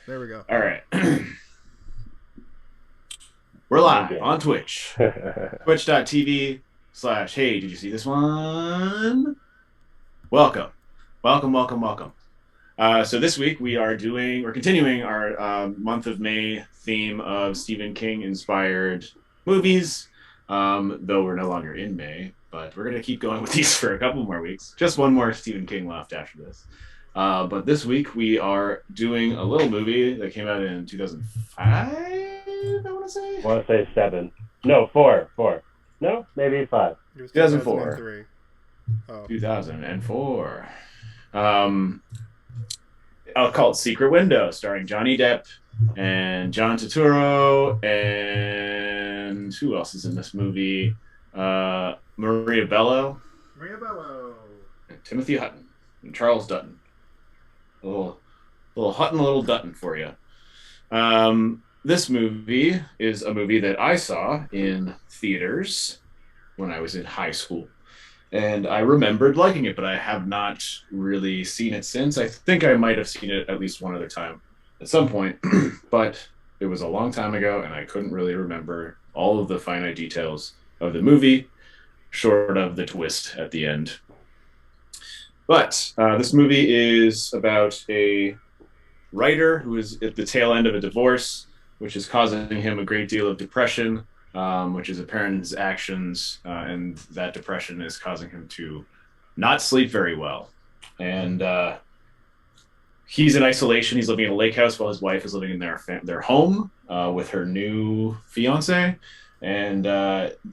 There we go. All right. We're live on Twitch. Twitch.tv/hey, did you see this one? Welcome. Welcome, welcome, welcome. So this week we're continuing our month of May theme of Stephen King inspired movies. Though we're no longer in May, but we're going to keep going with these for a couple more weeks. Just one more Stephen King left after this. But this week we are doing a little movie that came out in 2005, I want to say 7. No, 4. No, maybe 5. It was 2004. 2003. Oh. 2004. I'll call it Secret Window, starring Johnny Depp and John Turturro, and who else is in this movie? Maria Bello, and Timothy Hutton, and Charles Dutton. A little Hutton, a little Dutton for you. This movie is a movie that I saw in theaters when I was in high school. And I remembered liking it, but I have not really seen it since. I think I might have seen it at least one other time at some point, but it was a long time ago, and I couldn't really remember all of the finite details of the movie, short of the twist at the end. But this movie is about a writer who is at the tail end of a divorce, which is causing him a great deal of depression, which is apparent in his actions, and that depression is causing him to not sleep very well. And he's in isolation. He's living in a lake house while his wife is living in their home with her new fiance. And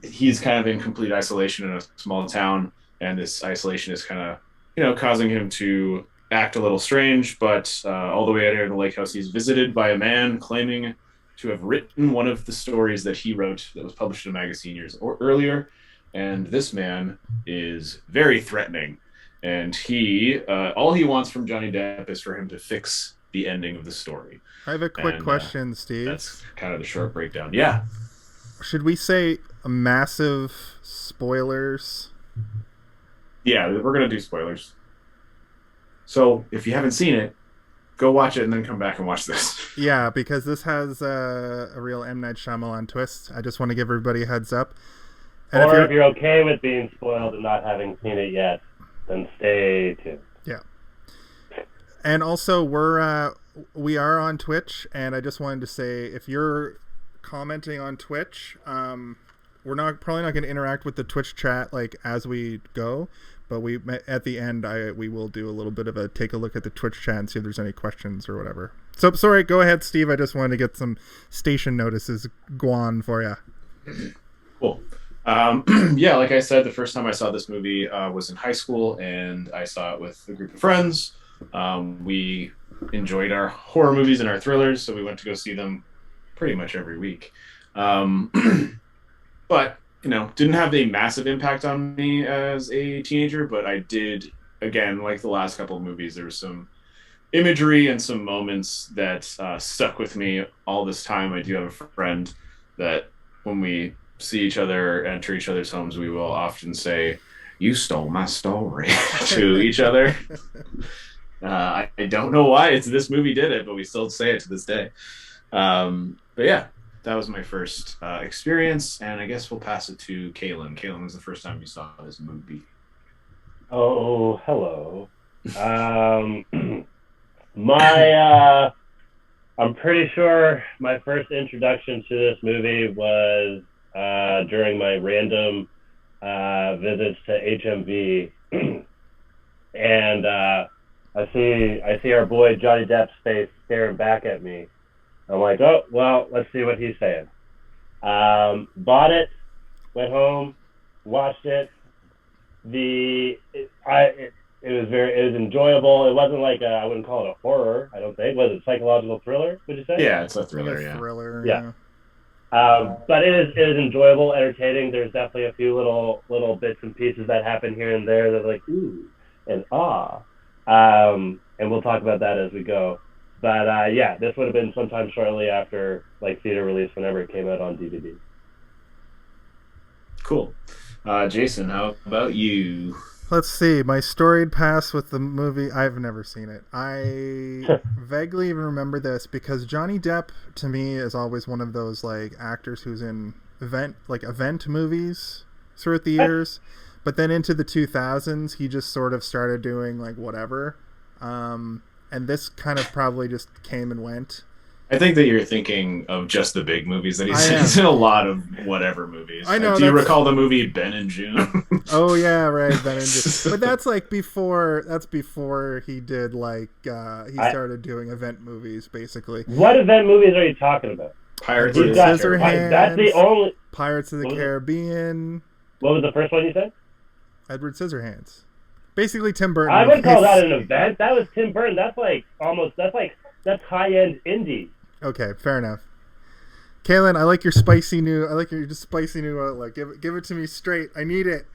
he's kind of in complete isolation in a small town, and this isolation is kind of causing him to act a little strange, but all the way out here in the lake house, he's visited by a man claiming to have written one of the stories that he wrote that was published in a magazine years earlier. And this man is very threatening. And all he wants from Johnny Depp is for him to fix the ending of the story. I have a quick question, Steve. That's kind of the short breakdown. Yeah. Should we say massive spoilers? Yeah, we're going to do spoilers. So if you haven't seen it, go watch it and then come back and watch this. Yeah, because this has a real M. Night Shyamalan twist. I just want to give everybody a heads up. And if you're okay with being spoiled and not having seen it yet, then stay tuned. Yeah. And also, we are on Twitch, and I just wanted to say, if you're commenting on Twitch, we're probably not going to interact with the Twitch chat as we go, but at the end we will do a little bit of take a look at the Twitch chat and see if there's any questions or whatever. So sorry, go ahead, Steve. I just wanted to get some station notices going for you. Cool. Yeah, like I said, the first time I saw this movie was in high school, and I saw it with a group of friends. We enjoyed our horror movies and our thrillers, so we went to go see them pretty much every week. But didn't have a massive impact on me as a teenager, but I did, again, like the last couple of movies, there was some imagery and some moments that stuck with me all this time. I do have a friend that when we see each other, enter each other's homes, we will often say, "You stole my story," to each other. I don't know why this movie did it, but we still say it to this day. But yeah, that was my first experience, and I guess we'll pass it to Kaylin. Kaylin, was the first time you saw this movie? Oh, hello. I'm pretty sure my first introduction to this movie was during my random visits to HMV, and I see our boy Johnny Depp's face staring back at me. I'm like, oh, well, let's see what he's saying. Bought it, went home, watched it. It was enjoyable. It wasn't I wouldn't call it a horror, I don't think. Was it psychological thriller, would you say? Yeah, it's a thriller, yeah. But it is enjoyable, entertaining. There's definitely a few little bits and pieces that happen here and there that are like, ooh, and ah. And we'll talk about that as we go. But yeah, this would have been sometime shortly after theater release, whenever it came out on DVD. Cool. Jason, how about you? let's see. My storied past with the movie. I've never seen it. I vaguely even remember this because Johnny Depp, to me, is always one of those like actors who's in event movies throughout the years. But then into the 2000s, he just sort of started doing like whatever. And this kind of probably just came and went. I think that you're thinking of just the big movies that he's in a lot of whatever movies. I know. Do you recall the movie Ben and June? Oh yeah, right, Ben and June. But that's like before. That's before he did like he started doing event movies, basically. What event movies are you talking about? Pirates of the Scissorhands. That's the only. Pirates of the Caribbean. What was the first one you said? Edward Scissorhands. Basically, Tim Burton. I would call that an event. That was Tim Burton. That's high end indie. Okay, fair enough. Kaylin, I like your spicy new outlook. Give it to me straight. I need it.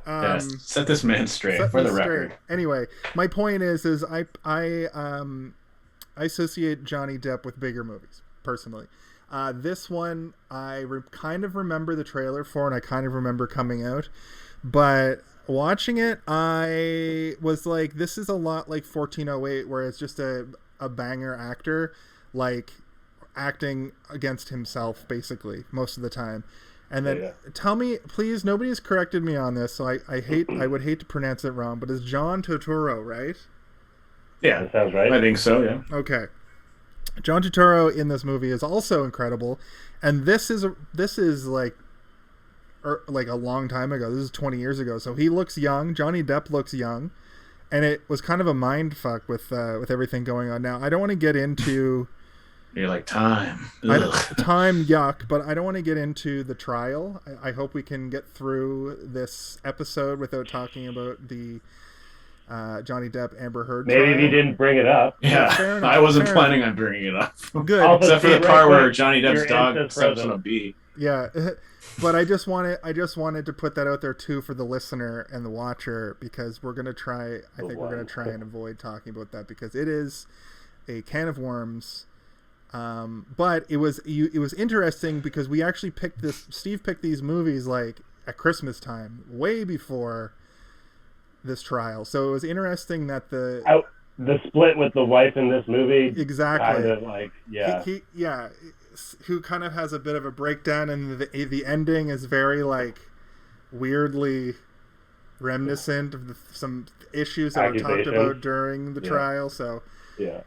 Yes, set this man straight for the record. Anyway, my point is I associate Johnny Depp with bigger movies personally. This one I kind of remember the trailer for, and I kind of remember coming out, but watching it, I was like, this is a lot like 1408, where it's just a banger actor, like acting against himself basically most of the time. And then tell me, please, nobody's corrected me on this, so I would hate to pronounce it wrong, but it's John Turturro, right? Yeah, that sounds right. I think so, yeah. Okay. John Turturro in this movie is also incredible, and this is like a long time ago. This is 20 years ago, so he looks young. Johnny Depp looks young, and it was kind of a mind fuck with everything going on. Now, I don't want to get into... You're like, time. Time, yuck, but I don't want to get into the trial. I hope we can get through this episode without talking about the Johnny Depp Amber Heard Maybe trial. if you didn't bring it up. Yeah, I wasn't planning on bringing it up. Good. Also, except for the part where Johnny Depp's dog steps on a bee. Yeah, but I just wanted to put that out there too for the listener and the watcher, because we're gonna try. I think we're gonna try and avoid talking about that because it is a can of worms. But it was interesting because we actually Steve picked these movies like at Christmas time, way before this trial. So it was interesting that the split with the wife in this movie, exactly, kind of like who kind of has a bit of a breakdown, and the ending is very like weirdly reminiscent of some issues that were talked about during the trial. So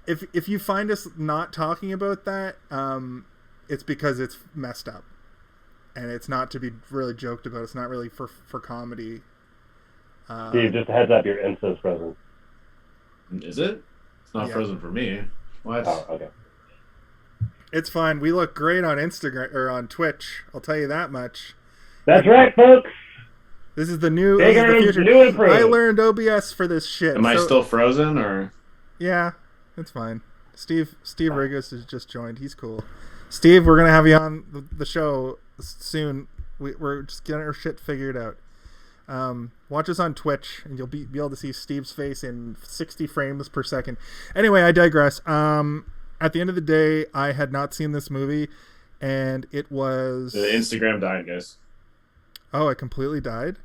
if you find us not talking about that, it's because it's messed up, and it's not to be really joked about. It's not really for comedy. Steve, just a heads up, your Insta's frozen. Is it? It's not frozen for me. What? Oh, okay. It's fine. We look great on Instagram or on Twitch. I'll tell you that much. That's right, folks. This is the new. This is the future. New and I learned OBS for this shit. Am I still frozen or? Yeah, it's fine. Steve Rigas has just joined. He's cool. Steve, we're gonna have you on the show soon. We're just getting our shit figured out. Watch us on Twitch, and you'll be able to see Steve's face in 60 frames per second. Anyway, I digress. At the end of the day, I had not seen this movie, and it was... The Instagram died, guys. Oh, it completely died?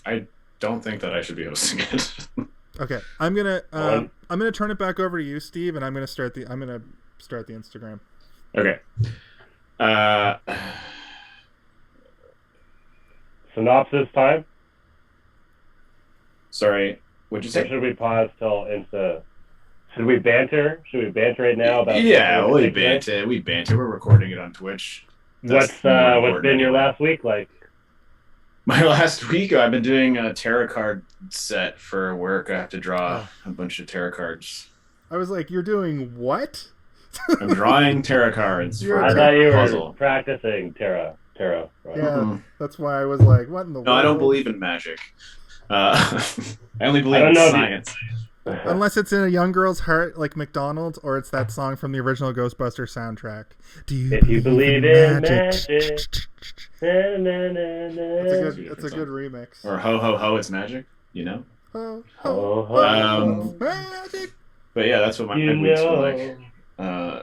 I don't think that I should be hosting it. Okay, I'm gonna turn it back over to you, Steve, and I'm gonna start the Instagram. Okay. Synopsis time. Sorry, what'd you say? Or should we pause till Insta? Should we banter? Should we banter right now about? Yeah, we banter. We banter. We're recording it on Twitch. What's been your last week like? My last week, I've been doing a tarot card set for work. I have to draw a bunch of tarot cards. I was like, "You're doing what?" I'm drawing tarot cards for I thought you puzzle. were practicing tarot. Right? Yeah, that's why I was like, "What in the world?" No, I don't believe in magic. I only believe in science. Unless it's in a young girl's heart, like McDonald's, or it's that song from the original Ghostbusters soundtrack. If you believe in magic. It's a good remix. Or ho ho ho, it's magic. You know. Ho ho ho, magic. But yeah, that's what my weeks were like.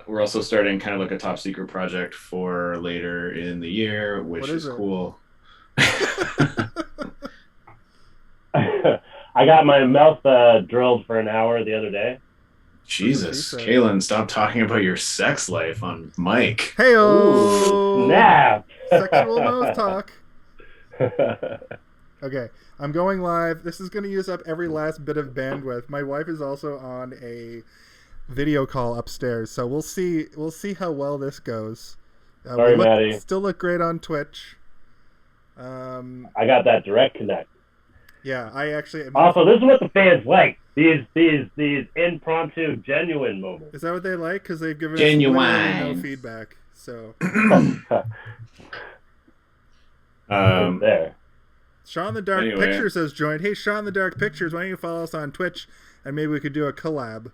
We're also starting kind of like a top secret project for later in the year, which is cool. I got my mouth drilled for an hour the other day. Jesus, Kaylin, stop talking about your sex life on mic. Hey-o! Snap! Sexual mouth talk. Okay, I'm going live. This is going to use up every last bit of bandwidth. My wife is also on a video call upstairs, so we'll see how well this goes. Sorry, Maddie. Still look great on Twitch. I got that direct connect. Yeah, I actually. Also, this is what the fans like. These impromptu, genuine moments. Is that what they like? Because they've given genuine. us no feedback. So. There. Sean the Dark Pictures has joined. Hey, Sean the Dark Pictures, why don't you follow us on Twitch, and maybe we could do a collab.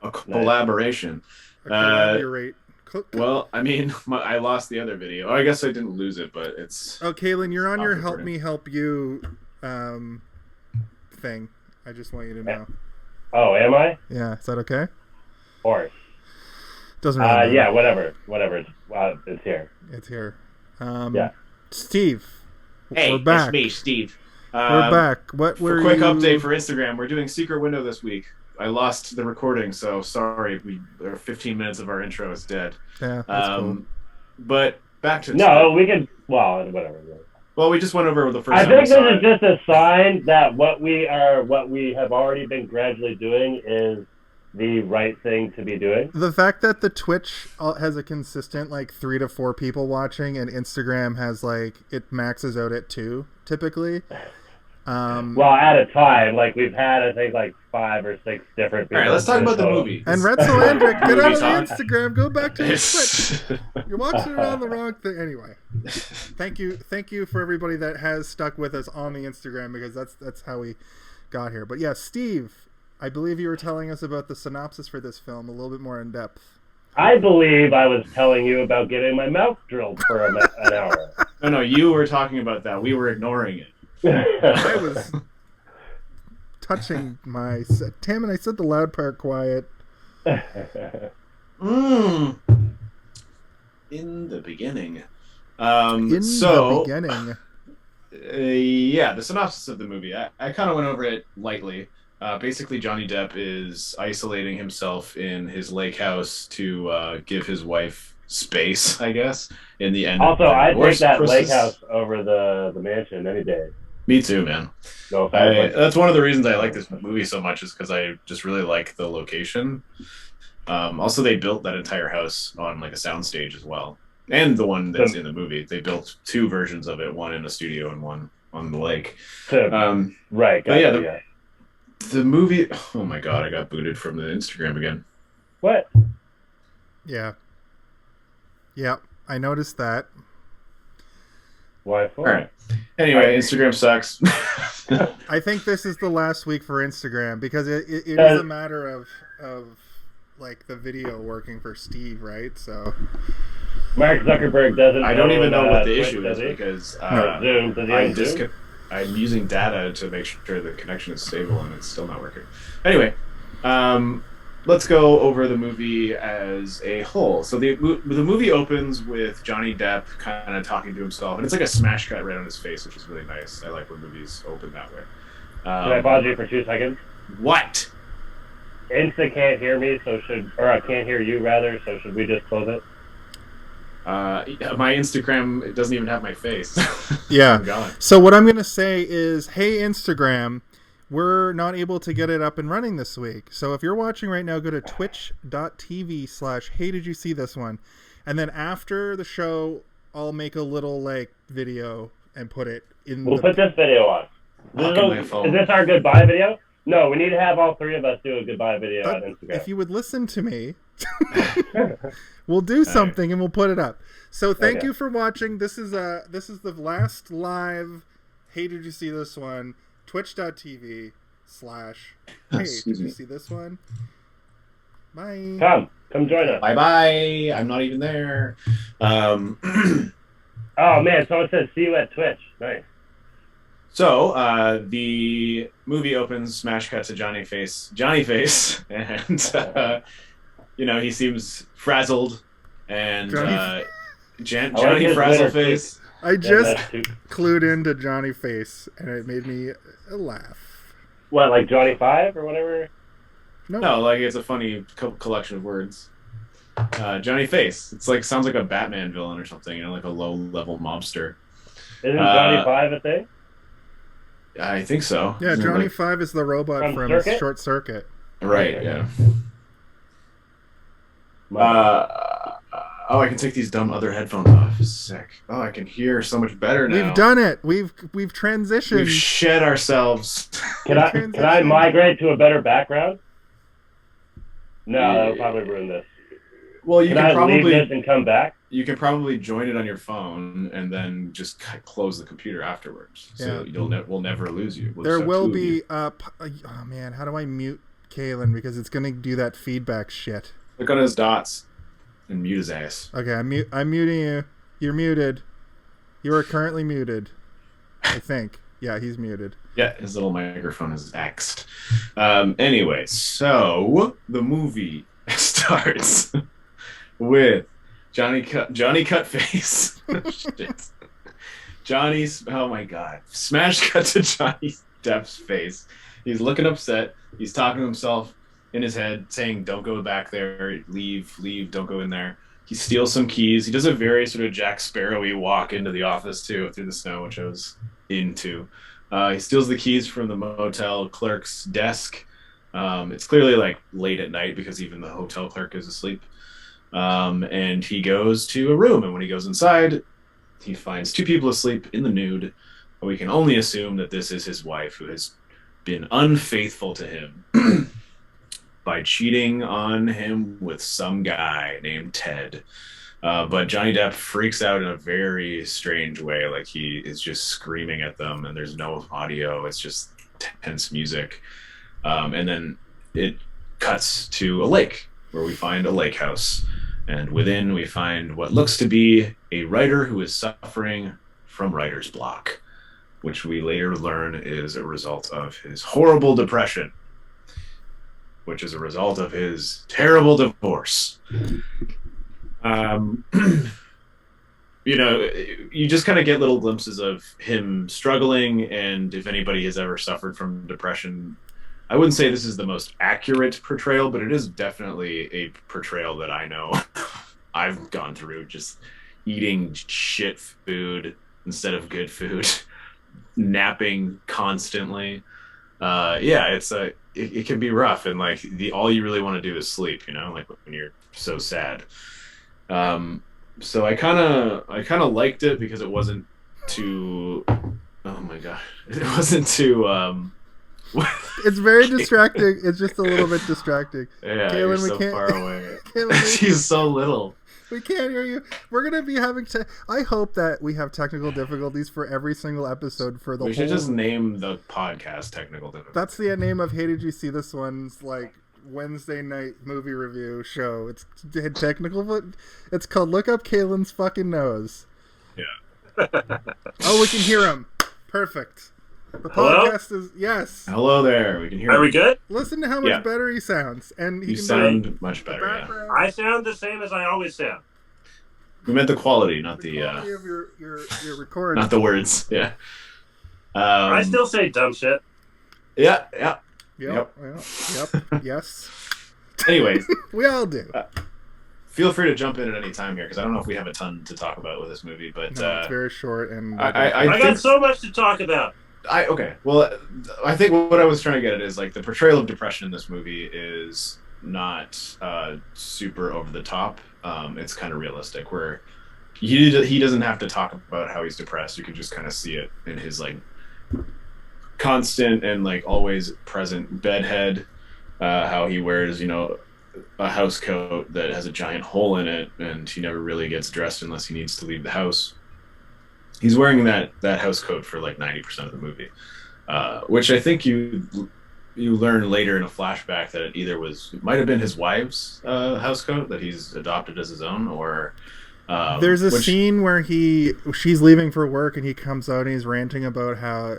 A collaboration. Collaborate. Well, I mean, I lost the other video. I guess I didn't lose it, but it's... Oh, Kaylin, you're on your help me help you thing. I just want you to know. Oh, am I? Yeah, is that okay? Of course. Doesn't really matter. Yeah, whatever. It's here. It's here. Yeah. Steve. Hey, we're back. It's me, Steve. We're back. What were quick update for Instagram. We're doing Secret Window this week. I lost the recording, so sorry. 15 minutes of our intro is dead. Yeah, that's cool. But back to we can. Well, whatever. Well, we just went over the first. I think this is just a sign that what we have already been gradually doing is the right thing to be doing. The fact that the Twitch has a consistent 3 to 4 people watching, and Instagram has it maxes out at 2 typically. Well, at a time, we've had, I think, 5 or 6 different people. All right, let's talk about the movie. And Red Solandric, get out of Instagram, go back to your Twitch. You're watching it on the wrong thing. Anyway, thank you for everybody that has stuck with us on the Instagram, because that's how we got here. But yeah, Steve, I believe you were telling us about the synopsis for this film a little bit more in depth. I believe I was telling you about getting my mouth drilled for an hour. No, you were talking about that. We were ignoring it. I was touching my... Damn it, I said the loud part quiet. In the beginning. The beginning. Yeah, the synopsis of the movie. I kind of went over it lightly. Basically, Johnny Depp is isolating himself in his lake house to give his wife space, I guess, in the end. Also, I'd take that lake house over the mansion any day. Me too, man. No, that's one of the reasons I like this movie so much, is because I just really like the location. Also, they built that entire house on a soundstage as well. And the one that's in the movie. They built 2 versions of it, one in a studio and one on the lake. Right. The movie... Oh my god, I got booted from the Instagram again. What? Yeah. Yeah, I noticed that. Why for? All right. Anyway, Instagram sucks. I think this is the last week for Instagram, because it is a matter of the video working for Steve, right? So Mark Zuckerberg doesn't. I don't even know what the issue is, because Zoom. Does he I'm using data to make sure the connection is stable, and it's still not working. Anyway, let's go over the movie as a whole. So the movie opens with Johnny Depp kind of talking to himself, and it's like a smash cut right on his face, which is really nice. I like when movies open that way. Can I pause you for 2 seconds? What? Insta can't hear me, I can't hear you rather. So should we just close it? My Instagram, it doesn't even have my face. Yeah. I'm gone. So what I'm gonna say is, hey Instagram, we're not able to get it up and running this week. So if you're watching right now, go to twitch.tv/hey did you see this one, and then after the show, I'll make a little video and put it in. We'll put this video on. Is this our goodbye video? No, we need to have all 3 of us do a goodbye video on Instagram. If you would listen to me, we'll do something and we'll put it up. So thank you for watching. This is the last live. Hey, did you see this one? Twitch.tv/hey, did you see this one? Bye. Come join us. Bye. I'm not even there. Oh man, someone said see you at Twitch. Nice. So the movie opens, smash cut to Johnny Face, and he seems frazzled, and Johnny Frazzleface. I just clued into Johnny Face, and it made me laugh. What, like Johnny Five or whatever? No, like it's a funny collection of words. Johnny Face. It's like sounds like a Batman villain or something, you know, like a low-level mobster. Isn't Johnny Five a thing? I think so. Yeah, Isn't Johnny like... Five is the robot from Short Circuit. Right, yeah. I can take these dumb other headphones off. Sick. Oh, I can hear so much better now. We've done it. We've transitioned. We've shed ourselves. Can I migrate to a better background? No, that'll probably ruin this. Well, you can probably leave this and come back. You can probably join it on your phone and then just close the computer afterwards. So we'll never lose you. There will be oh man, how do I mute Kalen, because it's gonna do that feedback shit. Click on his dots and mute his ass. Okay, I'm muting you. You're muted. You are currently muted. I think. Yeah, he's muted. Yeah, his little microphone is X'd. Anyway, so the movie starts with Johnny Cutface. Shit. Johnny's, oh my god. Smash cut to Johnny Depp's face. He's looking upset. He's talking to himself in his head, saying, don't go back there, leave, don't go in there. He steals some keys. He does a very sort of Jack Sparrow-y walk into the office, too, through the snow, which I was into. He steals the keys from the motel clerk's desk. It's clearly like late at night because even the hotel clerk is asleep. And he goes to a room, and when he goes inside, he finds two people asleep in the nude. We can only assume that this is his wife, who has been unfaithful to him by cheating on him with some guy named Ted. But Johnny Depp freaks out in a very strange way. Like he is just screaming at them, and there's no audio. It's just tense music. And then it cuts to a lake, where we find a lake house. And within we find what looks to be a writer who is suffering from writer's block, which we later learn is a result of his horrible depression, which is a result of his terrible divorce. You know, you just kind of get little glimpses of him struggling, and if anybody has ever suffered from depression, I wouldn't say this is the most accurate portrayal, but it is definitely a portrayal that I know I've gone through, just eating shit food instead of good food, napping constantly. It can be rough, and like all you really want to do is sleep, you know, like when you're so sad. So I kind of liked it because it wasn't too, oh my god, it wasn't too it's very distracting. It's just a little bit distracting. Yeah, Kaylin, you're so far away. She's so little. We can't hear you. We're gonna be having I hope that we have technical difficulties for every single episode for the whole. We should just name the podcast technical difficulties. That's the name of Hey Did You See This One's like Wednesday night movie review show. It's technical. It's called Look Up Kaylin's Fucking Nose. Yeah. Oh, we can hear him. Perfect. The podcast is yes. Hello there. We can hear. Are we good? Listen to how much better he sounds, and you sound much better. Yeah. I sound the same as I always sound. We meant the quality, not the quality of your recording, not the words. Yeah. I still say dumb shit. Yeah. Yep. Yes. Anyways, we all do. Feel free to jump in at any time here, because I don't know if we have a ton to talk about with this movie, but no, it's very short, and I got so much to talk about. Okay. Well, I think what I was trying to get at is like the portrayal of depression in this movie is not super over the top. It's kind of realistic, where he doesn't have to talk about how he's depressed. You can just kind of see it in his like constant and like always present bedhead. How he wears, you know, a house coat that has a giant hole in it, and he never really gets dressed unless he needs to leave the house. He's wearing that house coat for like 90% of the movie, which I think you learn later in a flashback that it might have been his wife's house coat that he's adopted as his own, or there's a scene where she's leaving for work, and he comes out and he's ranting about how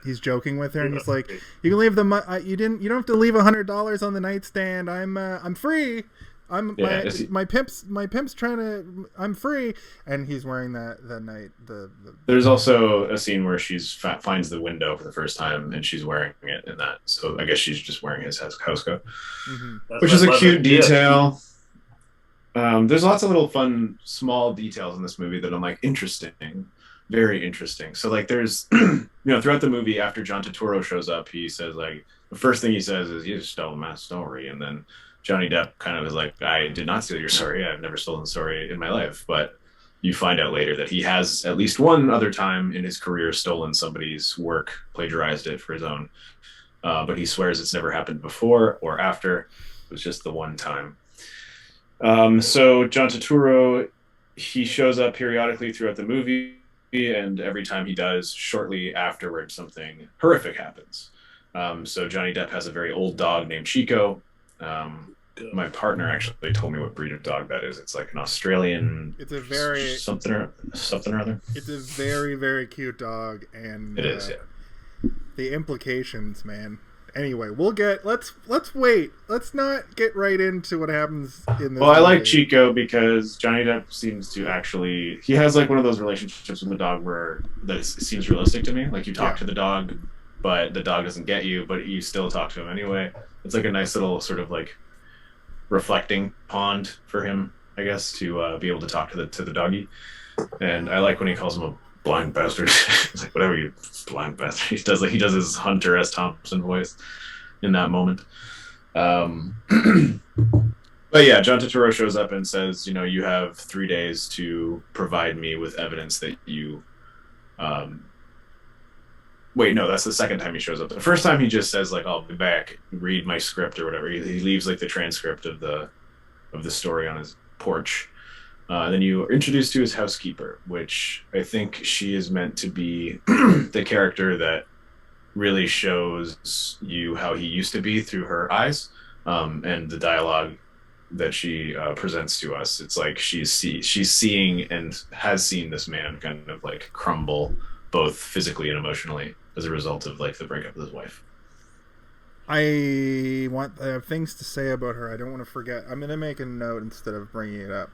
he's joking with her, and he's like, "You can leave you don't have to leave $100 on the nightstand. I'm free." My pimp's trying to. I'm free, and he's wearing that night. There's also a scene where she's finds the window for the first time, and she's wearing it in that. So I guess she's just wearing his house coat, which is a cute detail. There's lots of little fun, small details in this movie that I'm like interesting, very interesting. So like, there's throughout the movie, after John Turturro shows up, he says like the first thing he says is, "You stole my story," and then Johnny Depp kind of is like, "I did not steal your story. I've never stolen a story in my life." But you find out later that he has at least one other time in his career stolen somebody's work, plagiarized it for his own. But he swears it's never happened before or after. It was just the one time. So John Turturro, he shows up periodically throughout the movie, and every time he does, shortly afterwards, something horrific happens. So Johnny Depp has a very old dog named Chico. My partner actually told me what breed of dog that is. It's like an Australian. It's a very something or other. It's a very, very cute dog, and it is. Yeah. The implications, man. Anyway, let's wait. Let's not get right into what happens in this. Well, I like Chico because Johnny Depp seems to actually. He has like one of those relationships with the dog where that seems realistic to me. Like you talk to the dog, but the dog doesn't get you, but you still talk to him anyway. It's like a nice little sort of like reflecting pond for him, I guess, to be able to talk to the doggy. And I like when he calls him a blind bastard. It's like, whatever, you blind bastard. He does his Hunter S. Thompson voice in that moment. But yeah, John Turturro shows up and says, you have 3 days to provide me with evidence that you wait, no, that's the second time he shows up. The first time he just says like, "I'll be back, read my script," or whatever. He leaves like the transcript of the story on his porch. Then you are introduced to his housekeeper, which I think she is meant to be the character that really shows you how he used to be through her eyes, and the dialogue that she presents to us. It's like she's seeing and has seen this man kind of like crumble both physically and emotionally as a result of like the breakup with his wife. I have things to say about her. I don't want to forget. I'm going to make a note instead of bringing it up.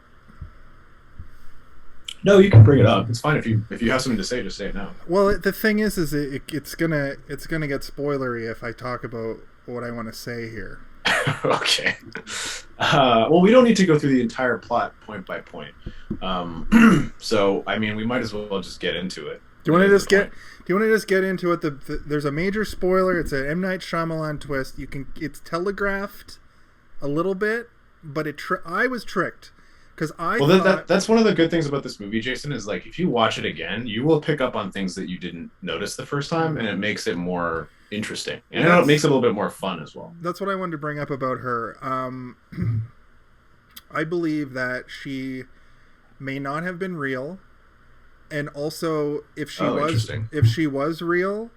No, you can bring it up. It's fine if you have something to say, just say it now. Well, the thing is it's gonna get spoilery if I talk about what I want to say here. Okay. Well, we don't need to go through the entire plot point by point. So I mean, we might as well just get into it. Do you want to just get into it? There's a major spoiler. It's an M. Night Shyamalan twist. It's telegraphed a little bit, but I was tricked because that's one of the good things about this movie, Jason, is like if you watch it again, you will pick up on things that you didn't notice the first time, and it makes it more interesting, and it makes it a little bit more fun as well. That's what I wanted to bring up about her. I believe that she may not have been real. And also, if she was real,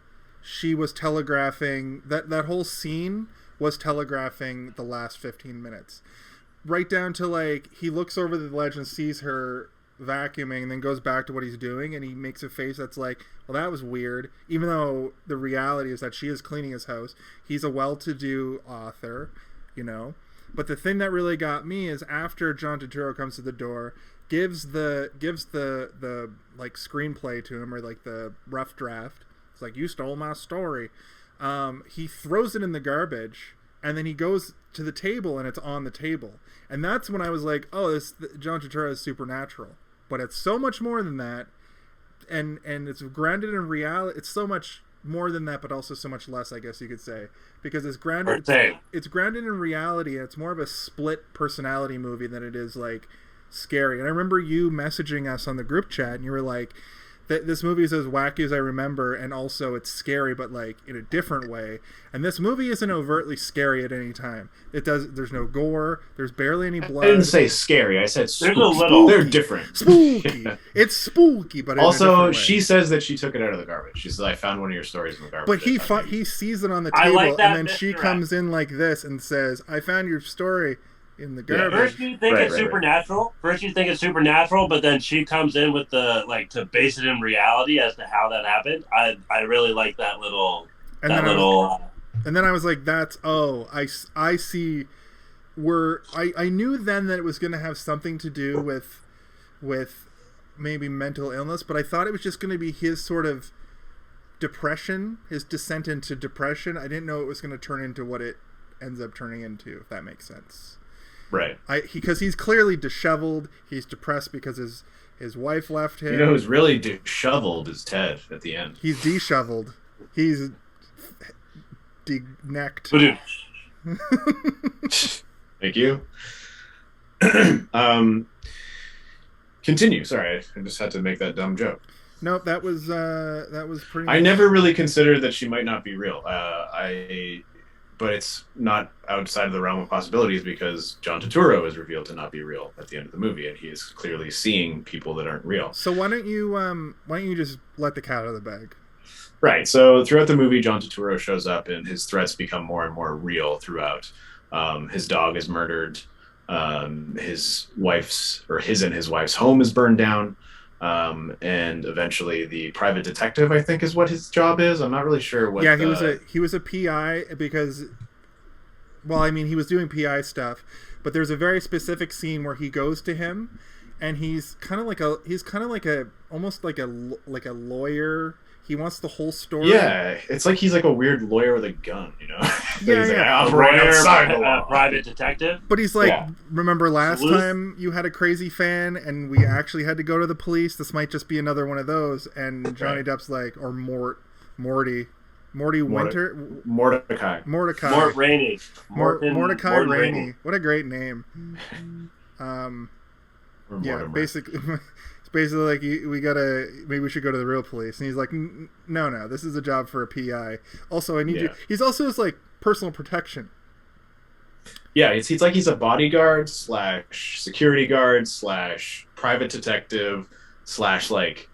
she was telegraphing that whole scene was telegraphing the last 15 minutes, right down to like he looks over the ledge and sees her vacuuming, and then goes back to what he's doing, and he makes a face that's like, "Well, that was weird." Even though the reality is that she is cleaning his house. He's a well-to-do author, But the thing that really got me is after John Turturro comes to the door. Gives the like screenplay to him, or like the rough draft. It's like, "You stole my story." He throws it in the garbage, and then he goes to the table, and it's on the table. And that's when I was like, "Oh, this John Turturro is supernatural." But it's so much more than that, and it's grounded in reality. It's so much more than that, but also so much less, I guess you could say, because it's grounded. It's grounded in reality, and it's more of a split personality movie than it is like scary. And I remember you messaging us on the group chat, and you were like, this movie is as wacky as I remember, and also it's scary, but like in a different way. And this movie isn't overtly scary at any time. There's no gore, there's barely any blood. I didn't say scary, I said spooky. There's a little. They're different. Spooky. It's spooky, but also she says that she took it out of the garbage. She says, "I found one of your stories in the garbage." But he sees it on the table, and then she comes in like this and says, "I found your story in the garbage." First you think it's supernatural. First you think it's supernatural, but then she comes in with the to base it in reality as to how that happened. I really like that little. And then I was like, I see I knew then that it was going to have something to do with maybe mental illness, but I thought it was just going to be his sort of depression, his descent into depression. I didn't know it was going to turn into what it ends up turning into, if that makes sense. Right. Because he's clearly disheveled. He's depressed because his wife left him. You know who's really disheveled is Ted at the end. He's disheveled. He's de-necked. Thank you. Continue. Sorry, I just had to make that dumb joke. Nope, that was pretty. I never really considered that she might not be real. But it's not outside of the realm of possibilities because John Turturro is revealed to not be real at the end of the movie, and he is clearly seeing people that aren't real. So why don't you just let the cat out of the bag? Right. So throughout the movie, John Turturro shows up, and his threats become more and more real throughout. His dog is murdered. His and his wife's home is burned down. And eventually the private detective, I think, is what his job is. I'm not really sure what. Yeah, he was a PI because, well, I mean, he was doing PI stuff, but there's a very specific scene where he goes to him, and he's kind of like almost like a lawyer. He wants the whole story. Yeah, it's like he's like a weird lawyer with a gun, you know? Yeah, private detective. But he's like, remember last time you had a crazy fan and we actually had to go to the police? This might just be another one of those. And Johnny Depp's like, or Mort Rainey. Mordecai Rainey. What a great name. Basically... It's basically like maybe we should go to the real police, and he's like, no, this is a job for a PI. Also, I need you. He's also his like personal protection. Yeah, it's like he's a bodyguard / security guard / private detective / like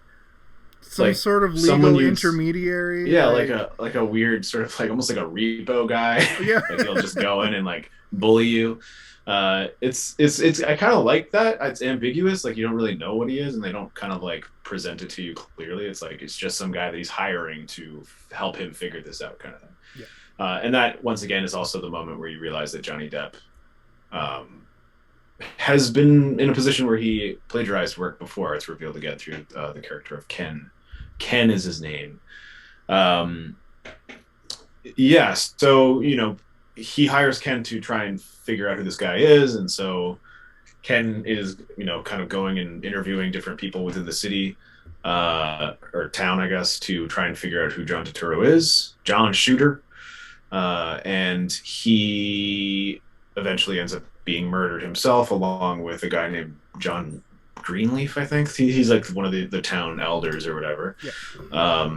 some sort of legal intermediary. Yeah, like a weird sort of like almost like a repo guy. Yeah, like he'll just go in and like bully you. It's I kind of like that. It's ambiguous, like you don't really know what he is, and they don't kind of like present it to you clearly. It's like it's just some guy that he's hiring to help him figure this out, kind of thing. Yeah. And that once again is also the moment where you realize that Johnny Depp has been in a position where he plagiarized work before. It's revealed again through the character of Ken. Ken is his name. Yes, so you know. He hires Ken to try and figure out who this guy is, and so Ken is, you know, kind of going and interviewing different people within the city or town, I guess, to try and figure out who John Turturro is. John Shooter, and he eventually ends up being murdered himself, along with a guy named John Greenleaf, I think. He's like one of the town elders or whatever. Yeah.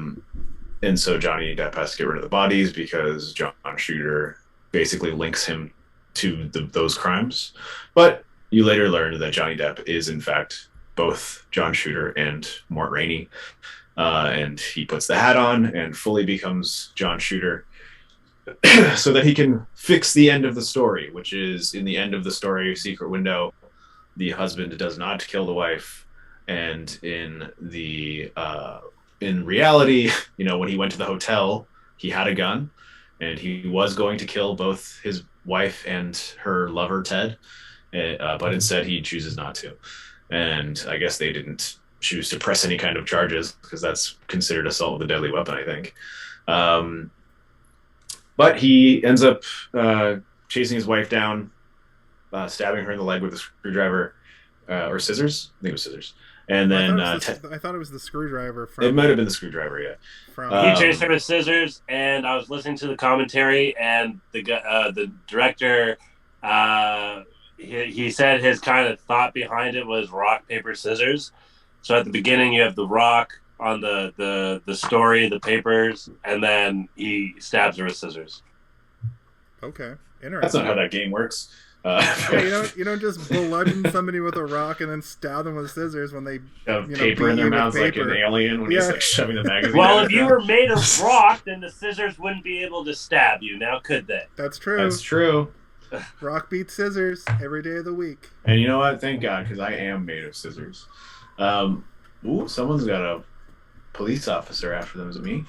And so Johnny Depp has to get rid of the bodies because John Shooter basically links him to those crimes. But you later learn that Johnny Depp is in fact both John Shooter and Mort Rainey, and he puts the hat on and fully becomes John Shooter so that he can fix the end of the story, which is in the end of the story Secret Window, the husband does not kill the wife, and in reality, you know, when he went to the hotel, he had a gun and he was going to kill both his wife and her lover, Ted, but instead he chooses not to. And I guess they didn't choose to press any kind of charges because that's considered assault with a deadly weapon, I think. But he ends up chasing his wife down, stabbing her in the leg with a screwdriver or scissors. I think it was scissors. And then I thought it was the screwdriver. It might have been the screwdriver, yeah. He chased her with scissors, and I was listening to the commentary, and the director, he said his kind of thought behind it was rock, paper, scissors. So at the beginning, you have the rock on the story, the papers, and then he stabs her with scissors. Okay, interesting. That's not how that game works. Yeah, you don't just bludgeon somebody with a rock and then stab them with scissors when they have paper in their mouths like an alien when he's like shoving the magazine. Well, if you were made of rock, then the scissors wouldn't be able to stab you. Now, could they? That's true. That's true. Rock beats scissors every day of the week. And you know what? Thank God, because I am made of scissors. Ooh, someone's got a police officer after them. Is it me?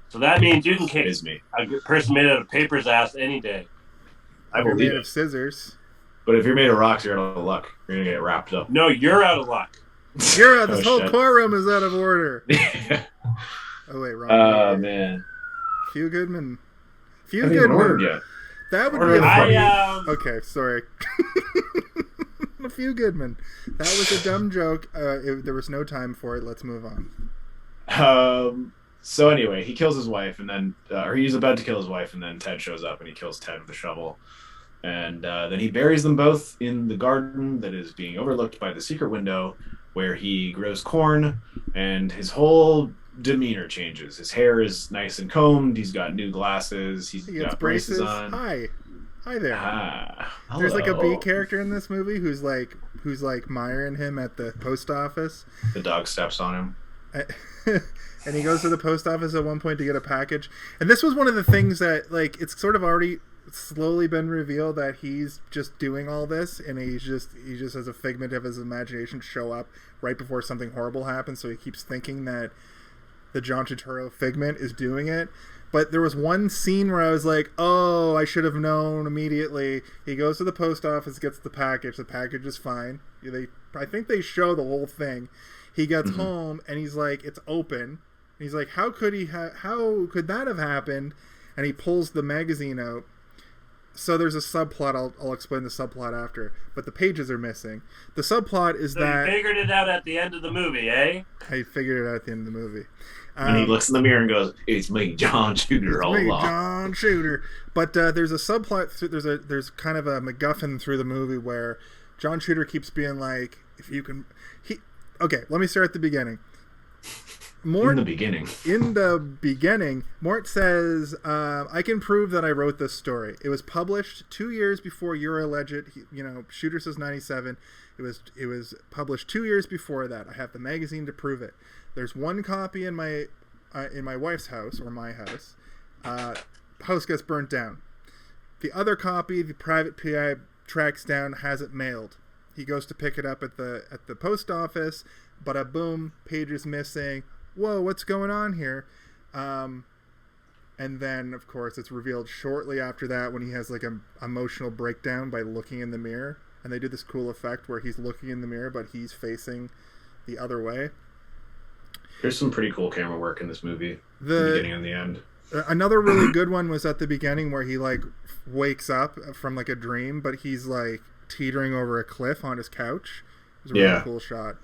So that means you can kick me. a person made out of paper's ass any day. I If you're believe made it. of scissors. But if you're made of rocks, you're out of luck. You're gonna get wrapped up. No, you're out of luck. You're out. This whole shit. courtroom is out of order. Oh wait, wrong. Oh man. Few Goodman. Few Haven't even ordered Goodman. yet. That would be a funny. I Okay, sorry. A Few Goodman. That was a dumb joke. There was no time for it. Let's move on. So anyway, he kills his wife, and then, or he's about to kill his wife, and then Ted shows up, and he kills Ted with a shovel, and then he buries them both in the garden that is being overlooked by the secret window, where he grows corn, and his whole demeanor changes. His hair is nice and combed. He's got new glasses. He's He gets got braces braces. on. Hi there. There's like a hello. B character in this movie who's like miring him at the post office. The dog steps on him. And he goes to the post office at one point to get a package. And this was one of the things that, like, it's sort of already slowly been revealed that he's just doing all this, and he just has a figment of his imagination show up right before something horrible happens. So he keeps thinking that the John Turturro figment is doing it. But there was one scene where I was like, oh, I should have known immediately. He goes to the post office, gets the package. The package is fine. I think they show the whole thing. He gets home, and he's like, it's open. He's like, how could that have happened? And he pulls the magazine out. So there's a subplot. I'll explain the subplot after. But the pages are missing. The subplot is that... you figured it out at the end of the movie, eh? I figured it out at the end of the movie. And he looks in the mirror and goes, "It's me, John Shooter, all along." John Shooter. But there's a subplot. There's kind of a MacGuffin through the movie where John Shooter keeps being like, "If you can." Okay, let me start at the beginning. Mort, in the beginning, Mort says, "I can prove that I wrote this story. It was published 2 years before your alleged. Shooter says 97. It was published 2 years before that. I have the magazine to prove it. There's one copy in my wife's house, or my house. House gets burnt down. The other copy, the private PI tracks down, has it mailed. He goes to pick it up at the post office, but a boom, page is missing. Whoa, what's going on here? And then, of course, it's revealed shortly after that when he has like an emotional breakdown by looking in the mirror. And they do this cool effect where he's looking in the mirror, but he's facing the other way. There's some pretty cool camera work in this movie. The beginning and the end. Another really good one was at the beginning where he like wakes up from like a dream, but he's like teetering over a cliff on his couch. It was a really cool shot.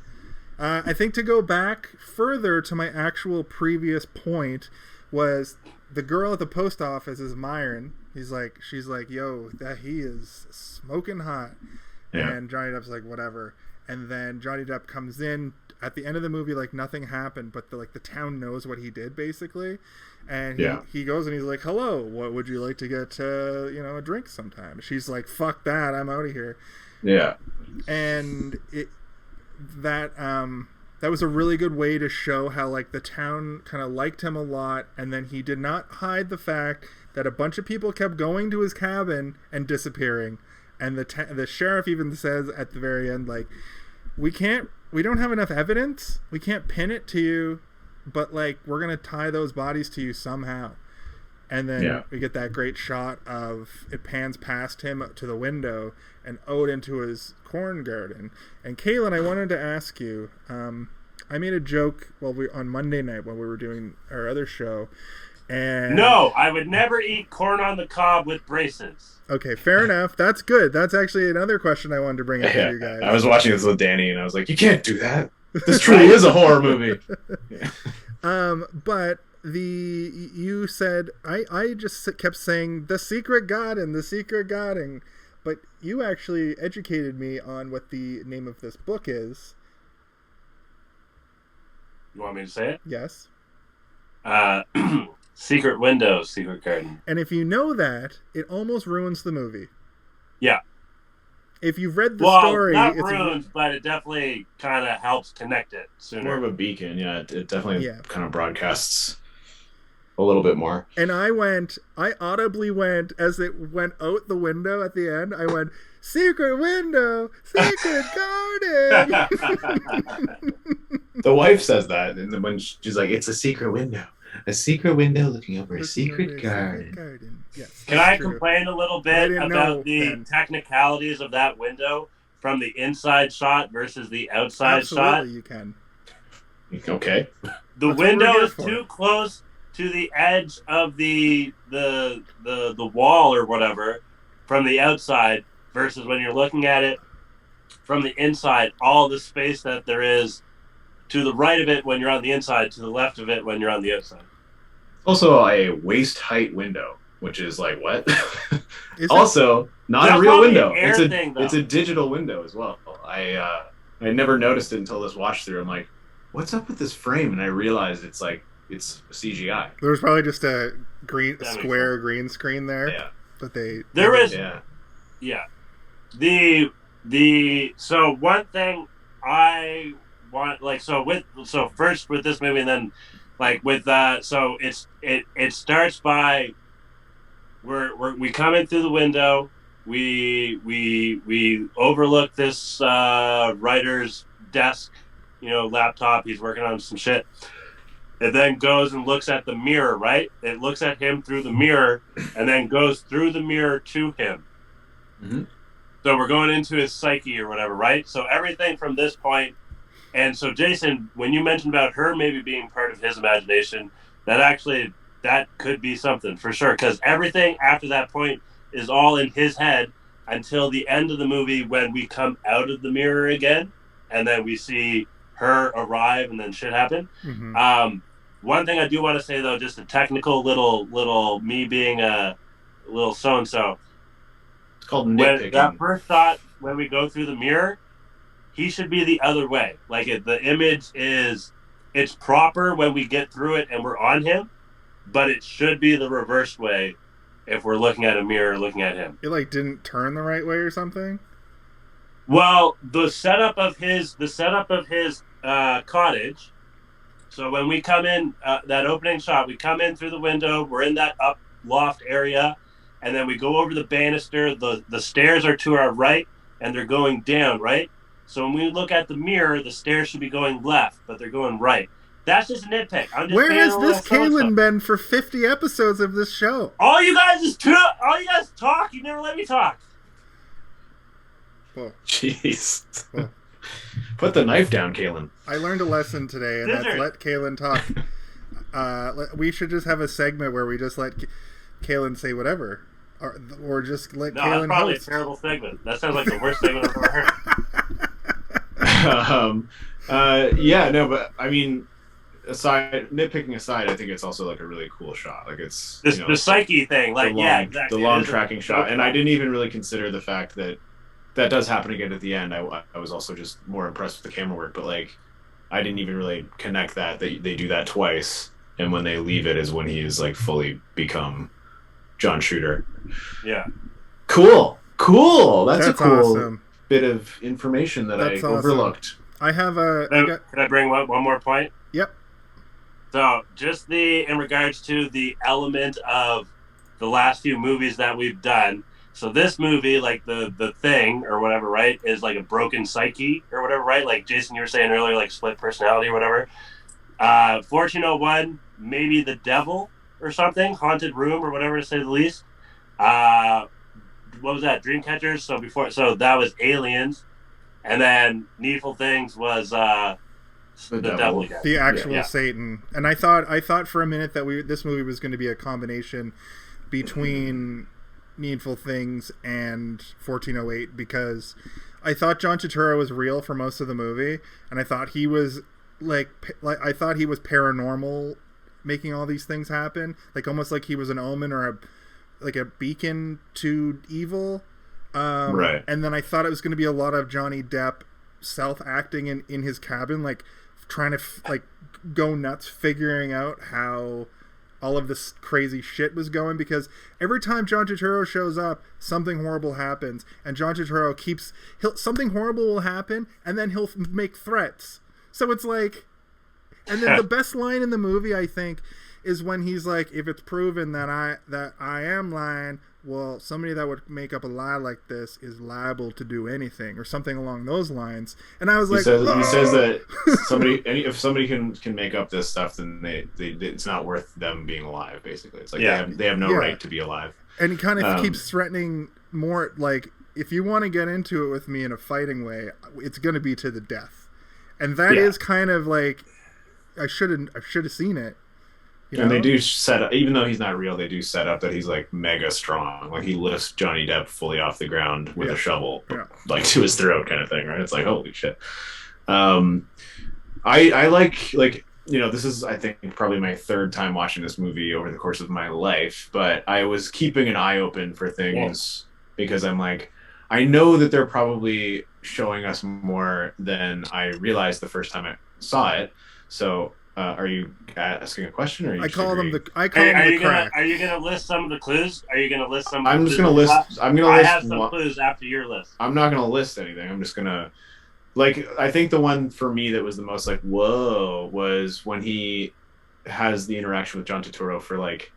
I think to go back further to my actual previous point was the girl at the post office is Myron. She's like, yo, that he is smoking hot. Yeah. And Johnny Depp's like, whatever. And then Johnny Depp comes in at the end of the movie like nothing happened, but the town knows what he did basically. And he goes and he's like, hello, what would you like to get a drink sometime? She's like, fuck that, I'm out of here. Yeah. And that was a really good way to show how like the town kind of liked him a lot, and then he did not hide the fact that a bunch of people kept going to his cabin and disappearing. And the sheriff even says at the very end, like, we don't have enough evidence. We can't pin it to you, but like we're gonna tie those bodies to you somehow. And then we get that great shot of it pans past him to the window and out into his corn garden. And Kaylin, I wanted to ask you. I made a joke on Monday night when we were doing our other show. And no, I would never eat corn on the cob with braces. Okay, fair enough. That's good. That's actually another question I wanted to bring up to you guys. I was watching this with Danny, and I was like, "You can't do that. This truly is a horror movie." But you said I just kept saying the secret garden, but you actually educated me on what the name of this book is. You want me to say it? Yes. Secret Window, Secret Garden. And if you know that, it almost ruins the movie. Yeah. If you've read the story... Not ruins, but it definitely kind of helps connect it sooner. More of a beacon, yeah. It definitely kind of broadcasts a little bit more. And I audibly went, as it went out the window at the end, I went, secret window, secret garden. The wife says that, and when she's like, it's a secret window. A secret window looking over a Looking secret over a garden. garden. Yes. Can that's I true. complain a little But I bit didn't about know the then. technicalities of that window from the inside shot versus the outside Absolutely, shot? you can. Okay. The That's what we're window here is for. too close to the edge of the wall or whatever from the outside versus when you're looking at it from the inside, all the space that there is to the right of it when you're on the inside, to the left of it when you're on the outside. Also, a waist height window, which is like what? Is Also, not That's a real probably an window. air It's a thing, though. it's a digital window as well. I never noticed it until this watch through. I'm like, what's up with this frame? And I realized it's CGI. There was probably just a makes square green screen there Yeah. that they. There is Yeah. So one thing I want first with this movie and then like with so it starts by we come in through the window, we overlook this writer's desk, laptop, he's working on some shit. It then goes and looks at the mirror, right? It looks at him through the mirror and then goes through the mirror to him. Mm-hmm. So we're going into his psyche or whatever, right? So everything from this point, and so Jason, when you mentioned about her maybe being part of his imagination, that could be something for sure, because everything after that point is all in his head until the end of the movie when we come out of the mirror again, and then we see her arrive and then shit happen. Mm-hmm. One thing I do want to say though, just a technical little me being a little so-and-so. It's called nitpicking. That first thought when we go through the mirror, he should be the other way. Like the image it's proper when we get through it and we're on him, but it should be the reversed way if we're looking at a mirror looking at him. It didn't turn the right way or something? Well, the setup of his cottage. So when we come in, that opening shot, we come in through the window. We're in that up loft area, and then we go over the banister. The stairs are to our right, and they're going down, right? So when we look at the mirror, the stairs should be going left, but they're going right. That's just a nitpick. Where has this Kaylin been for 50 episodes of this show? All you guys talk. You never let me talk. Well, jeez. Well, put the knife down, Kaylin. I learned a lesson today, and that's let Kaylin talk. We should just have a segment where we just let Kaylin say whatever, or just let Kaylin that's probably host. A terrible segment. That sounds like the worst segment I've ever heard. But I mean, nitpicking aside, I think it's also like a really cool shot. Like it's the psyche thing, exactly. The long tracking shot, and I didn't even really consider the fact that does happen again at the end. I was also just more impressed with the camera work, but like I didn't even really connect that they do that twice, and when they leave it is when he is like fully become John Shooter. Yeah. Cool. That's a cool awesome. Bit of information that I overlooked. I have Can I bring one more point? Yep. So just in regards to the element of the last few movies that we've done. So this movie, like the thing or whatever, right, is like a broken psyche or whatever, right? Like Jason, you were saying earlier, like split personality or whatever. 1401, maybe the devil or something, haunted room or whatever, to say the least. What was that? Dreamcatchers. So that was Aliens, and then Needful Things was the devil again. The actual Satan. And I thought for a minute that this movie was going to be a combination between Needful Things and 1408, because I thought John Turturro was real for most of the movie, and I thought he was I thought he was paranormal, making all these things happen, like almost like he was an omen or a beacon to evil. Right. And then I thought it was going to be a lot of Johnny Depp self-acting in his cabin, like trying to go nuts figuring out how all of this crazy shit was going, because every time John Turturro shows up, something horrible happens, and John Turturro something horrible will happen, and then he'll make threats. So it's like, and then the best line in the movie, I think, is when he's like, if it's proven that I am lying, well, somebody that would make up a lie like this is liable to do anything or something along those lines. And I was like, he says that if somebody can make up this stuff, then they it's not worth them being alive. Basically, it's like they have no right to be alive. And he kind of keeps threatening more, like, if you want to get into it with me in a fighting way, it's going to be to the death. And that is kind of like, I should have seen it. And they do set up, even though he's not real, they do set up that he's like mega strong. Like he lifts Johnny Depp fully off the ground with a shovel, like to his throat, kind of thing, right? It's like, holy shit. I like this is, I think, probably my third time watching this movie over the course of my life, but I was keeping an eye open for things because I'm like, I know that they're probably showing us more than I realized the first time I saw it. So. Are you asking a question, or are you I call them the crack. Are you gonna list some of the clues? Are you gonna list some? I'm just gonna list. I have some clues after your list. I'm not gonna list anything. I'm just gonna, like, I think the one for me that was the most like whoa was when he has the interaction with John Turturro for like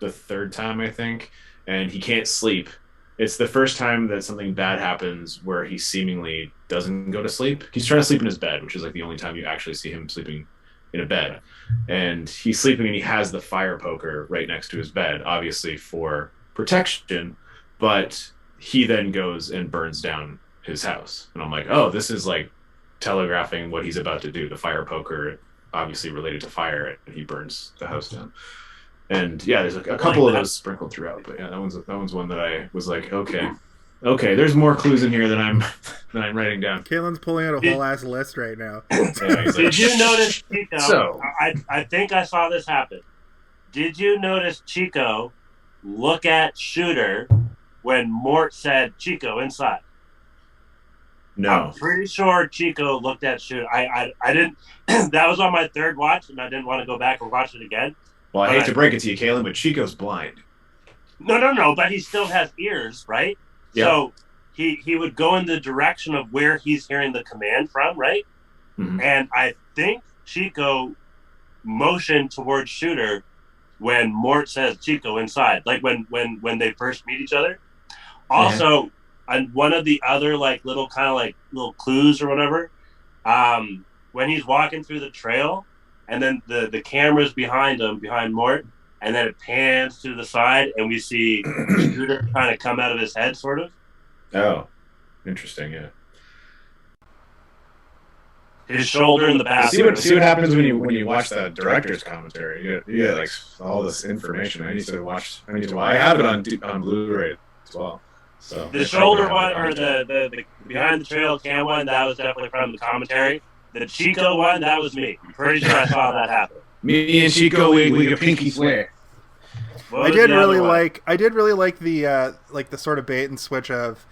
the third time, I think, and he can't sleep. It's the first time that something bad happens where he seemingly doesn't go to sleep. He's trying to sleep in his bed, which is like the only time you actually see him sleeping in a bed, and he's sleeping and he has the fire poker right next to his bed, obviously for protection, but he then goes and burns down his house. And I'm like, oh, this is like telegraphing what he's about to do. The fire poker, obviously related to fire, and he burns the house down. And there's a couple of those sprinkled throughout, but that one's one that I was like, okay, there's more clues in here than I'm writing down. Kalen's pulling out a whole ass list right now. Did you notice, Chico? So, I think I saw this happen. Did you notice Chico look at Shooter when Mort said, "Chico, inside"? No. I'm pretty sure Chico looked at Shooter. I didn't. That was on my third watch, and I didn't want to go back and watch it again. Well, I hate to break it to you, Kalen, but Chico's blind. No, but he still has ears, right? Yep. So he would go in the direction of where he's hearing the command from, right? Mm-hmm. And I think Chico motioned towards Shooter when Mort says Chico inside, like when they first meet each other. Also, on one of the other like little kind of like little clues or whatever, when he's walking through the trail, and then the camera's behind him, behind Mort. And then it pans to the side, and we see Shooter kind of come out of his head, sort of. Oh, interesting, yeah. His shoulder in the bathroom. See what happens when you watch the director's commentary. You get like all this information. I need to watch. I have it on Blu-ray as well. So the shoulder one, or the behind the trail cam one, that was definitely from the commentary. The Chico one, that was me. I'm pretty sure I saw that happen. Me and Chico, we could pinky swear. I did really like the the sort of bait and switch of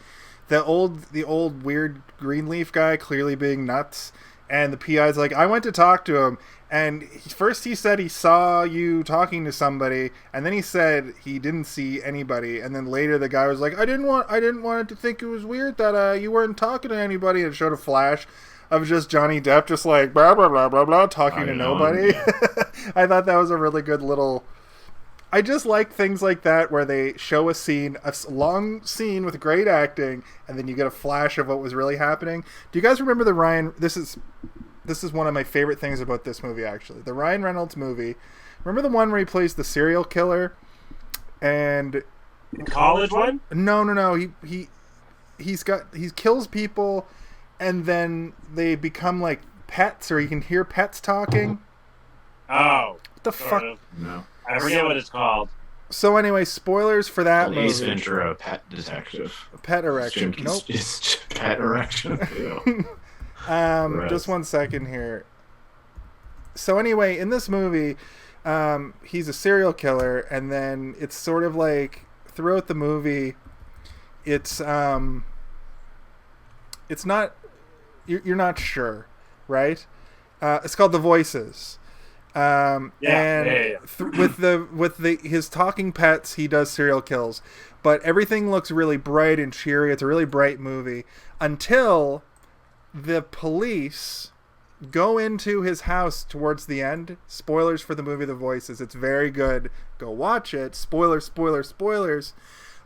the old weird Greenleaf guy clearly being nuts, and the PI's like, I went to talk to him, and first he said he saw you talking to somebody, and then he said he didn't see anybody, and then later the guy was like, I didn't want it to think it was weird that you weren't talking to anybody, and it showed a flash of just Johnny Depp just like blah blah blah blah blah talking to nobody. I thought that was a really good little. I just like things like that where they show a long scene with great acting, and then you get a flash of what was really happening. Do you guys remember the Ryan? This is one of my favorite things about this movie, actually. The Ryan Reynolds movie. Remember the one where he plays the serial killer, and the college one? No. He kills people. And then they become like pets, or you can hear pets talking. Oh. What the fuck? No. I forget what it's called. So anyway, spoilers for that movie. Ace Ventura, Pet Detective. Pet Erection. Nope. It's Pet Erection. Just 1 second here. So anyway, in this movie, he's a serial killer, and then it's sort of like throughout the movie, it's not. You're not sure, right? It's called The Voices. With his talking pets, he does serial kills, but everything looks really bright and cheery. It's a really bright movie until the police go into his house towards the end. Spoilers for the movie The Voices. It's very good. Go watch it. Spoilers.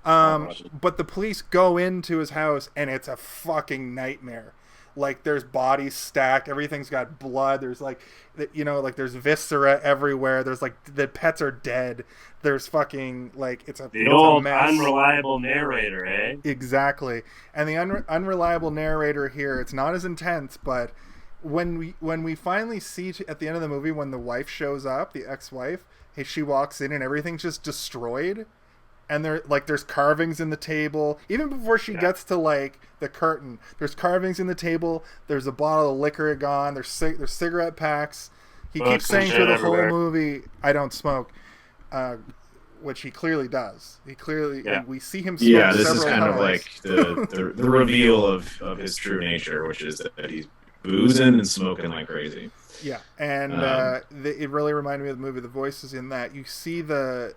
But the police go into his house and it's a fucking nightmare. Like there's bodies stacked, everything's got blood. There's like, like there's viscera everywhere. There's like the pets are dead. There's fucking like it's a old unreliable narrator, eh? Exactly. And the unreliable narrator here, it's not as intense, but when we finally see at the end of the movie when the wife shows up, the ex-wife, she walks in and everything's just destroyed. And there's carvings in the table. Even before she gets to like the curtain, there's carvings in the table. There's a bottle of liquor gone. There's cigarette packs. He keeps saying through the whole movie, "I don't smoke," which he clearly does. He clearly we see him smoke. Yeah, this is several kind times. of like the reveal of his true nature, which is that he's boozing and smoking like crazy. Yeah, and it really reminded me of the movie. The voices in that you see a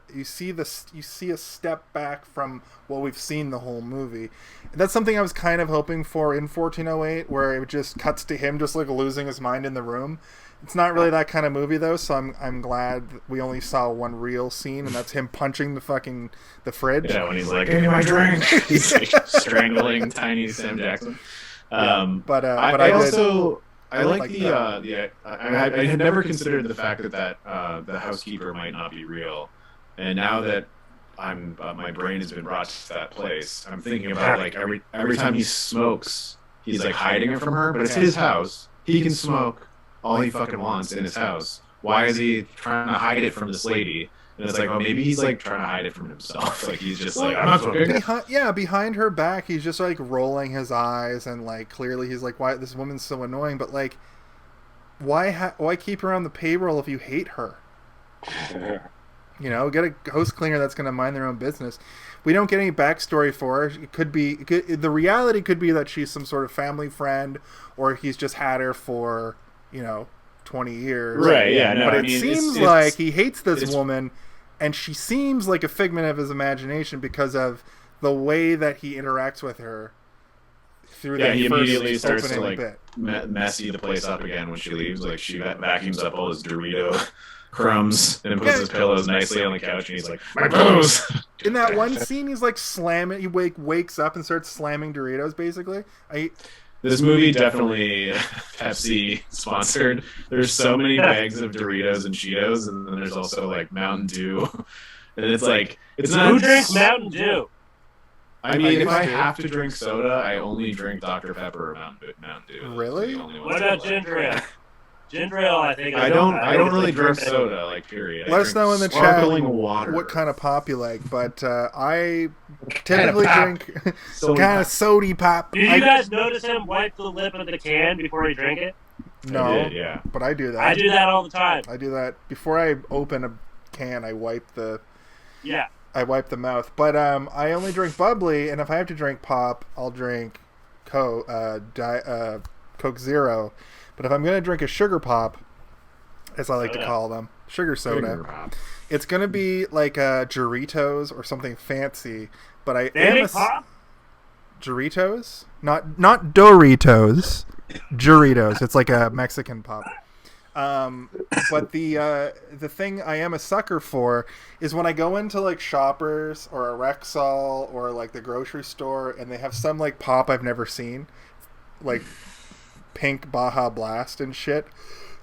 step back from what we've seen the whole movie. And that's something I was kind of hoping for in 1408, where it just cuts to him just like losing his mind in the room. It's not really that kind of movie though, so I'm glad we only saw one real scene, and that's him punching the fridge. Yeah, when he's like, "Give me my drink," he's like strangling tiny Sam Jackson. But I like I had never considered the fact that the housekeeper might not be real, and now that my brain has been brought to that place, I'm thinking about like every time he smokes, he's like hiding it from her, but it's his house. He can smoke all he fucking wants in his house. Why is he trying to hide it from this lady? And it's like, well, maybe he's like trying to hide it from himself. Like he's just like, I'm not smoking. Behind her back, he's just like rolling his eyes, and like clearly he's like, why this woman's so annoying? But like, why keep her on the payroll if you hate her? Get a house cleaner that's going to mind their own business. We don't get any backstory for her. It could be the reality could be that she's some sort of family friend, or he's just had her for 20 years. Right? Yeah. No, but it seems like he hates this woman. And she seems like a figment of his imagination because of the way that he interacts with her through that he first immediately starts to like bit. messy the place up again when she leaves. Like she vacuums up all his Dorito crumbs and puts his pillows nicely on the couch, and he's like, "My pillows." In that one scene, he's like slamming. He wakes up and starts slamming Doritos. Basically, This movie definitely Pepsi sponsored. There's so many bags of Doritos and Cheetos, and then there's also like Mountain Dew, and it's like it's not. Who drinks Mountain Dew? I mean, if I have to drink soda, I only drink Dr. Pepper or Mountain Dew. Really? What about ginger ale? Ginger ale, I think. I don't really drink soda, like period. Let us know in the chat water. what kind of pop you like, but I typically drink kind of sody pop. Did you guys notice him wipe the lip of the can before he drank it? No, I did, yeah. But I do that. I do that all the time. I do that before I open a can. I wipe the mouth. But I only drink bubbly, and if I have to drink pop, I'll drink Coke Zero. But if I'm going to drink a sugar pop, as I like to call them, sugar soda, it's going to be like a Doritos or something fancy. But I am pop? Doritos? Not Doritos. Doritos. It's like a Mexican pop. But the thing I am a sucker for is when I go into like Shoppers or a Rexall or like the grocery store and they have some like pop I've never seen, like pink Baja Blast and shit.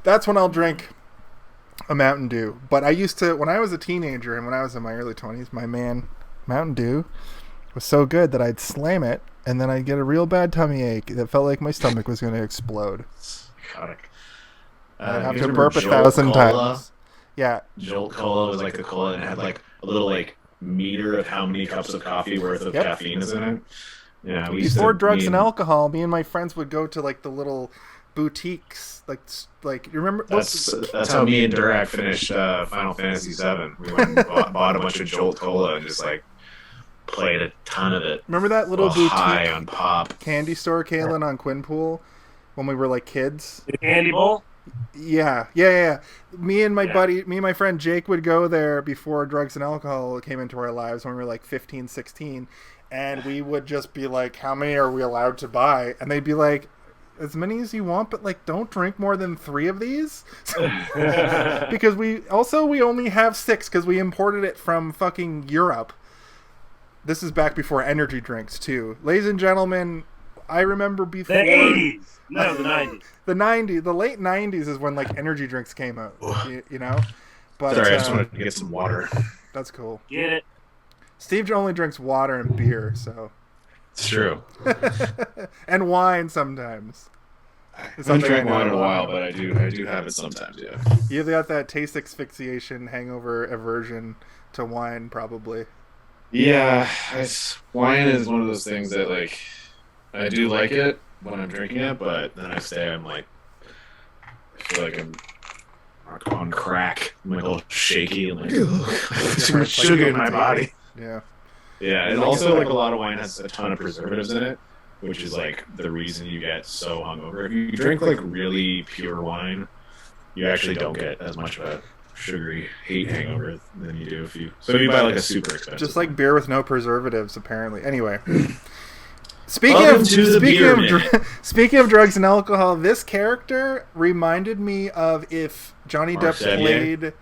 That's when I'll drink a Mountain Dew. But I used to, when I was a teenager and when I was in my early 20s, my man, Mountain Dew was so good that I'd slam it and then I'd get a real bad tummy ache that felt like my stomach was going to explode. Psychotic. I'd have to burp 1,000 times. Yeah. Jolt Cola was like the cola and it had like a little like meter of how many cups of coffee worth of caffeine is in it. Yeah, before drugs and alcohol, me and my friends would go to like the little boutiques, like you remember? That's how me and Durak finished Final Fantasy VII. We went and bought a bunch of Jolt Cola and just like played a ton of it. Remember that little boutique high on pop candy store, Kaylin, on Quinpool when we were like kids? The Candy Bowl? Yeah. Me and my friend Jake would go there before drugs and alcohol came into our lives when we were like 15, 16. And we would just be like, how many are we allowed to buy? And they'd be like, as many as you want, but like don't drink more than 3 of these. Because we only have 6 because we imported it from fucking Europe. this is back before energy drinks too, ladies and gentlemen. I remember before the 80s, no, the 90s. The late 90s is when like energy drinks came out. You know, but sorry, I just wanted to get some water. That's cool. Get it? Steve only drinks water and beer, so it's true. And wine sometimes. I haven't drank wine in a while, but I do have it sometimes. Yeah. You've got that taste asphyxiation, hangover aversion to wine, probably. Yeah, wine is one of those things that like I do like it when I'm drinking it, but then I I'm like I feel like I'm on crack. I'm like all shaky and like too much sugar in my body. Yeah. Yeah, and also like a lot of wine has a ton of preservatives in it, which is like the reason you get so hungover. If you drink like really pure wine, you actually don't get as much of a sugary hate hangover than you do if you buy like a super expensive just like one. beer with no preservatives, apparently. Anyway. Speaking of drugs and alcohol, this character reminded me of if Johnny Depp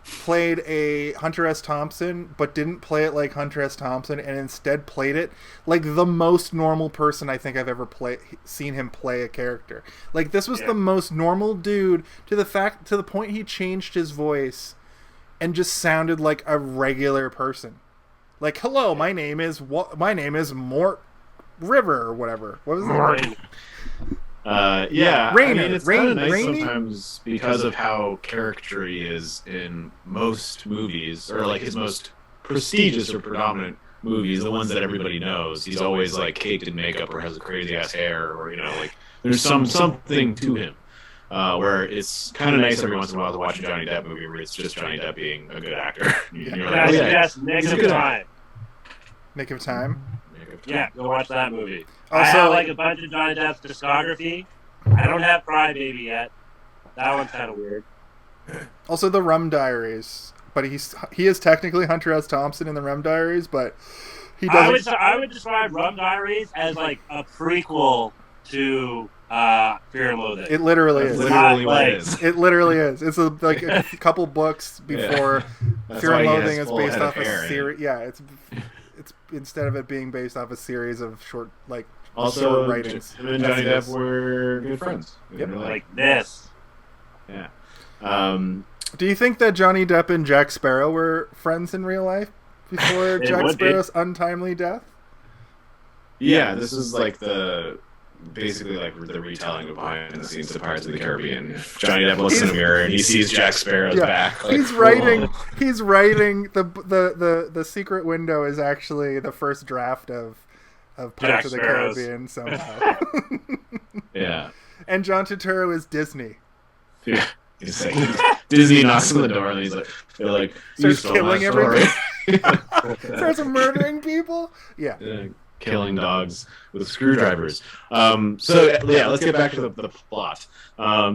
played a Hunter S. Thompson, but didn't play it like Hunter S. Thompson, and instead played it like the most normal person I think I've ever seen him play a character. Like this was the most normal dude to the point he changed his voice and just sounded like a regular person. Like, hello, my name is Mort River or whatever. What was it? Yeah, Rainey. I mean, it's kind of nice sometimes because of how character he is in most movies, or like his most prestigious or predominant movies, the ones that everybody knows. He's always like caked in makeup or has a crazy ass hair, or like there's something to him. Where it's kind of nice every once in a while to watch a Johnny Depp movie where it's just Johnny Depp being a good actor. Yes, Nick of Time. Nick of Time? Yeah, go watch that movie. Also, I have like a bunch of Johnny Depp's discography. I don't have Crybaby yet. That one's kind of weird. Also, the Rum Diaries, but he is technically Hunter S. Thompson in the Rum Diaries, but he doesn't. I would describe Rum Diaries as like a prequel to Fear and Loathing. It literally is. Literally what it is. It literally is. It's like a couple books before Fear and Loathing is based off a series. Yeah, it's instead of it being based off a series of short writings. Him and Johnny Depp were good friends. Yep. Like this. Yeah. Do you think that Johnny Depp and Jack Sparrow were friends in real life before Jack Sparrow's untimely death? Yeah, this is like basically like the retelling of behind the scenes of Pirates of the Caribbean. Johnny Depp looks in the mirror and he sees Jack Sparrow's back. Like, he's writing the Secret Window is actually the first draft of Pirates of the Caribbean somehow. Yeah. And John Turturro is Disney. Yeah. He's like, Disney knocks on the door and they're like starts killing everybody. Starts murdering people. Yeah. Killing dogs with screwdrivers. Let's get back to the plot.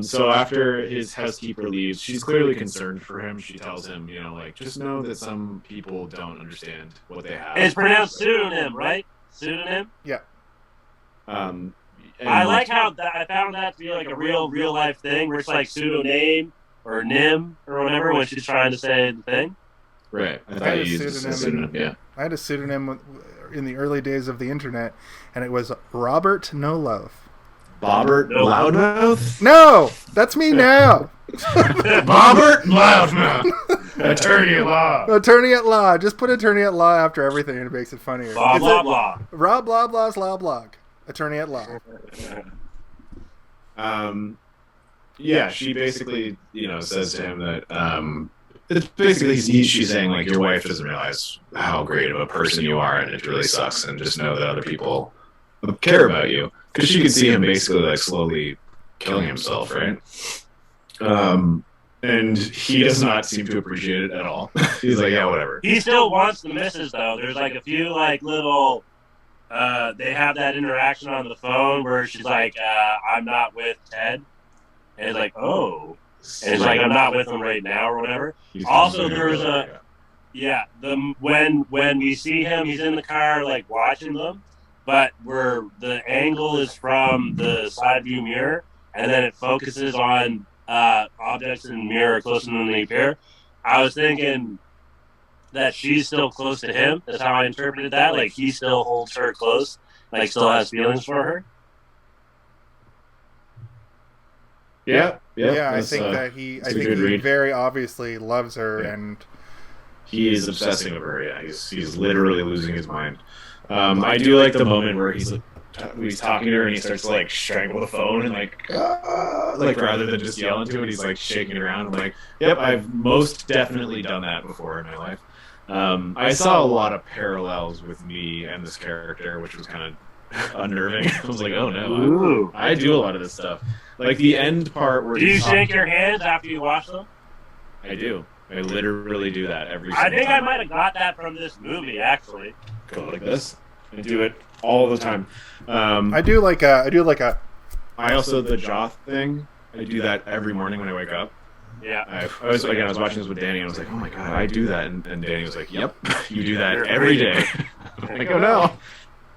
So after his housekeeper leaves, she's clearly concerned for him. She tells him, just know that some people don't understand what they have. It's pronounced pseudonym, right? Pseudonym? Yeah. I like how I found that to be like a real life thing where it's like pseudonym or nim or whatever when she's trying to say the thing. Right. I thought you used a pseudonym. Yeah. I had a pseudonym in the early days of the internet, and it was Robert No Love. Bobbert Loudmouth? No! That's me now! Bobbert Loudmouth! Attorney at law. Attorney at law. Just put attorney at law after everything and it makes it funnier. Blah, blah, blah. Rob blah blah's law blog. Attorney at law. Yeah, she basically, says to him that, it's basically she's saying like your wife doesn't realize how great of a person you are and it really sucks, and just know that other people care about you, because she can see him basically like slowly killing himself, right? And he does not seem to appreciate it at all. He's like, yeah, whatever. He still wants the missus though. There's like a few like little they have that interaction on the phone where she's like, I'm not with Ted, and he's like, oh. And it's like, I'm not with him right now or whatever. Also, there was when we see him, he's in the car like watching them, but where the angle is from the side view mirror, and then it focuses on objects in the mirror closer than they appear. I was thinking that she's still close to him. That's how I interpreted that. Like, he still holds her close, like, still has feelings for her. Yeah. I think that he very obviously loves her, and he is obsessing over her. Yeah, he's literally losing his mind. I do like the moment where he's talking to her and he starts to like strangle the phone and like rather than just yell into it, he's like shaking it around. I'm like, yep, I've most definitely done that before in my life. I saw a lot of parallels with me and this character, which was kind of unnerving. I was like, oh no, I do a lot of this stuff. Like the end part where do you shake your hands after you watch them? I do. I literally do that every single time. I think I might have got that from this movie, actually. Go like this. I do it all the time. I do like a. I also the jaw thing. I do that every morning when I wake up. Yeah. I was watching this with Danny, and I was like, oh my god, I do that, and Danny was like, yep, you do that every day. I'm like, oh no.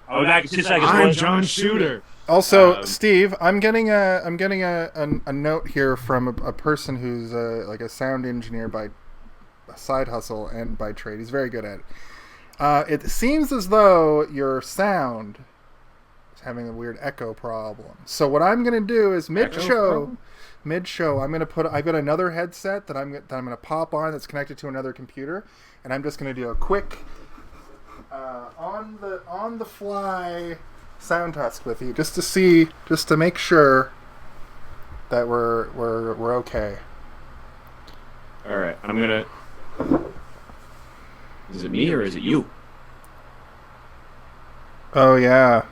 Oh, back in 2 seconds. I'm John Shooter. Also, Steve, I'm getting a note here from a person who's like a sound engineer by side hustle and by trade. He's very good at it. It seems as though your sound is having a weird echo problem. So what I'm going to do is mid-show, I've got another headset that I'm going to pop on that's connected to another computer, and I'm just going to do a quick on the fly sound test with you just to make sure that we're okay. All right, I'm gonna. Is it me or is it you? Oh yeah.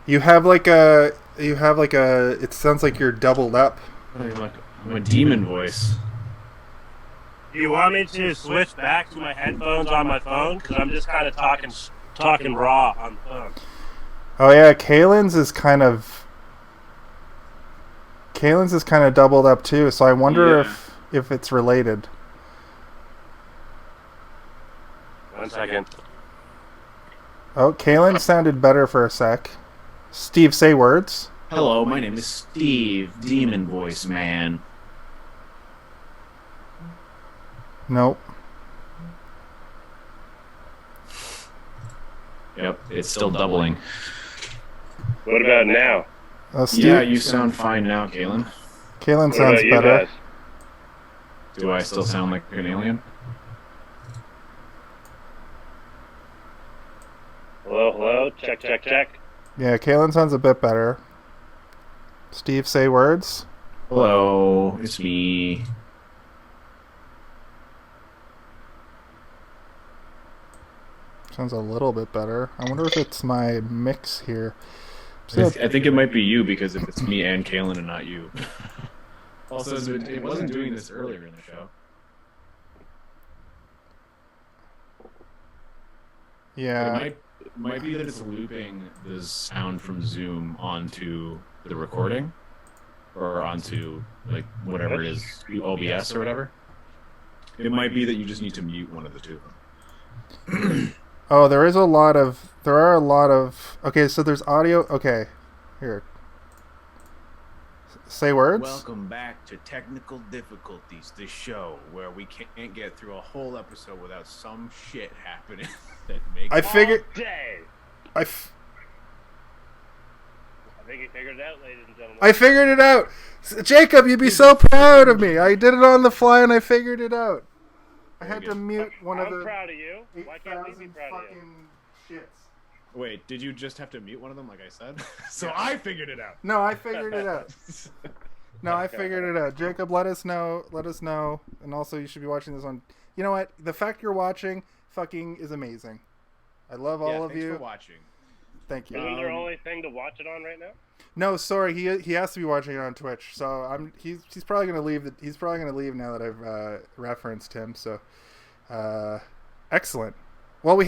You have like a. It sounds like you're doubled up. I'm a demon voice. Do you want me to switch back to my headphones on my phone? Because I'm just kind of talking raw on the phone. Oh yeah, Kaylin's is kind of doubled up too. So I wonder if it's related. 1 second. Oh, Kaylin sounded better for a sec. Steve, say words. Hello, my name is Steve, demon voice man. Nope. Yep, it's still doubling. What about now? Steve, yeah, you sound fine now, Kaylin. Kaylin sounds better. Guys? Do I still sound like an alien? Hello? Check. Yeah, Kaylin sounds a bit better. Steve, say words. Hello, it's me. Sounds a little bit better. I wonder if it's my mix here. I think it might be you because if it's me and Kaylin and not you. Also, it wasn't doing this earlier in the show. Yeah. It might be that it's looping the sound from Zoom onto the recording or onto like whatever it is, OBS or whatever. It might be that you just need to mute one of the two of them. Oh, there are a lot of. Okay, so there's audio. Okay, here. Say words. Welcome back to Technical Difficulties, the show where we can't get through a whole episode without some shit happening that makes. I figured. I think you figured it out, ladies and gentlemen. I figured it out. Jacob, you'd be so proud of me. I did it on the fly and I figured it out. I had to mute one of the. I'm proud of you. Why can't we be proud of you? Shits. Wait, did you just have to mute one of them like I said? So I figured it out. No, I figured it out. I figured it out. Jacob, let us know. And also, you should be watching this on. You know what? The fact you're watching fucking is amazing. I love all of you. Thanks for watching. Thank you. Isn't there only thing to watch it on right now? No, sorry. He has to be watching it on Twitch. So he's probably gonna leave. He's probably gonna leave now that I've referenced him. So, excellent. Well,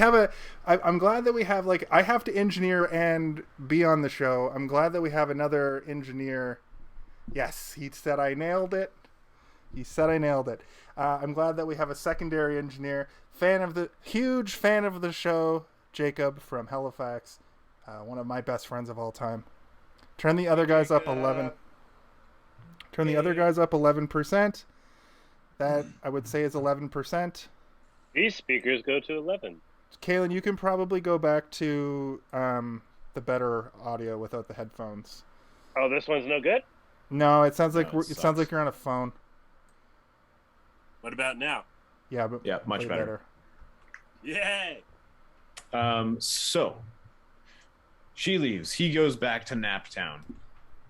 I'm glad that we have I have to engineer and be on the show. I'm glad that we have another engineer. Yes, he said I nailed it. I'm glad that we have a secondary engineer, huge fan of the show, Jacob from Halifax, one of my best friends of all time. Turn the other guys up 11. Turn the other guys up 11%. That I would say is 11%. These speakers go to 11. Kaylin, you can probably go back to the better audio without the headphones. Oh, this one's no good? No, it sounds like No, it sounds like you're on a phone. What about now? Yeah, but Yeah, much better. Yay! So she leaves. He goes back to Naptown.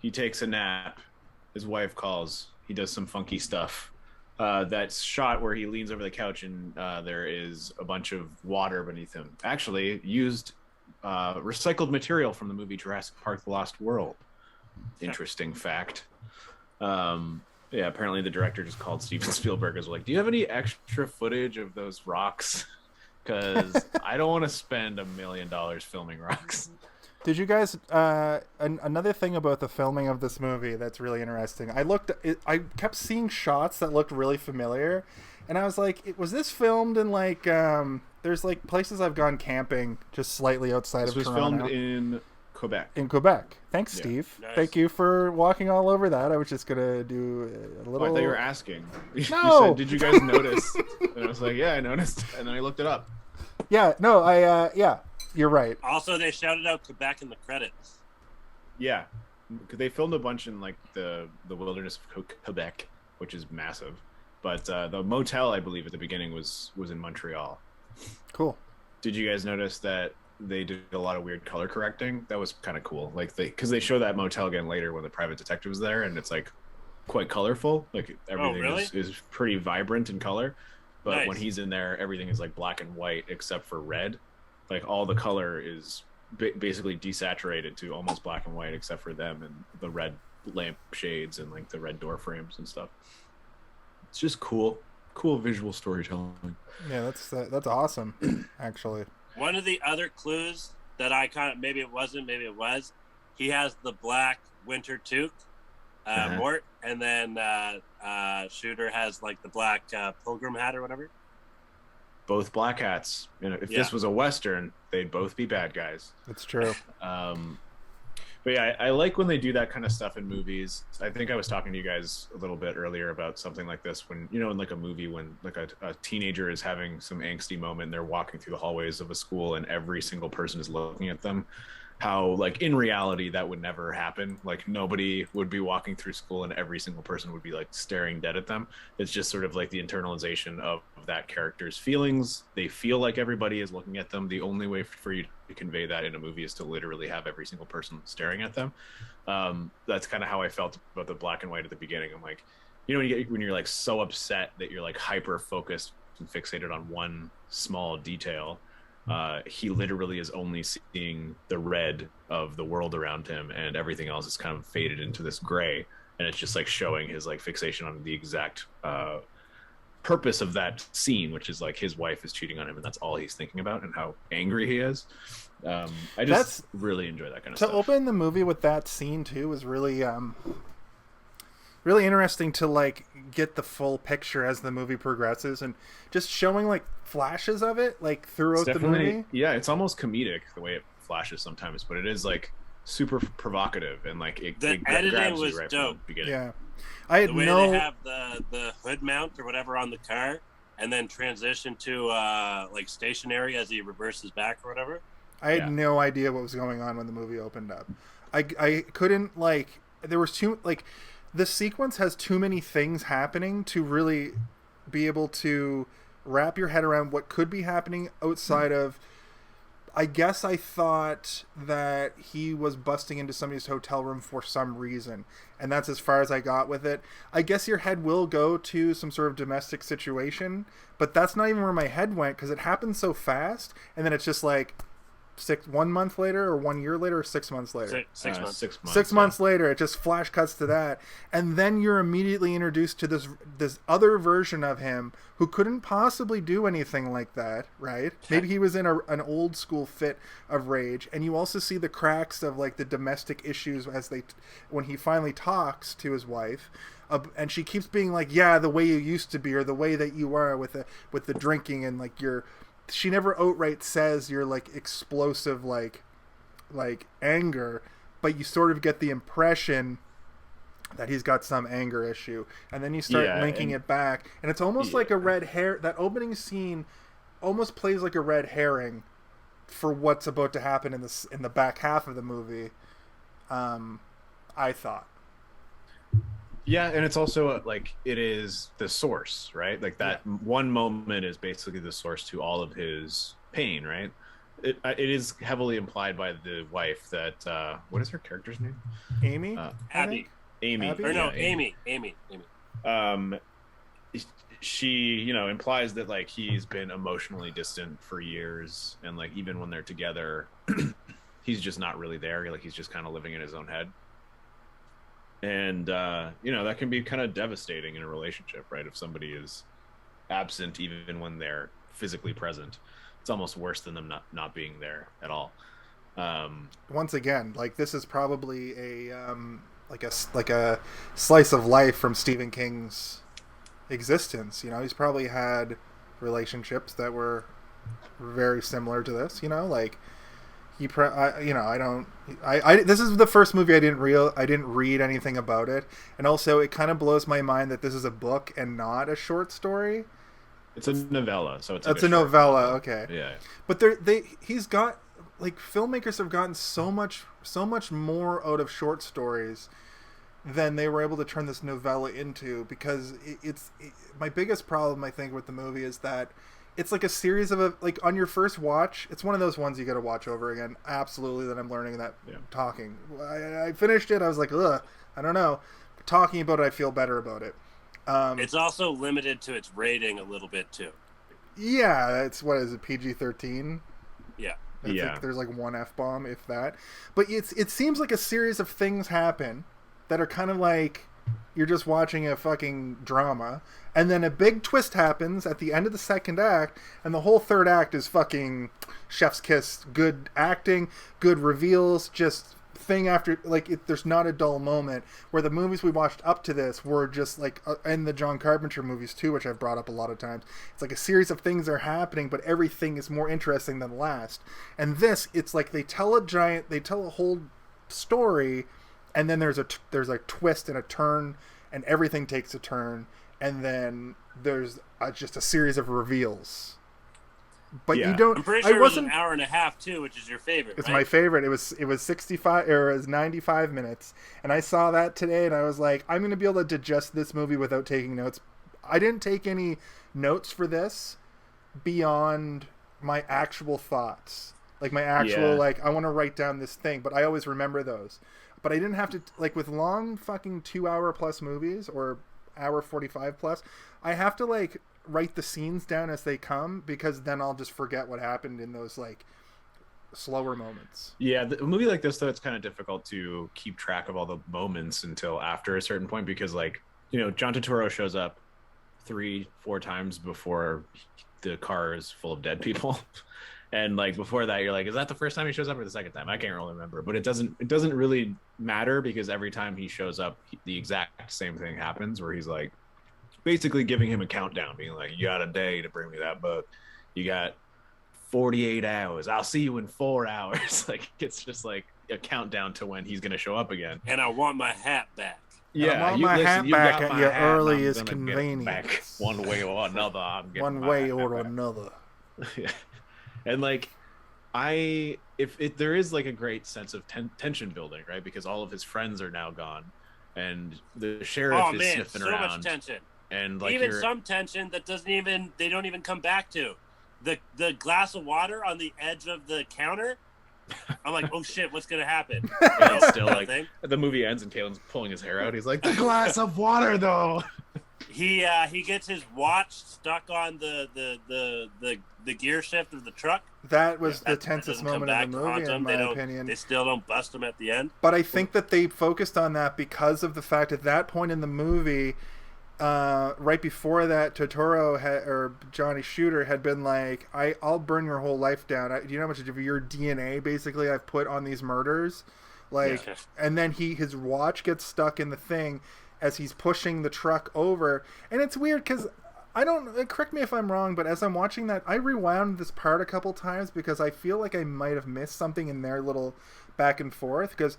He takes a nap. His wife calls. He does some funky stuff. That shot where he leans over the couch and there is a bunch of water beneath him. Actually, used recycled material from the movie Jurassic Park: The Lost World. Interesting fact. Yeah, apparently the director just called Steven Spielberg and was like, "Do you have any extra footage of those rocks? Because I don't want to spend $1 million filming rocks." Did you guys? Another thing about the filming of this movie that's really interesting. I kept seeing shots that looked really familiar, and I was like, "Was this filmed in like?" There's like places I've gone camping just slightly outside This of was Toronto. filmed in Quebec. In Quebec. Thanks, Yeah. Steve. Nice. Thank you for walking all over that. I was just gonna do a little. Oh, I thought you were asking. You No! said, "Did you guys notice?" And I was like, "Yeah, I noticed." And then I looked it up. Yeah. No. Yeah. You're right. Also, they shouted out Quebec in the credits. Yeah, they filmed a bunch in like the wilderness of Quebec, which is massive. But the motel, I believe, at the beginning was in Montreal. Cool. Did you guys notice that they did a lot of weird color correcting? That was kind of cool. Like because they show that motel again later when the private detective was there, and it's like quite colorful. Like everything really? is pretty vibrant in color. But Nice. when he's in there, everything is like black and white except for red. Like all the color is basically desaturated to almost black and white except for them and the red lamp shades and like the red door frames and stuff. It's just cool visual storytelling. Yeah, that's awesome. Actually. One of the other clues that I kind of, maybe it wasn't, maybe it was, he has the black winter toque, Mort, and then Shooter has like the black pilgrim hat or whatever. Both black hats. You know, if Yeah. this was a Western, they'd both be bad guys. It's true. But yeah, I like when they do that kind of stuff in movies. I think I was talking to you guys a little bit earlier about something like this when, you know, in like a movie when like a teenager is having some angsty moment and they're walking through the hallways of a school and every single person is looking at them. How like in reality that would never happen. Like nobody would be walking through school and every single person would be like staring dead at them. It's just sort of like the internalization of that character's feelings. They feel like everybody is looking at them. The only way for you to convey that in a movie is to literally have every single person staring at them. That's kind of how I felt about the black and white at the beginning. I'm like, you know, when you're like so upset that you're like hyper focused and fixated on one small detail. He literally is only seeing the red of the world around him and everything else is kind of faded into this gray, and it's just like showing his like fixation on the exact purpose of that scene, which is like his wife is cheating on him and that's all he's thinking about and how angry he is. I just really enjoy that kind of stuff. To open the movie with that scene too was really really interesting to like get the full picture as the movie progresses and just showing like flashes of it like throughout the movie. Yeah, it's almost comedic the way it flashes sometimes, but it is like super provocative and like it editing grabs was you right dope. from the beginning. Yeah, I had The way no. they have the hood mount or whatever on the car, and then transition to like stationary as he reverses back or whatever. I had no idea what was going on when the movie opened up. I couldn't like. There was too like. The sequence has too many things happening to really be able to wrap your head around what could be happening outside of. I guess I thought that he was busting into somebody's hotel room for some reason, and that's as far as I got with it. I guess your head will go to some sort of domestic situation, but that's not even where my head went because it happened so fast, and then it's just like 1 month later or 1 year later or 6 months later. 6 months. 6 months. 6 months later, it just flash cuts to that, and then you're immediately introduced to this other version of him who couldn't possibly do anything like that, right? Maybe he was in an old school fit of rage, and you also see the cracks of like the domestic issues when he finally talks to his wife, and she keeps being like, "Yeah, the way you used to be, or the way that you are with the drinking and like your." She never outright says you're like explosive like anger, but you sort of get the impression that he's got some anger issue, and then you start linking it back, and it's almost like a red hair. That opening scene almost plays like a red herring for what's about to happen in the back half of the movie. I thought. Yeah, and it's also like it is the source, right? Like that one moment is basically the source to all of his pain, right? It is heavily implied by the wife that what is her character's name? Amy? Abby. Amy. Abby? Or no, Amy. She, implies that like he's been emotionally distant for years, and like even when they're together, he's just not really there. Like he's just kind of living in his own head. And that can be kind of devastating in a relationship, right? If somebody is absent even when they're physically present, it's almost worse than them not being there at all. Once again, like this is probably a like a slice of life from Stephen King's existence. He's probably had relationships that were very similar to this. Like this is the first movie I didn't read anything about it, and also it kind of blows my mind that this is a book and not a short story. It's a novella, so it's a novella. Okay, yeah. But he's got like filmmakers have gotten so much more out of short stories than they were able to turn this novella into, because my biggest problem I think with the movie is that it's like a series of like on your first watch, it's one of those ones you got to watch over again. Absolutely, that I'm learning that talking. I finished it. I was like, ugh, I don't know. But talking about it, I feel better about it. It's also limited to its rating a little bit too. Yeah, it's what is it, PG-13? Yeah. I think there's like one F-bomb, if that. But it seems like a series of things happen that are kind of like you're just watching a fucking drama, and then a big twist happens at the end of the second act, and the whole third act is fucking chef's kiss, good acting, good reveals, just thing after, like there's not a dull moment, where the movies we watched up to this were just like, and the John Carpenter movies too, which I've brought up a lot of times, it's like a series of things are happening, but everything is more interesting than last. And this, it's like they tell a whole story, and then there's a twist and a turn, and everything takes a turn, and then there's just a series of reveals. But you don't. I'm pretty sure it was an hour and a half too, which is your favorite. It's right? my favorite. It was 65 or it was 95 minutes, and I saw that today, and I was like, I'm going to be able to digest this movie without taking notes. I didn't take any notes for this beyond my actual thoughts, like my actual like I want to write down this thing, but I always remember those. But I didn't have to, like with long fucking 2 hour plus movies or hour 45 plus, I have to like write the scenes down as they come, because then I'll just forget what happened in those like slower moments. Yeah, a movie like this though, it's kind of difficult to keep track of all the moments until after a certain point, because like, John Turturro shows up 3-4 times before the car is full of dead people. And like before that, you're like, is that the first time he shows up or the second time? I can't really remember, but it doesn't really matter, because every time he shows up, the exact same thing happens, where he's like basically giving him a countdown, being like, you got a day to bring me that book. You got 48 hours. I'll see you in 4 hours. Like it's just like a countdown to when he's going to show up again. And I want my hat back. Yeah, I want my hat back at your earliest convenience. Back one way or another. One way or another. Yeah. And like, if there is like a great sense of tension building, right? Because all of his friends are now gone, and the sheriff is sniffing around. So much tension, and like even some tension that they don't even come back to. The glass of water on the edge of the counter. I'm like, oh shit, what's gonna happen? And it's still like the movie ends and Kalen's pulling his hair out. He's like, the glass of water though. He gets his watch stuck on the gear shift of the truck. That was the tensest moment in the movie, in my opinion. They still don't bust him at the end. But I think that they focused on that because of the fact at that point in the movie, right before that, Turturro or Johnny Shooter had been like, I'll burn your whole life down. Do you know how much of your DNA basically I've put on these murders? Like, yeah. And then his watch gets stuck in the thing as he's pushing the truck over. And it's weird because correct me if I'm wrong, but as I'm watching that, I rewound this part a couple times because I feel like I might have missed something in their little back and forth, because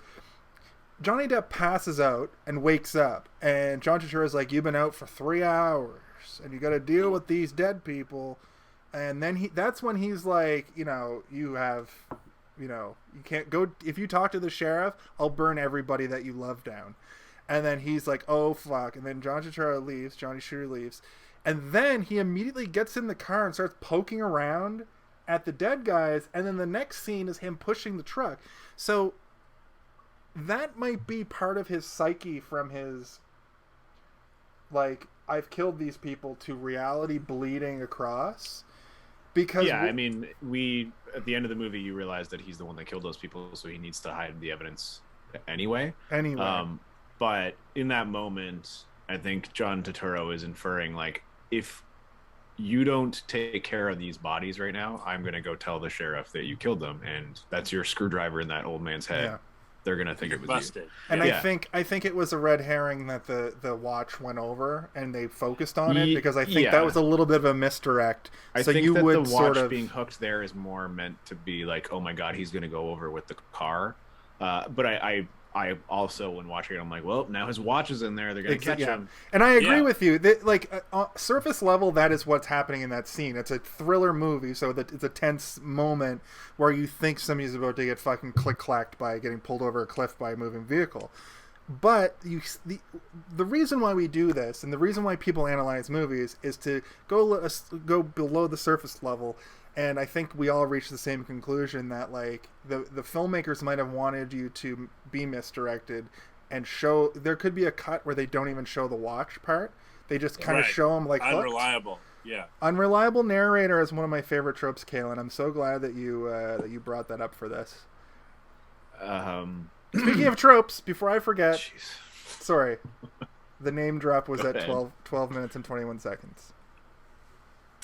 Johnny Depp passes out and wakes up, and John Turturro's like, you've been out for 3 hours and you got to deal with these dead people. And then that's when he's like, you can't go, if you talk to the sheriff, I'll burn everybody that you love down. And then he's like, oh fuck. And then Johnny Shooter leaves. And then he immediately gets in the car and starts poking around at the dead guys. And then the next scene is him pushing the truck. So that might be part of his psyche from his, like, I've killed these people to reality bleeding across. Because I mean, at the end of the movie, you realize that he's the one that killed those people, so he needs to hide the evidence anyway. But in that moment, I think John Turturro is inferring, like, if you don't take care of these bodies right now, I'm going to go tell the sheriff that you killed them, and that's your screwdriver in that old man's head. Yeah. They're gonna think it was busted. You. And I think it was a red herring that the watch went over and they focused on it, because I think that was a little bit of a misdirect. I think that the watch being hooked there is more meant to be like, oh my god, he's gonna go over with the car. But I also, when watching it, I'm like, well, now his watch is in there. They're going to catch him. And I agree with you. That, like, surface level, that is what's happening in that scene. It's a thriller movie, so that it's a tense moment where you think somebody's about to get fucking click-clacked by getting pulled over a cliff by a moving vehicle. But the reason why we do this, and the reason why people analyze movies, is to go below the surface level. And I think we all reached the same conclusion that, like, the filmmakers might have wanted you to be misdirected and show, there could be a cut where they don't even show the watch part. They just kind of show them like unreliable. Yeah. Unreliable narrator is one of my favorite tropes, Kalen. I'm so glad that you brought that up for this. Speaking of tropes, before I forget, sorry, the name drop was at 12 minutes and 21 seconds.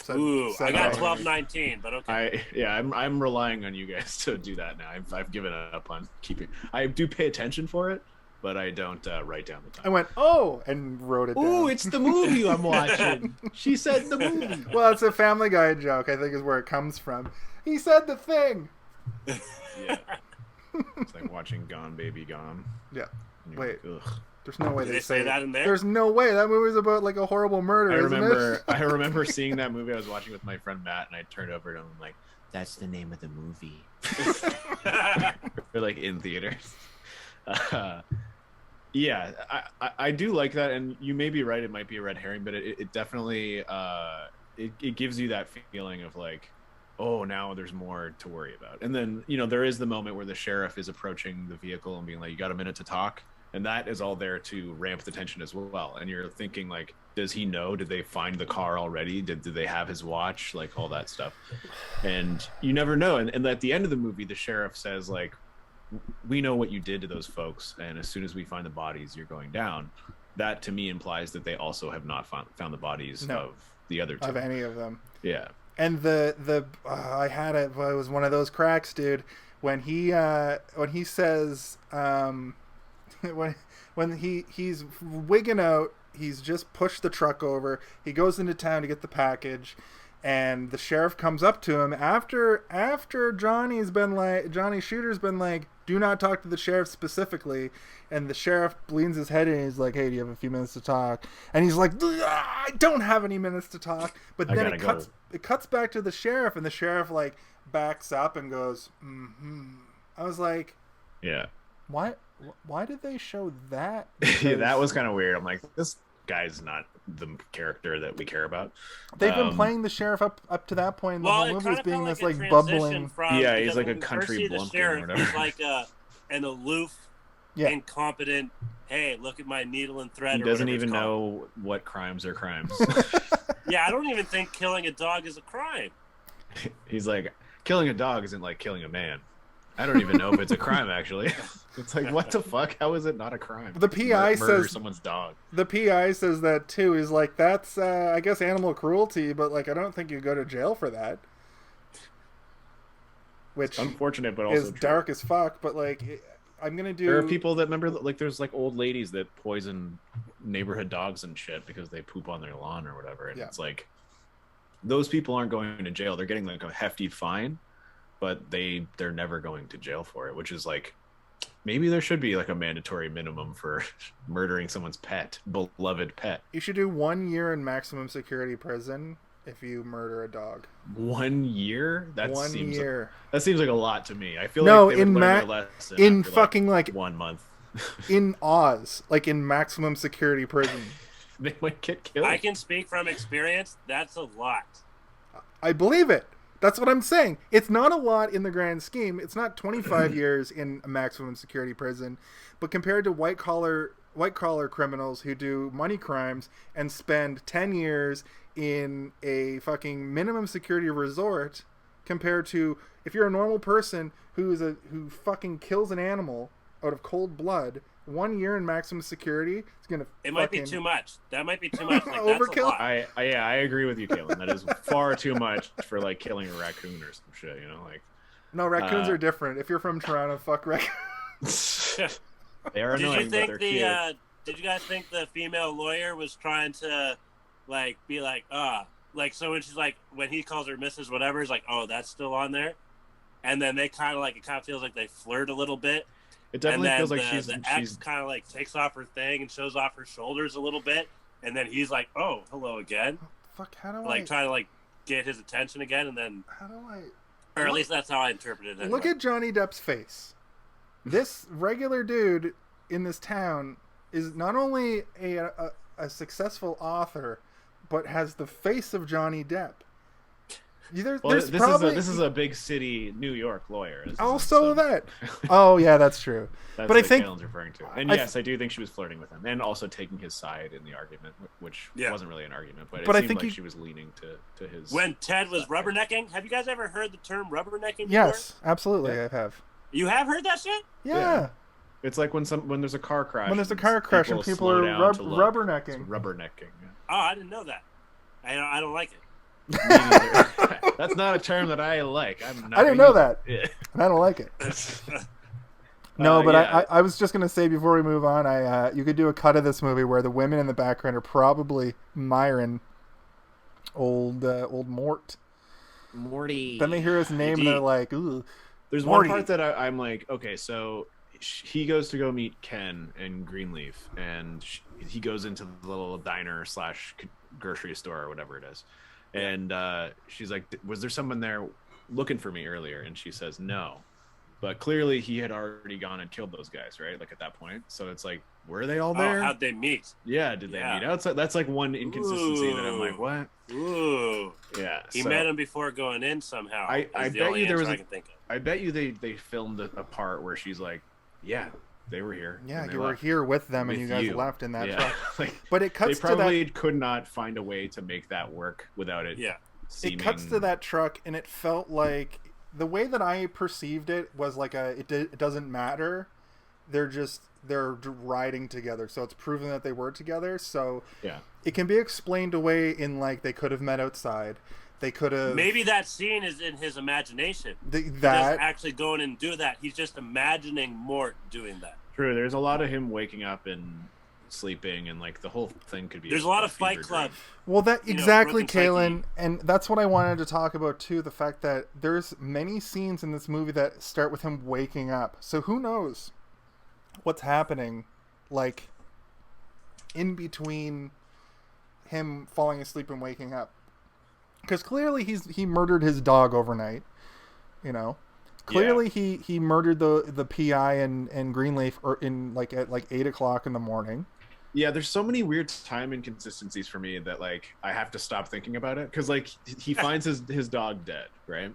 I got 12:19, but okay. I'm relying on you guys to do that now. I've given up on keeping. I do pay attention for it, but I don't write down the time. I went, and wrote it down. Oh, it's the movie I'm watching. She said the movie. Well, it's a Family Guy joke, I think, is where it comes from. He said the thing. Yeah. It's like watching Gone Baby Gone. Yeah. Wait. Like, there's no way they say that in there. There's no way. That movie's about, like, a horrible murder. I remember seeing that movie. I was watching with my friend Matt, and I turned over to him and I'm like, "That's the name of the movie." We're like in theaters. I do like that, and you may be right. It might be a red herring, but it definitely it gives you that feeling of like, oh, now there's more to worry about. And then there is the moment where the sheriff is approaching the vehicle and being like, "You got a minute to talk." And that is all there to ramp the tension as well. And you're thinking, like, does he know? Did they find the car already? Did they have his watch? Like, all that stuff. And you never know. And at the end of the movie, the sheriff says, like, we know what you did to those folks. And as soon as we find the bodies, you're going down. That, to me, implies that they also have not found the bodies of the other two. Of any of them. Yeah. And I had it. It was one of those cracks, dude. When he says... when he's wigging out, he's just pushed the truck over. He goes into town to get the package, and the sheriff comes up to him after Johnny Shooter's been like, "Do not talk to the sheriff specifically," and the sheriff leans his head in and he's like, "Hey, do you have a few minutes to talk?" And he's like, "I don't have any minutes to talk." But then it cuts back to the sheriff, and the sheriff, like, backs up and goes, "Mm-hmm." I was like, yeah, why did they show that? Yeah, that was kind of weird. I'm like, this guy's not the character that we care about. They've been playing the sheriff up to that point in the whole movie as being this, like, bubbling. He's like a country blumpkin or whatever. He's like an aloof, incompetent, hey, look at my needle and thread. He doesn't even know what crimes are crimes. Yeah, I don't even think killing a dog is a crime. He's like, killing a dog isn't like killing a man. I don't even know if it's a crime, actually. It's like, what the fuck? How is it not a crime? The PI murder says someone's dog. The PI says that too. He's like, that's I guess animal cruelty, but, like, I don't think you go to jail for that. Which it's unfortunate, but also is dark as fuck. But, like, I'm gonna do. There are people that remember, like, there's, like, old ladies that poison neighborhood dogs and shit because they poop on their lawn or whatever. And it's like, those people aren't going to jail. They're getting, like, a hefty fine, but they're never going to jail for it, which is like, maybe there should be, like, a mandatory minimum for murdering someone's beloved pet. You should do 1 year in maximum security prison if you murder a dog. 1 year? That 1 seems year. That seems like a lot to me. I feel No, like they would in learn their lesson in after, fucking like 1 month. in Oz, like in maximum security prison. They might get killed. I can speak from experience. That's a lot. I believe it. That's what I'm saying. It's not a lot in the grand scheme. It's not 25 years in a maximum security prison, but compared to white collar criminals who do money crimes and spend 10 years in a fucking minimum security resort, compared to if you're a normal person who fucking kills an animal out of cold blood, 1 year in maximum security is gonna. It might be too much. That might be too much. Like, that's Overkill. a lot. I agree with you, Caitlin. That is far too much for like killing a raccoon or some shit. You know, like. No, raccoons are different. If you're from Toronto, fuck raccoons. They are annoying, but they're cute. Did you guys think the female lawyer was trying to, like, be like, like, so when she's like, when he calls her Mrs. Whatever, he's like, oh, that's still on there, and then they kind of like, it kind of feels like they flirt a little bit. It definitely and then feels like the ex kind of like takes off her thing and shows off her shoulders a little bit, and then he's like, oh, hello again. Fuck, how do like trying to like get his attention again, and then how do I? Or at least that's how I interpreted it. Anyway. Look at Johnny Depp's face. This regular dude in this town is not only a successful author, but has the face of Johnny Depp. This is a big city New York lawyer. Oh yeah, that's true. That's but what I think Caitlin's referring to. And yes, I do think she was flirting with him, and also taking his side in the argument, which wasn't really an argument, but it seemed like she was leaning to his. When Ted was rubbernecking, have you guys ever heard the term rubbernecking before? Yes, absolutely, I have. You have heard that shit? Yeah. It's like when there's a car crash. When there's a car crash and people are rubbernecking. Rubbernecking. Yeah. Oh, I didn't know that. I don't like it. That's not a term that I like. I didn't know that. Yeah. And I don't like it. No, but yeah. I was just gonna say before we move on, you could do a cut of this movie where the women in the background are probably Myron, old Mort. Morty. Then they hear his name and they're like, ooh. There's Morty. One part that I'm like, okay, so he goes to go meet Ken in Greenleaf, and he goes into the little diner / grocery store or whatever it is. And she's like, was there someone there looking for me earlier? And she says, no. But clearly he had already gone and killed those guys, right? Like at that point. So it's like, were they all there? Oh, how'd they meet? Yeah, did they meet outside? That's like one inconsistency that I'm like, what? Ooh. Yeah. He met him before going in somehow. I bet you there was I can think of. I bet you they filmed a part where she's like, yeah, they were here. Yeah, you were here with them and you guys left in that truck. Like, but it cuts to that. They probably could not find a way to make that work without it. Yeah. It cuts to that truck and it felt like the way that I perceived it was like it doesn't matter. They're riding together, so it's proven that they were together. So yeah, it can be explained away in like they could have met outside. They could have. Maybe that scene is in his imagination. That he doesn't actually going and do that. He's just imagining Mort doing that. True. There's a lot of him waking up and sleeping, and like the whole thing could be. There's a lot of Fight Club. Well, that exactly, Kaylin, and that's what I wanted to talk about too. The fact that there's many scenes in this movie that start with him waking up. So who knows what's happening, like in between him falling asleep and waking up. Because clearly he murdered his dog overnight, you know. Clearly he murdered the PI in Greenleaf or at 8 o'clock in the morning. Yeah, there's so many weird time inconsistencies for me that like I have to stop thinking about it, because like he finds his dog dead, right?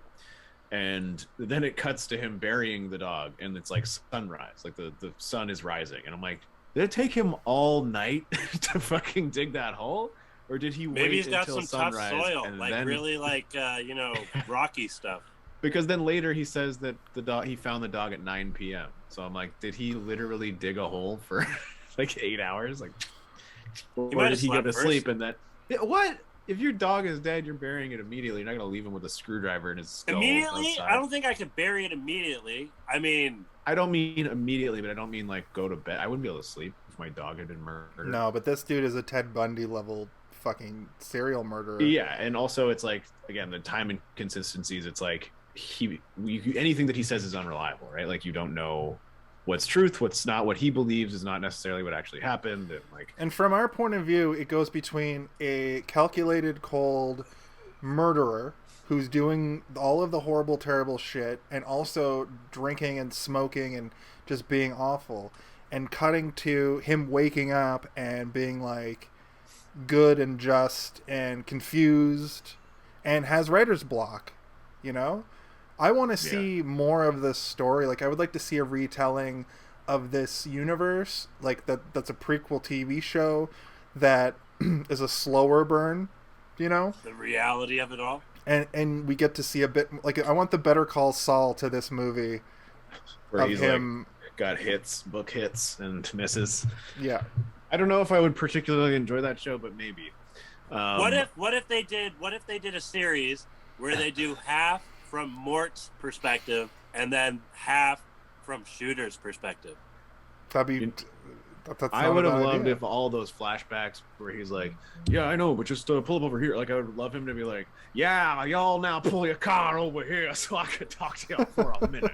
And then it cuts to him burying the dog, and it's like sunrise, like the sun is rising, and I'm like, did it take him all night to fucking dig that hole? Or did he Maybe wait he's got until some sunrise tough soil, and like then... really like rocky stuff. Because then later he says that he found the dog at 9 p.m. So I'm like, did he literally dig a hole for like 8 hours? Like, or did he go to sleep and that? What? If your dog is dead, you're burying it immediately. You're not gonna leave him with a screwdriver in his skull. Immediately? Outside. I don't think I could bury it immediately. I mean, I don't mean immediately, but I don't mean like go to bed. I wouldn't be able to sleep if my dog had been murdered. No, but this dude is a Ted Bundy level fucking serial murderer. Yeah, and also it's like, again, the time inconsistencies. It's like anything that he says is unreliable, right? Like you don't know what's truth, what's not. What he believes is not necessarily what actually happened, and like. And from our point of view, it goes between a calculated, cold, murderer who's doing all of the horrible, terrible shit and also drinking and smoking and just being awful, and cutting to him waking up and being like good and just and confused and has writer's block, you know? I want to see more of this story. Like, I would like to see a retelling of this universe, like that's a prequel TV show that is a slower burn, you know? The reality of it all. And we get to see a bit, like, I want the Better Call Saul to this movie. Where he's him, like, got hits, book hits, and misses. Yeah. I don't know if I would particularly enjoy that show, but maybe. What if they did a series where they do half from Mort's perspective and then half from Shooter's perspective? That'd be. I would have loved if all those flashbacks where he's like, "Yeah, I know, but just pull up over here." Like, I would love him to be like, "Yeah, y'all now pull your car over here so I could talk to y'all for a minute."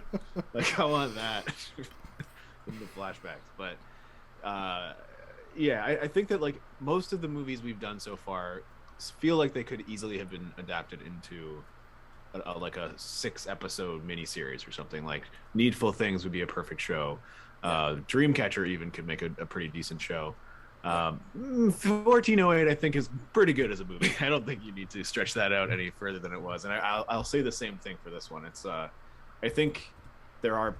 Like, I want that in the flashbacks. But yeah, I think that, like, most of the movies we've done so far feel like they could easily have been adapted into like a 6-episode miniseries or something. Like, Needful Things would be a perfect show. Dreamcatcher even could make a pretty decent show. 1408 I think is pretty good as a movie. I don't think you need to stretch that out any further than it was. And I'll say the same thing for this one. It's I think there are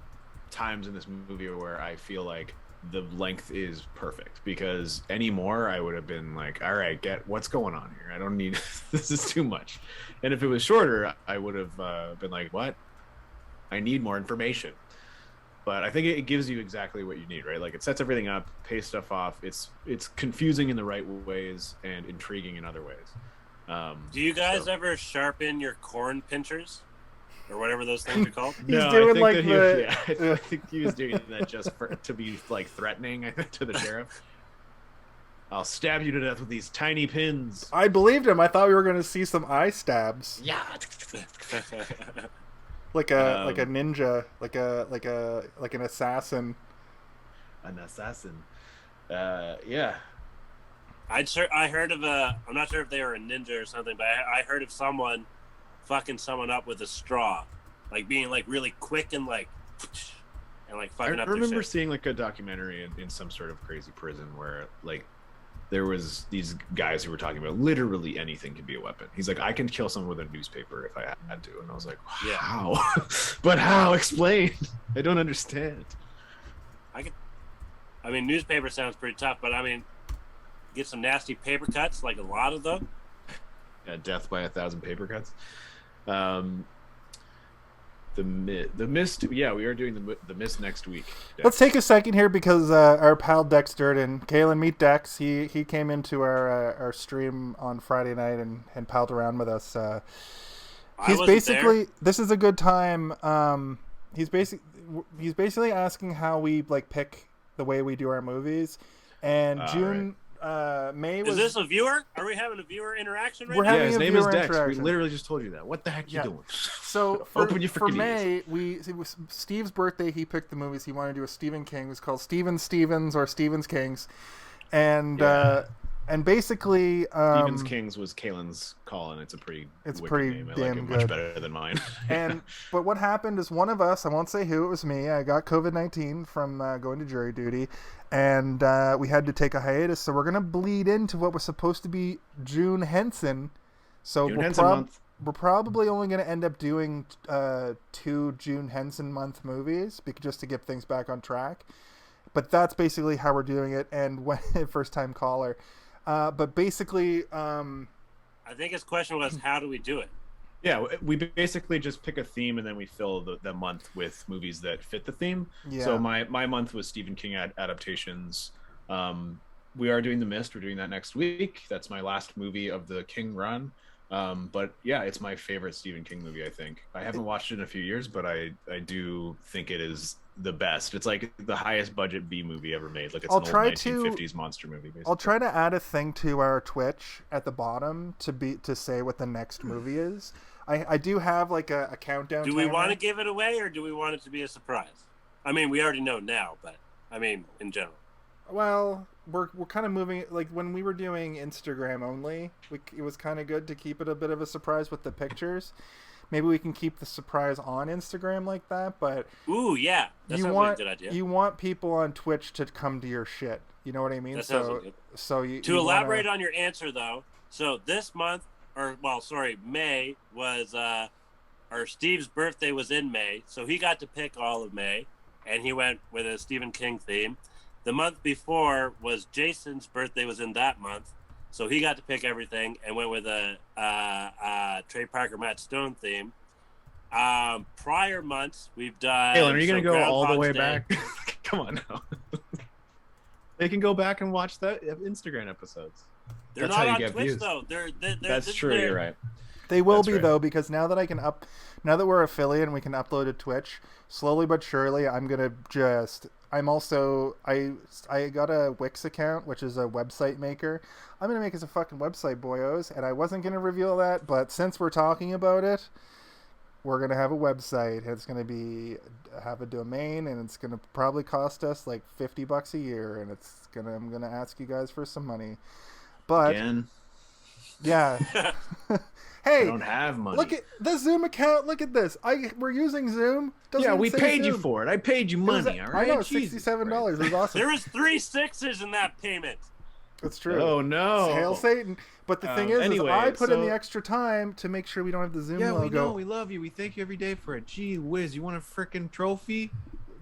times in this movie where I feel like the length is perfect, because anymore I would have been like, all right, get what's going on here. I don't need this is too much. And if it was shorter, I would have been like, what? I need more information. But I think it gives you exactly what you need, right? Like, it sets everything up, pays stuff off. It's confusing in the right ways and intriguing in other ways. Do you guys ever sharpen your corn pinchers? Or whatever those things are called? He's doing like I think he was doing that just to be, like, threatening to the sheriff. I'll stab you to death with these tiny pins. I believed him. I thought we were going to see some eye stabs. Yeah. Like a ninja, like an assassin. An assassin. Yeah. I heard of I'm not sure if they were a ninja or something, but I heard of someone fucking someone up with a straw, like being like really quick and like fucking up. I remember their shit. seeing like a documentary in some sort of crazy prison where, like, there was these guys who were talking about literally anything can be a weapon. He's like, I can kill someone with a newspaper if I had to. And I was like, how? Yeah. But how? Explain. I don't understand. I mean, newspaper sounds pretty tough, but I mean, get some nasty paper cuts, like a lot of them. Yeah, death by 1,000 paper cuts. The Mist. Yeah, we are doing the Mist next week. Dex. Let's take a second here because our pal Dex Dutton, Kalen, meet Dex. He came into our stream on Friday night and palled around with us. He's basically there. This is a good time. He's basically asking how we like pick the way we do our movies, and June. Right. May was... Is this a viewer? Are we having a viewer interaction right now? Yeah, his name is Dex. We literally just told you that. What the heck are you doing? So for May, it was Steve's birthday. He picked the movies he wanted to do. A Stephen King. It was called Stevens or Stephen's Kings, and basically Stephen's Kings was Kalen's call, and it's pretty name. I like it much better than mine. But what happened is one of us, I won't say who, it was me. I got COVID-19 from going to jury duty. And we had to take a hiatus, so we're going to bleed into what was supposed to be June Henson. So we're probably only going to end up doing 2 June Henson month movies, just to get things back on track. But that's basically how we're doing it, and first-time caller. But basically... I think his question was, how do we do it? Yeah, we basically just pick a theme and then we fill the month with movies that fit the theme. Yeah. So my month was Stephen King adaptations. We are doing The Mist. We're doing that next week. That's my last movie of the King run. But yeah, it's my favorite Stephen King movie, I think. I haven't watched it in a few years, but I do think it is the best. It's like the highest budget B movie ever made. Like, it's an old 1950s monster movie, basically. I'll try to add a thing to our Twitch at the bottom to say what the next movie is. I do have like a countdown. Do we want to give it away, or do we want it to be a surprise? I mean, we already know now, but I mean, in general. Well, we're kind of moving, like when we were doing Instagram only, it was kind of good to keep it a bit of a surprise with the pictures. Maybe we can keep the surprise on Instagram like that, but ooh, yeah, that sounds like a good idea. You want people on Twitch to come to your shit. You know what I mean? That sounds like good. So to elaborate on your answer though, so this month, May was or Steve's birthday was in May, so he got to pick all of May, and he went with a Stephen King theme. The month before was Jason's birthday was in that month, so he got to pick everything and went with a Trey Parker, Matt Stone theme. Prior months, we've done... Alan, are you going to go all the way Day. back? Come on now. They can go back and watch the Instagram episodes. They're That's not how on you get Twitch, views. though. That's true, you're right. They will That's be, right. though, because now that we're affiliate and we can upload to Twitch, slowly but surely, I got a Wix account, which is a website maker. I'm going to make us a fucking website, boyos, and I wasn't going to reveal that, but since we're talking about it, we're going to have a website. It's going to have a domain, and it's going to probably cost us like $50 a year, and I'm going to ask you guys for some money. But Again? Yeah. Hey, I don't have money. Look at the Zoom account. Look at this. We're using Zoom. Yeah, we paid you Zoom. for it. I paid you money, all right? I know, Jesus $67. Christ. It was awesome. There was 3 6s in that payment. That's true. Oh, no. Hail Satan. But the thing is anyway, I put in so- the extra time to make sure we don't have the Zoom Yeah, logo. we know. We love you. We thank you every day for it. Gee whiz, you want a freaking trophy?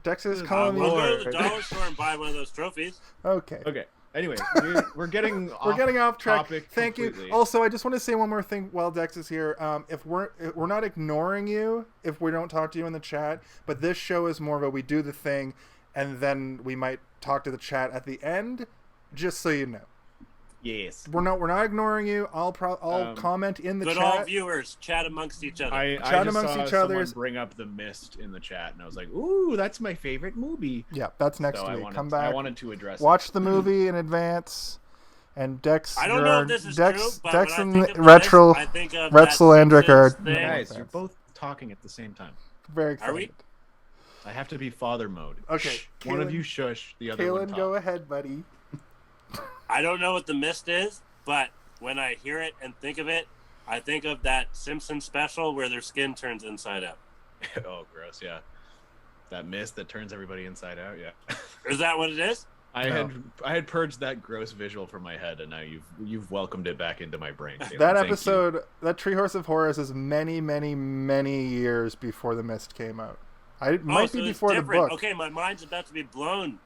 Dex is Good calling me. We'll go to the Lord. dollar store and buy one of those trophies. Okay. Okay. Anyway, we're getting We're getting off track. topic Thank completely. you. Also, I just want to say one more thing while Dex is here. If we're not ignoring you if we don't talk to you in the chat, but this show is more of we do the thing, and then we might talk to the chat at the end, just so you know. Yes. We're not ignoring you. I'll comment in the Good chat. all viewers, chat amongst each other. I Chat just amongst saw each someone other's- bring up The Mist in the chat, and I was like, "Ooh, that's my favorite movie." Yeah, that's next So week. I Come back. wanted to address Watch the movie in advance. And Dex, I don't know if this is Dex, true, but Dex when and I think of Retro, this, I think of Retzel that Endrick are Simpsons thing. Guys, you're both talking at the same time. very excited. Are we? I have to be father mode. Okay, Shh. One of Kaylin- you shush, the other one Kaylin, talk. go ahead, buddy. I don't know what the mist is, but when I hear it and think of it, I think of that Simpsons special where their skin turns inside out. Oh, gross! Yeah, that mist that turns everybody inside out. Yeah. Is that what it is? I had purged that gross visual from my head, and now you've welcomed it back into my brain. Caitlin. That Thank you. episode, that Treehouse of Horrors, is many, many, many years before The Mist came out. It might so be it's before the different. book. Okay, my mind's about to be blown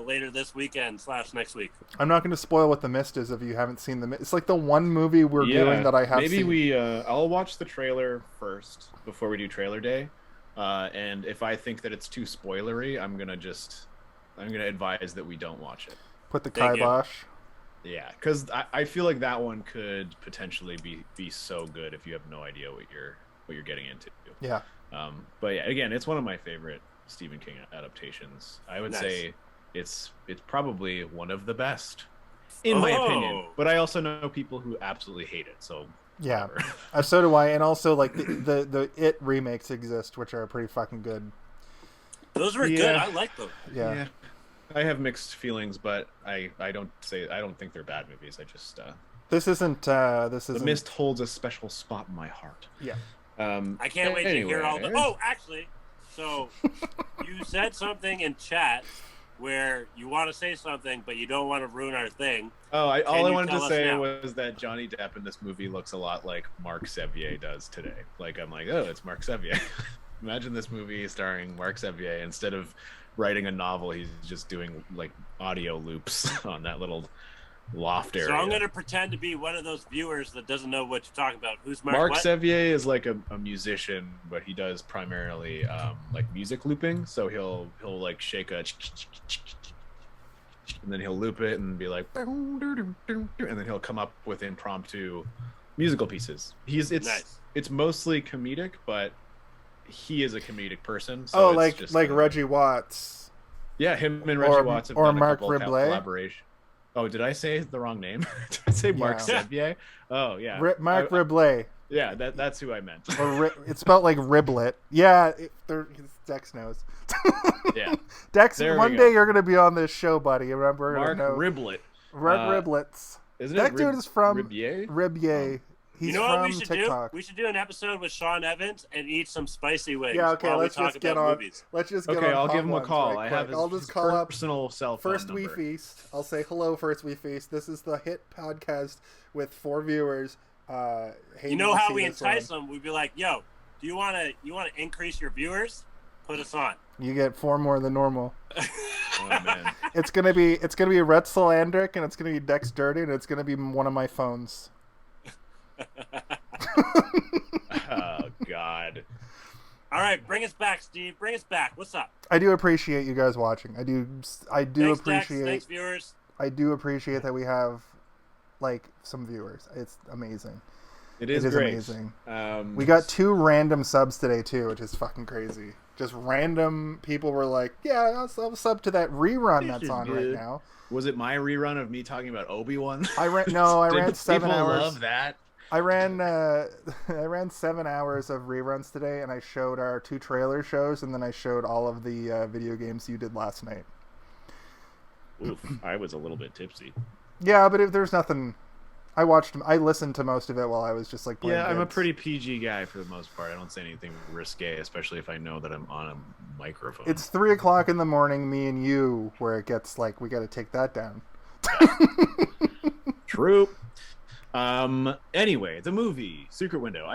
later this weekend / next week. I'm not going to spoil what The Mist is if you haven't seen The Mist. It's like the one movie we're doing that I have maybe seen. I'll watch the trailer first before we do trailer day, and if I think that it's too spoilery, I'm gonna advise that we don't watch it. Put the Thank you. kibosh. Yeah, because I feel like that one could potentially be so good if you have no idea what you're getting into. Yeah. But yeah, again, it's one of my favorite Stephen King adaptations. I would Nice. say it's probably one of the best, in my opinion. Oh. But I also know people who absolutely hate it. So Yeah. whatever. So do I. And also, like, the It remakes exist, which are pretty fucking good. Those were good. Yeah. I like them. Yeah. I have mixed feelings, but I don't think they're bad movies. I just This isn't. The Mist holds a special spot in my heart. Yeah. I can't wait to hear all the. Oh, actually, so you said something in chat where you want to say something, but you don't want to ruin our thing. Oh, all I you wanted tell to us say now? was that Johnny Depp in this movie looks a lot like Mark Sevier does today. Like, I'm like, oh, it's Mark Sevier. Imagine this movie starring Mark Sevier. Instead of writing a novel, he's just doing like audio loops on that little loft area. So I'm going to pretend to be one of those viewers that doesn't know what you're talking about. Who's Mark? Mark what? Sevier is like a musician, but he does primarily like music looping. So he'll like shake a and then he'll loop it and be like, and then he'll come up with impromptu musical pieces. Nice. It's mostly comedic, but he is a comedic person. So Oh, it's like just Reggie Watts. yeah, him and Reggie Watts have done Mark a couple Riblet. collaboration. Oh, did I say the wrong name? Did I say Mark Yeah. Sevier? Oh, yeah. Mark I- Riblet. Yeah, that's who I meant. Or it's spelled like riblet. Yeah, Dex knows. Yeah. Dex, There we one go. day you're going to be on this show, buddy. Remember? Mark know. Riblet. Riblets. Isn't That it dude is from Ribier? Ribier. He's you know what from we should TikTok. do? We should do an episode with Sean Evans and eat some spicy wings. Yeah, okay, while let's we talk just get about on. movies. Let's just get on. Okay, I'll Hot give him a Ones call. right I have quick. I'll his just call up personal cell phone First number. We Feast. I'll say hello. First We Feast. This is the hit podcast with 4 viewers. You know how we entice them? We'd be like, "Yo, do you want to increase your viewers? Put us on." You get 4 more than normal. Oh man. It's gonna be Retzel Andrick, and it's gonna be Dex Dirty, and it's gonna be one of my phones. Oh God. All right, bring us back, Steve. Bring us back. What's up? I do appreciate you guys watching. I do Thanks, appreciate. Dex. Thanks, viewers. I do appreciate that we have like some viewers. It's amazing. It is great. Amazing. We got 2 random subs today too, which is fucking crazy. Just random people were like, "Yeah, I'll sub to that rerun that's on right now." Was it my rerun of me talking about Obi-Wan? I ran 7 hours. Love that. I ran 7 hours of reruns today, and I showed our 2 trailer shows, and then I showed all of the video games you did last night. Oof, I was a little bit tipsy. Yeah, but there's nothing. I listened to most of it while I was just like playing Yeah, I'm a games. pretty PG guy for the most part. I don't say anything risque, especially if I know that I'm on a microphone. It's 3:00 in the morning, me and you, where it gets like we got to take that down. True. Anyway, the movie Secret Window.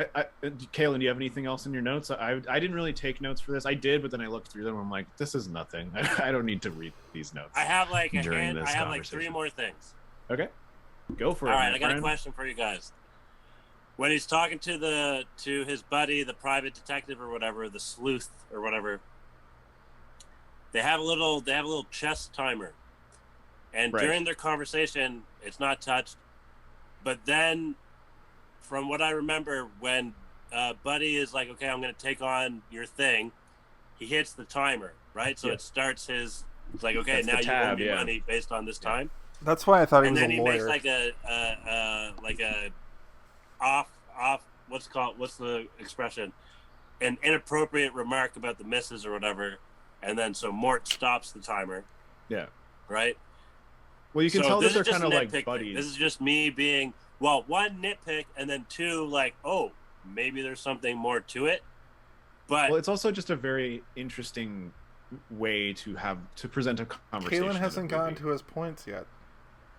Kaylin, do you have anything else in your notes? I didn't really take notes for this. I did, but then I looked through them. And I'm like, this is nothing. I don't need to read these notes. I have like I during have this like conversation. 3 more things. Okay, go for it. All right, my I got a friend. question for you guys. When he's talking to his buddy, the private detective or whatever, the sleuth or whatever, they have a little chess timer, and Right. during their conversation, it's not touched. But then, from what I remember, when Buddy is like, "Okay, I'm going to take on your thing," he hits the timer, right? So Yeah. it starts his. It's like, "Okay, That's the now you owe tab, me yeah. money based on this time." That's why I thought he And was then a he lawyer. makes like a off what's the expression? An inappropriate remark about the missus or whatever, and then so Mort stops the timer. Yeah. Right. Well, you can So tell that this they're is just kind of a like nitpick. buddies. This is just me being, well, 1, nitpick, and then 2, like, oh, maybe there's something more to it. But Well, it's also just a very interesting way to present a conversation. Kalen in a hasn't gotten movie. to his points yet.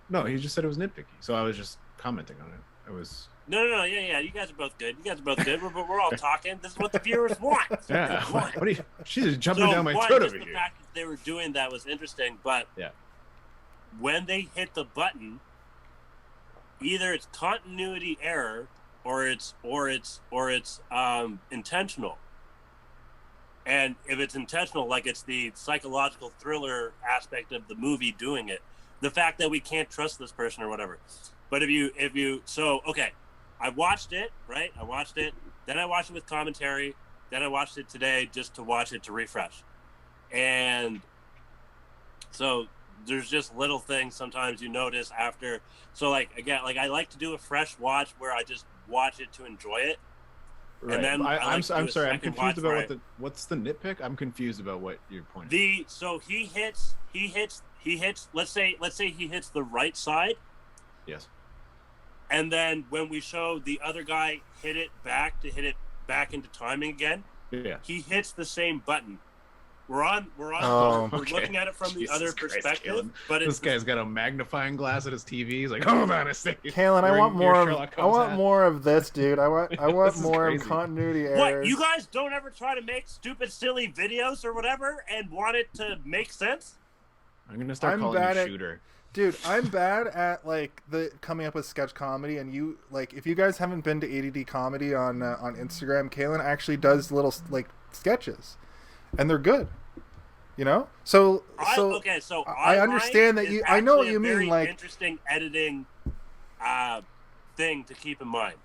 No, he just said it was nitpicky, so I was just commenting on it. It was. no, yeah, you guys are both good. But we're all talking. This is what the viewers want. Yeah. What? What are you? She's just jumping So, down my one, throat just over the here. fact that they were doing that was interesting, but Yeah. when they hit the button, either it's continuity error or it's intentional. And if it's intentional, like it's the psychological thriller aspect of the movie doing it, the fact that we can't trust this person or whatever. But okay, I watched it, right? I watched it, then I watched it with commentary, then I watched it today just to watch it to refresh. And so there's just little things sometimes you notice after. So like, again, like I like to do a fresh watch where I just watch it to enjoy it. Right. And then I'm sorry. I'm second confused watch about where what's the nitpick. I'm confused about what your point is. So he hits. Let's say he hits the right side, Yes. and then when we show the other guy hit it back into timing again, Yeah. he hits the same button. We're Oh, we're okay. looking at it from the Jesus other Christ, perspective, Caleb. but This it's guy's got a magnifying glass at his TV. He's like, hold on a second. Kalen, I Wearing want your more Sherlock of I Holmes want hat. more of this, dude. I want This is more of crazy. continuity errors. what you guys don't ever try to make stupid, silly videos or whatever and want it to make sense. I'm gonna start I'm calling bad you at- Shooter. Dude, I'm bad at like the coming up with sketch comedy, and you like if you guys haven't been to ADD Comedy on Instagram, Kalen actually does little like sketches, and they're good. You know, so I understand that you. I know what you mean. Like interesting editing thing to keep in mind.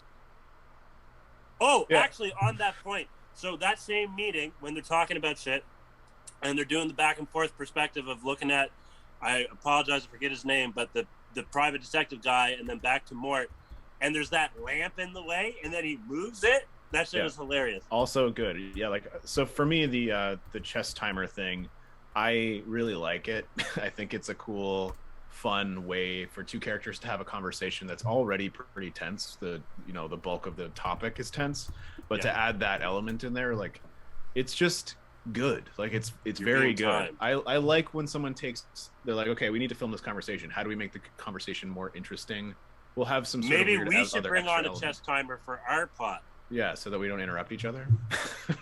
Oh, Yeah. actually, on that point, so that same meeting when they're talking about shit, and they're doing the back and forth perspective of looking at. I apologize, I forget his name, but the private detective guy, and then back to Mort. and there's that lamp in the way, and then he moves it. That shit was hilarious. Also good. Yeah, like, so for me, the chess timer thing, I really like it. I think it's a cool, fun way for two characters to have a conversation that's already pretty tense. The bulk of the topic is tense, but to add that element in there, like, it's just good. Like, it's very good. I like when someone they're like, okay, we need to film this conversation. How do we make the conversation more interesting? We'll have some sort maybe of we should bring on a chess timer for our pot. Yeah, so that we don't interrupt each other.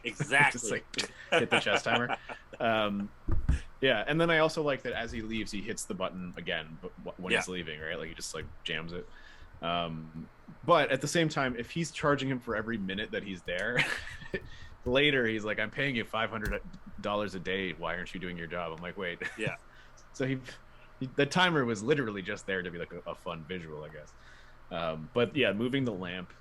Exactly. Just like hit the chess timer. Yeah, and then I also like that as he leaves, he hits the button again when he's leaving, right? Like, he just like jams it. But at the same time, if he's charging him for every minute that he's there, later he's like, I'm paying you $500 a day. Why aren't you doing your job? I'm like, wait. Yeah. So the timer was literally just there to be like a fun visual, I guess. But yeah, moving the lamp,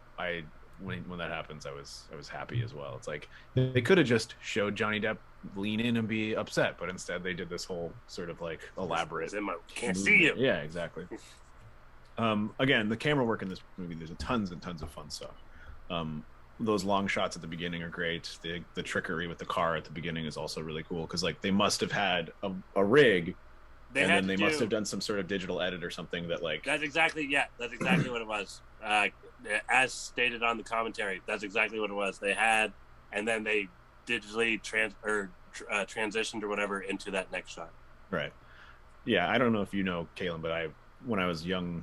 when that happens, I was happy as well. It's like they could have just showed Johnny Depp lean in and be upset, but instead they did this whole sort of like elaborate can't see you. Yeah, exactly. Again, the camera work in this movie, there's tons and tons of fun stuff. Those long shots at the beginning are great. The trickery with the car at the beginning is also really cool, because like they must have had a rig, and then they must have done some sort of digital edit or something that like. That's exactly what it was. As stated on the commentary, that's exactly what it was. They had, and then they digitally transitioned or whatever into that next shot. Right. Yeah, I don't know if you know, Caitlin, but when I was a young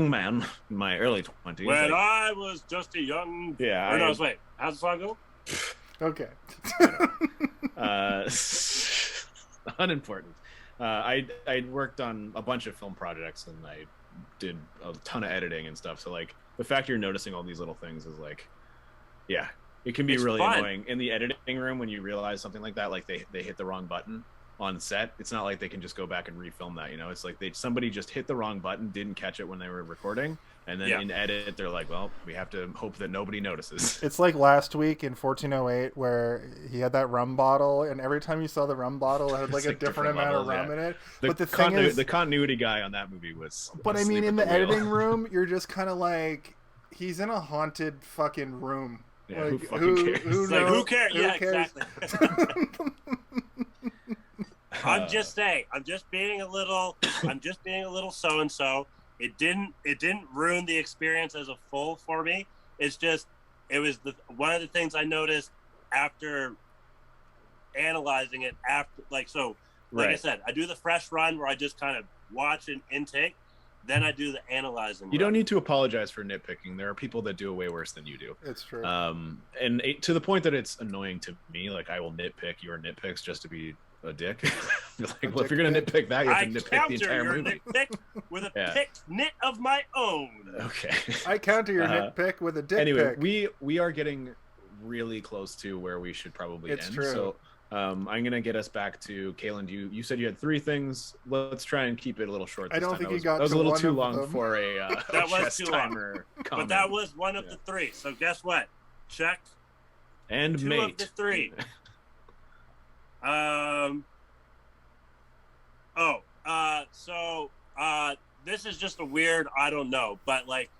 man in my early 20s. When I was just a young. Yeah. Wait. How's the song go? Okay. Unimportant. I worked on a bunch of film projects, and I did a ton of editing and stuff. So like the fact you're noticing all these little things is like, yeah, it can be really fun. Annoying in the editing room when you realize something like that, like they hit the wrong button on set. It's not like they can just go back and refilm that, It's like somebody just hit the wrong button, didn't catch it when they were recording, and then in edit they're like, well, we have to hope that nobody notices. It's like last week in 1408 where he had that rum bottle, and every time you saw the rum bottle, it had like a different amount of rum in it. But the thing is, the continuity guy on that movie was. But I mean, in the editing room, you're just kind of like, he's in a haunted fucking room. Yeah, like, who cares? Who cares? Yeah, cares? Exactly. I'm just saying. I'm just being a little so and so. It didn't ruin the experience as a full for me. It's just it was one of the things I noticed after analyzing it I said, I do the fresh run where I just kind of watch and intake. Then I do the analyzing. You don't need to apologize for nitpicking. There are people that do it way worse than you do. It's true. And to the point that it's annoying to me. Like, I will nitpick your nitpicks just to be a dick. Like, well, if you're gonna nitpick that, you have to nitpick the entire movie. Nitpick with a picked nit of my own. Okay. I counter your nitpick with a dick anyway, pick. we are getting really close to where we should probably end. True. So I'm gonna get us back to Kaylin. You said you had 3 things. Let's try and keep it a little short. I don't think you got. That was a little too long for a that was chess too timer long. comment. But that was one of the 3. So guess what? Check. And 2 mate. of the 3. This is just a weird, I don't know, but like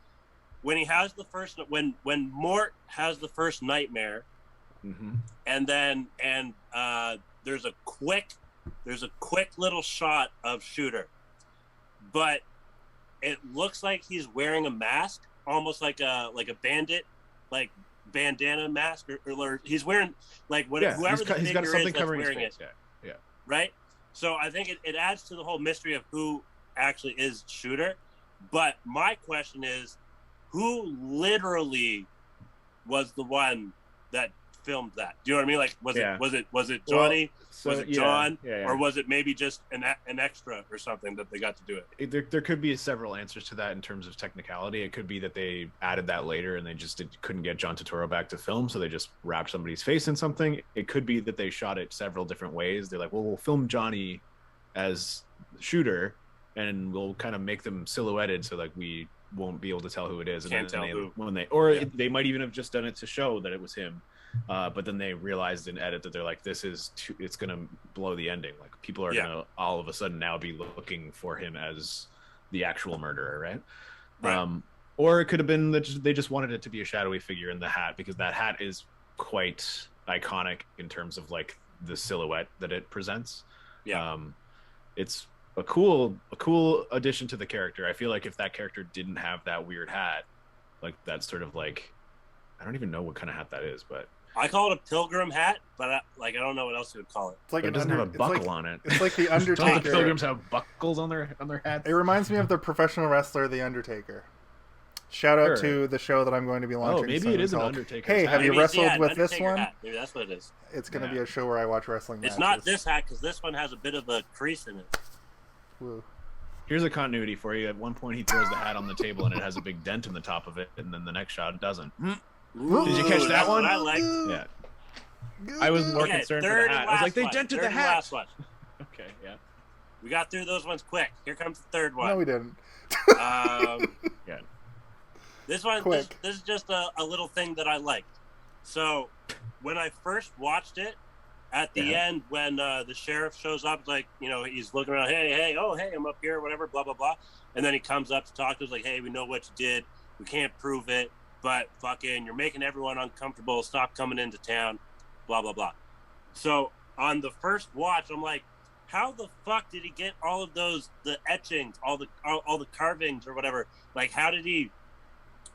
when he has the first, when Mort has the first nightmare, and then there's a quick little shot of Shooter, but it looks like he's wearing a mask, almost like a bandit, like bandana mask, or he's wearing like whoever the figure is that's wearing it. Yeah. Right. So I think it adds to the whole mystery of who actually is Shooter. But my question is, who literally was the one that filmed that? Do you know what I mean? Like, was it Johnny? Was it John? Or was it maybe just an extra or something that they got to do it? There could be several answers to that in terms of technicality. It could be that they added that later and they just couldn't get John Turturro back to film, so they just wrapped somebody's face in something. It could be that they shot it several different ways. They're like, well, we'll film Johnny as Shooter and we'll kind of make them silhouetted so like we won't be able to tell who it is. Can't tell who. They might even have just done it to show that it was him. But then they realized in edit that they're like, it's going to blow the ending. Like, people are going to all of a sudden now be looking for him as the actual murderer, right? Or it could have been that they just wanted it to be a shadowy figure in the hat, because that hat is quite iconic in terms of like the silhouette that it presents. Yeah. It's a cool addition to the character. I feel like if that character didn't have that weird hat, like that sort of like, I don't even know what kind of hat that is, but I call it a pilgrim hat, but I don't know what else you would call it. It's like it doesn't have a buckle on it. It's like the Don't the Undertaker. pilgrims have buckles on their hats? It reminds me of the professional wrestler, the Undertaker. Shout out to the show that I'm going to be launching. Oh, maybe it is an Undertaker. Hey, have you wrestled with this one? Hat. Maybe that's what it is. It's going to be a show where I watch wrestling matches. It's not this hat, because this one has a bit of a crease in it. Woo. Here's a continuity for you. At one point, he throws the hat on the table, and it has a big dent in the top of it, and then the next shot, it doesn't. Ooh, did you catch that one? I like. Yeah. I was more concerned for the hat. I was like, they dented the hat. Last one. Okay, yeah. We got through those ones quick. Here comes the third one. No, we didn't. Yeah. This one, this is just a little thing that I liked. So, when I first watched it, at the end, when the sheriff shows up, like, he's looking around, hey, I'm up here, whatever, blah, blah, blah. And then he comes up to talk to us, like, hey, we know what you did. We can't prove it, but fucking, you're making everyone uncomfortable. Stop coming into town, blah, blah, blah. So, on the first watch, I'm like, how the fuck did he get all of the etchings, all the carvings or whatever? Like, how did he...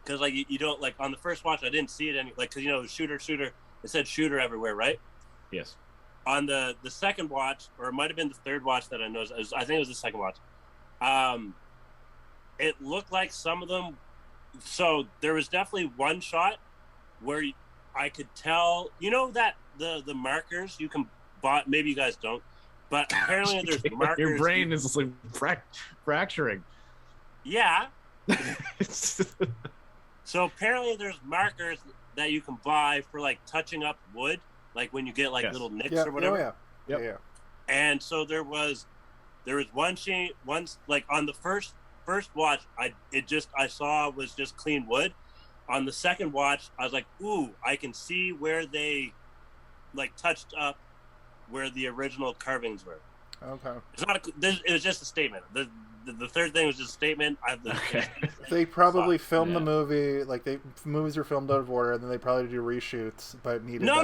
Because, like, you don't, like, on the first watch, I didn't see it any, like, because, shooter, it said shooter everywhere, right? Yes. On the second watch, or it might have been the third watch that I noticed, I think it was the second watch, it looked like some of them, so there was definitely one shot where I could tell, that the markers you can buy, maybe you guys don't, but apparently there's markers. Your brain is like fracturing. Yeah. So apparently there's markers that you can buy for like touching up wood, like when you get like little nicks or whatever. Yeah. And so there was one like on the first watch, I saw was just clean wood. On the second watch, I was like, ooh, I can see where they like touched up where the original carvings were. Okay. It's not. It was just a statement. The third thing was just a statement. They probably filmed the movie, like movies are filmed out of order, and then they probably do reshoots, but needed No.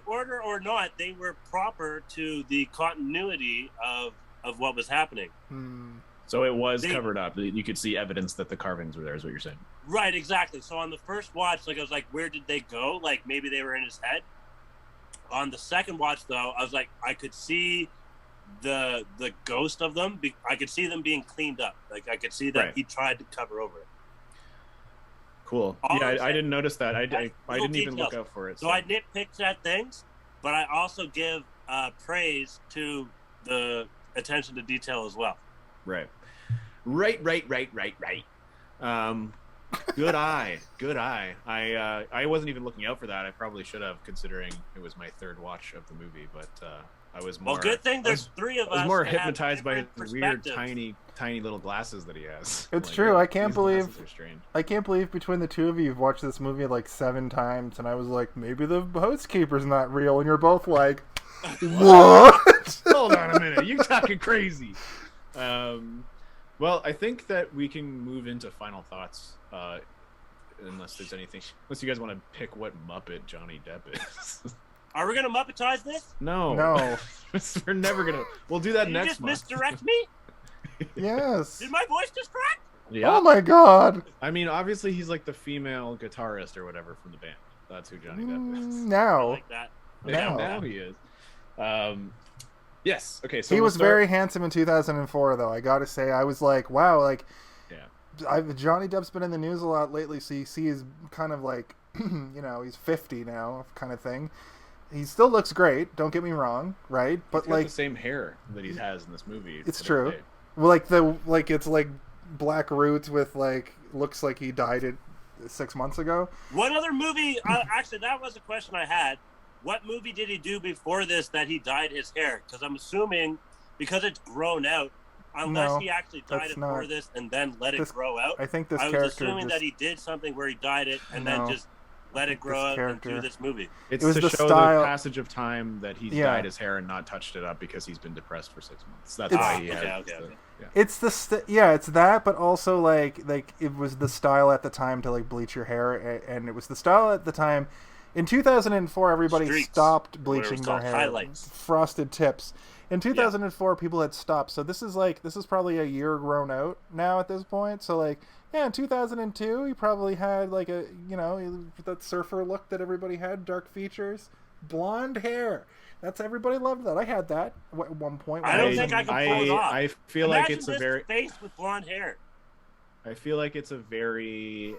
Order or not, they were proper to the continuity of what was happening. So it was covered up. You could see evidence that the carvings were there, is what you're saying. Right, exactly. So on the first watch, like I was like, where did they go? Like maybe they were in his head. On the second watch, though, I was like, I could see the ghost of them. I could see them being cleaned up. Like I could see that he tried to cover over it. Cool. I didn't notice that. I didn't even look out for it. So I nitpicked at things, but I also give praise to the attention to detail as well. Right. Good eye. I wasn't even looking out for that. I probably should have, considering it was my third watch of the movie, but I was more... Well, good thing there's three of us. I was more hypnotized by his weird, tiny little glasses that he has. It's true. I can't believe between the two of you, you've watched this movie like 7 times, and I was like, maybe the housekeeper's not real, and you're both like, what? Hold on a minute. You're talking crazy. Well, I think that we can move into final thoughts, unless you guys want to pick what Muppet Johnny Depp is. Are we gonna Muppetize this? No. We're never gonna. We'll do that next month. Did you just misdirect me? Yes. Did my voice just crack? Yeah. Oh my god. I mean, obviously he's like the female guitarist or whatever from the band. That's who Johnny Depp is. Now. I like that. Now he is. Yes. Okay. So he was very handsome in 2004, though. I gotta say, I was like, wow, like, Johnny Depp's been in the news a lot lately, so you see he's kind of like, he's 50 now, kind of thing. He still looks great. Don't get me wrong, right? But he's got like the same hair that he has in this movie. It's true. Well, it's like black roots with like looks like he dyed it 6 months ago. What other movie? Actually, that was a question I had. What movie did he do before this that he dyed his hair? Because I'm assuming, because it's grown out, unless he actually dyed it for this and then let it grow out. I think this I character was assuming that he did something where he dyed it and then just let it grow out and do this movie. It was to show the passage of time that he's dyed his hair and not touched it up because he's been depressed for 6 months. That's why he has. Okay. It's it's that, but also like it was the style at the time to like bleach your hair, and it was the style at the time. In 2004, everybody Streaks, stopped bleaching their called, hair. highlights. Frosted tips. In 2004, people had stopped. So this is probably a year grown out now at this point. So like, yeah, in 2002, he probably had like a that surfer look that everybody had, dark features, blonde hair. That's everybody loved that. I had that at one point. I don't think I can pull it off. I feel Imagine like it's a very face with blonde hair. I feel like it's a very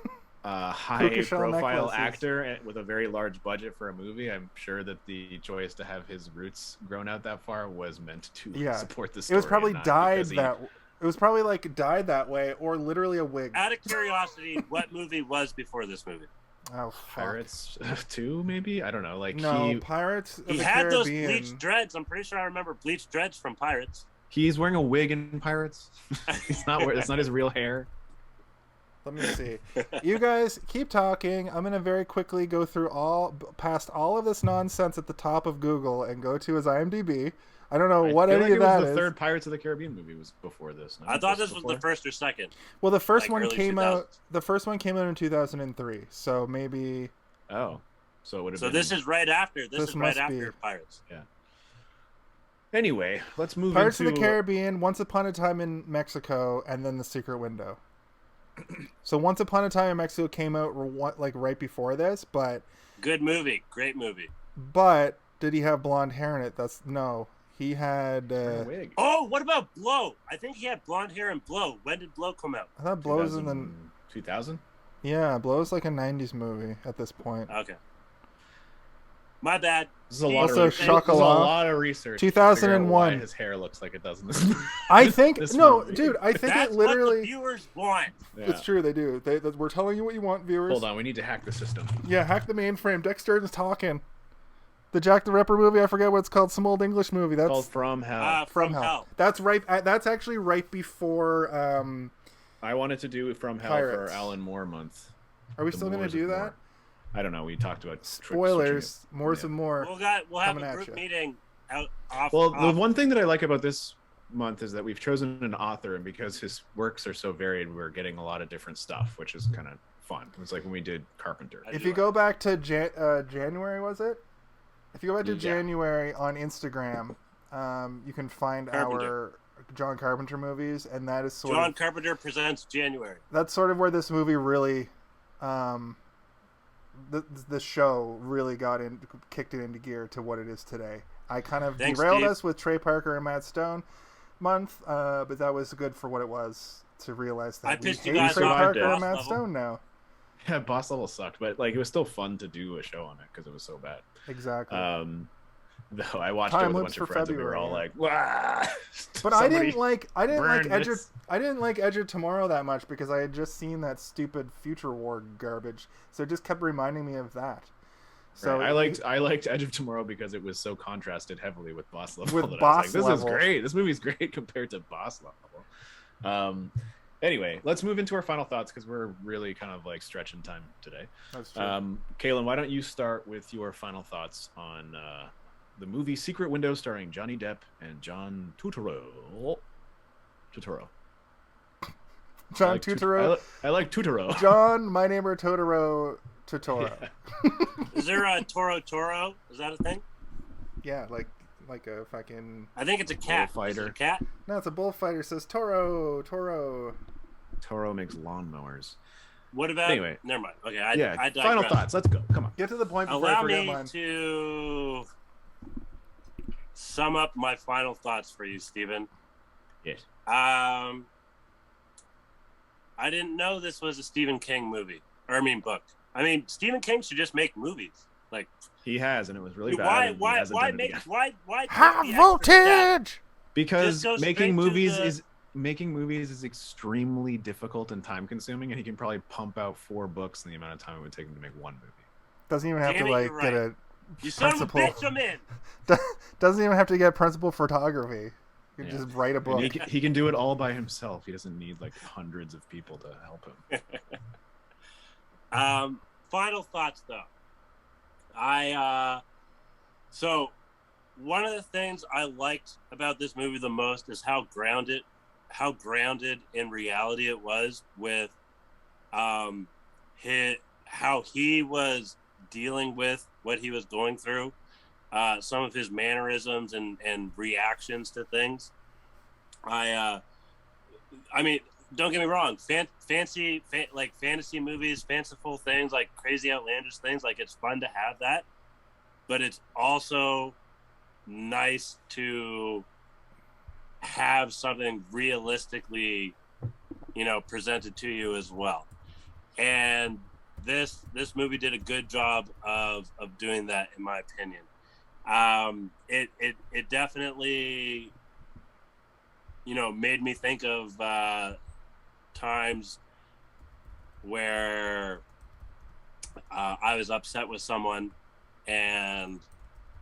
high-profile necklaces. actor with a very large budget for a movie. I'm sure that the choice to have his roots grown out that far was meant to support the story. It was probably dyed It was probably like dyed that way, or literally a wig. Out of curiosity, what movie was before this movie? Oh, fuck. Pirates 2, maybe? I don't know. Like no, Pirates of He the had those Caribbean. bleached dreads. I'm pretty sure I remember bleached dreads from Pirates. He's wearing a wig in Pirates. It's not his real hair. Let me see. You guys keep talking. I'm gonna very quickly go through past all of this nonsense at the top of Google and go to his IMDb. I don't know what any of that is. The third Pirates of the Caribbean movie was before this. No? I thought this was the first or second. Well, the first one early came 2000s. out. The first one came out in 2003. So maybe. Oh, so it would have So been. this is right after. This is right must after be. Pirates. Yeah. Anyway, let's move Pirates into of the Caribbean, Once Upon a Time in Mexico, and then The Secret Window. So Once Upon a Time in Mexico came out like right before this, but Good movie. Great movie. but did he have blonde hair in it? No. He had. a wig. Oh, what about Blow? I think he had blonde hair in Blow. When did Blow come out? I thought Blow's in the. 2000? Yeah, Blow's like a 90s movie at this point. Okay. My bad. This is a lot Also, of research. This is a Chocolat, lot of research. to figure out 2001. why his hair looks like it does in this movie. I think This no, movie. dude. I think That's it what the literally. viewers want. Yeah. It's true. They do. We're telling you what you want, viewers. Hold on, we need to hack the system. Yeah, hack the mainframe. Dexter is talking. The Jack the Ripper movie. I forget what it's called. Some old English movie. That's Called From Hell. From Hell. That's right. That's actually right before. I wanted to do From Hell Pirates. for Alan Moore month. Are we The still going to Moors do of that? Moore. I don't know. We talked about Spoilers. More Yeah. and more. We'll have Coming a at group you. meeting off. Well, the one thing that I like about this month is that we've chosen an author, and because his works are so varied, we're getting a lot of different stuff, which is kind of fun. It's like when we did Carpenter. If you go back to January, was it? If you go back to Yeah. January on Instagram, you can find our John Carpenter movies, and that is John Carpenter presents January. that's sort of where this movie really, the show really kicked it into gear to what it is today. I kind of Thanks, derailed Steve. us with Trey Parker and Matt Stone month, but that was good for what it was to realize that I we pissed you hate guys Trey off Parker at and Matt Boss Stone now. Yeah, Boss Level sucked, but like it was still fun to do a show on it because it was so bad. Exactly. Though I watched Time it with a loops bunch of for friends and we were February, all yeah. like, "Wah!" But Somebody I didn't like burn Edge this. of Tomorrow that much because I had just seen that stupid Future War garbage, so it just kept reminding me of that. So Right. I liked Edge of Tomorrow because it was so contrasted heavily with Boss Level. With that Boss I was like, this Level. is great. This movie's great compared to Boss Level. Anyway, let's move into our final thoughts because we're really kind of like stretching time today. That's true. Kaylin, why don't you start with your final thoughts on the movie Secret Window starring Johnny Depp and John Turturro? John Turturro. I like Turturro. John, my neighbor Totoro. Totoro. Is there a Toro? Is that a thing? Yeah, like a fucking. I think it's a cat. Bullfighter. Is it a cat? No, it's a bullfighter. Says Toro. Toro makes lawnmowers. What about? Anyway. Never mind. Okay, Yeah, I digress. final thoughts. Let's go. Come on. Get to the point before I Allow forget me mine. to sum up my final thoughts for you, Stephen. Yes. I didn't know this was a Stephen King movie. Book. Stephen King should just make movies. Like He has, and it was really bad. why and he hasn't done it make again. why High take the extra step? voltage. Because Just go making straight to movies the- is extremely difficult and time consuming, and he can probably pump out 4 books in the amount of time it would take him to make one movie. Doesn't even have Damn to it, like you're get right. a. You son of a Principal. bitch, I'm in. Doesn't even have to get principal photography. You can Yeah. just write a book. And he can do it all by himself. He doesn't need like hundreds of people to help him. Final thoughts though. So one of the things I liked about this movie the most is how grounded grounded in reality it was with how he was dealing with what he was going through, some of his mannerisms and reactions to things. I mean, don't get me wrong, fantasy movies, fanciful things, like crazy outlandish things, like it's fun to have that, but it's also nice to have something realistically, presented to you as well. And this movie did a good job of doing that, in my opinion. It definitely, made me think of times where I was upset with someone, and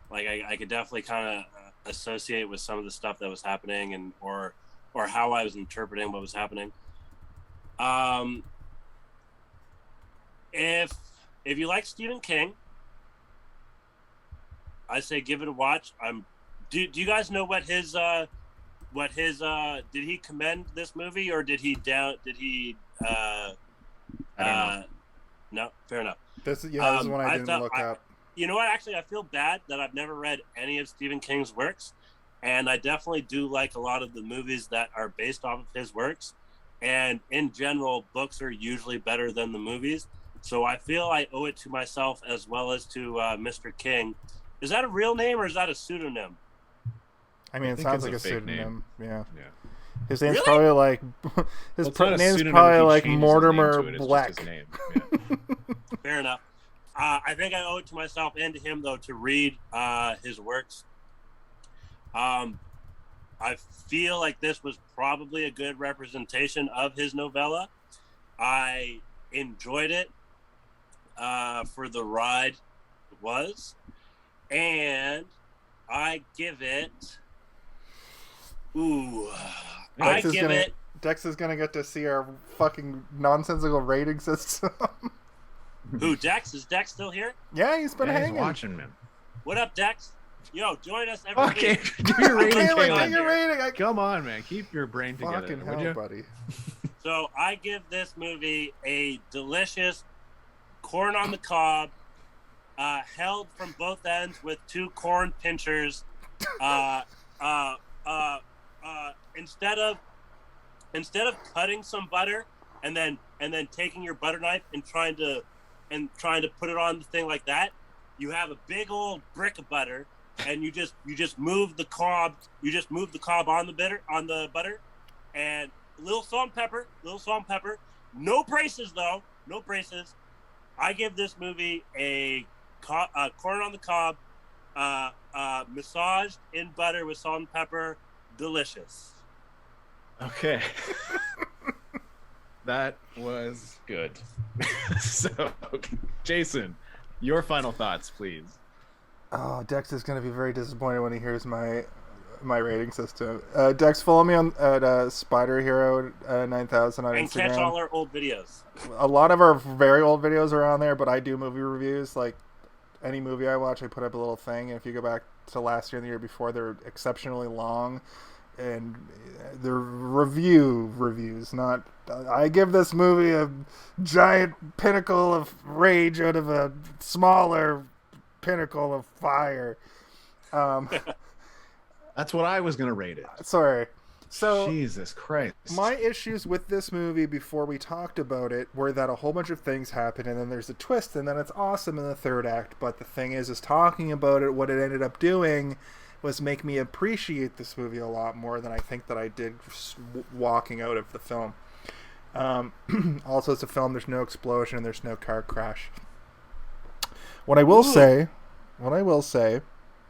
like I could definitely kind of associate with some of the stuff that was happening, and or how I was interpreting what was happening. If you like Stephen King, I say give it a watch. Do you guys know what his did he commend this movie, or did he I don't know. No, fair enough. This is one I didn't look up. You know what? Actually, I feel bad that I've never read any of Stephen King's works, and I definitely do like a lot of the movies that are based off of his works. And in general, books are usually better than the movies. So I feel I owe it to myself as well as to Mr. King. Is that a real name or is that a pseudonym? I mean, it sounds like a pseudonym. Yeah. His name's Really? probably like name's probably like Mortimer Black. Yeah. Fair enough. I think I owe it to myself and to him, though, to read his works. I feel like this was probably a good representation of his novella. I enjoyed it for the ride it was. And I give it... Dex is gonna get to see our fucking nonsensical rating system. Who, Dex? Is Dex still here? Yeah, he's been hanging. He's watching, man. What up, Dex? Yo, join us every week. Do your rating, do your rating. Come on, man. Keep your brain together. Fucking hell, buddy. So I give this movie a delicious corn on the cob, held from both ends with two corn pinchers. Instead of cutting some butter and then taking your butter knife and trying to put it on the thing like that, you have a big old brick of butter, and you just move the cob on the butter, and a little salt and pepper. No braces though, no braces. I give this movie a corn on the cob, massaged in butter with salt and pepper, delicious. Okay. That was good. So, okay. Jason, your final thoughts, please. Oh, Dex is going to be very disappointed when he hears my rating system. Dex, follow me on at Spider Hero 9000 on Instagram. And catch all our old videos. A lot of our very old videos are on there, but I do movie reviews. Like any movie I watch, I put up a little thing. And if you go back to last year and the year before, they're exceptionally long. And they're reviews, not... I give this movie a giant pinnacle of rage out of a smaller pinnacle of fire. That's what I was going to rate it. Sorry. So, Jesus Christ. My issues with this movie before we talked about it were that a whole bunch of things happen, and then there's a twist, and then it's awesome in the third act. But the thing is talking about it, what it ended up doing was make me appreciate this movie a lot more than I think that I did walking out of the film. Also, it's a film, there's no explosion, there's no car crash. What I will say,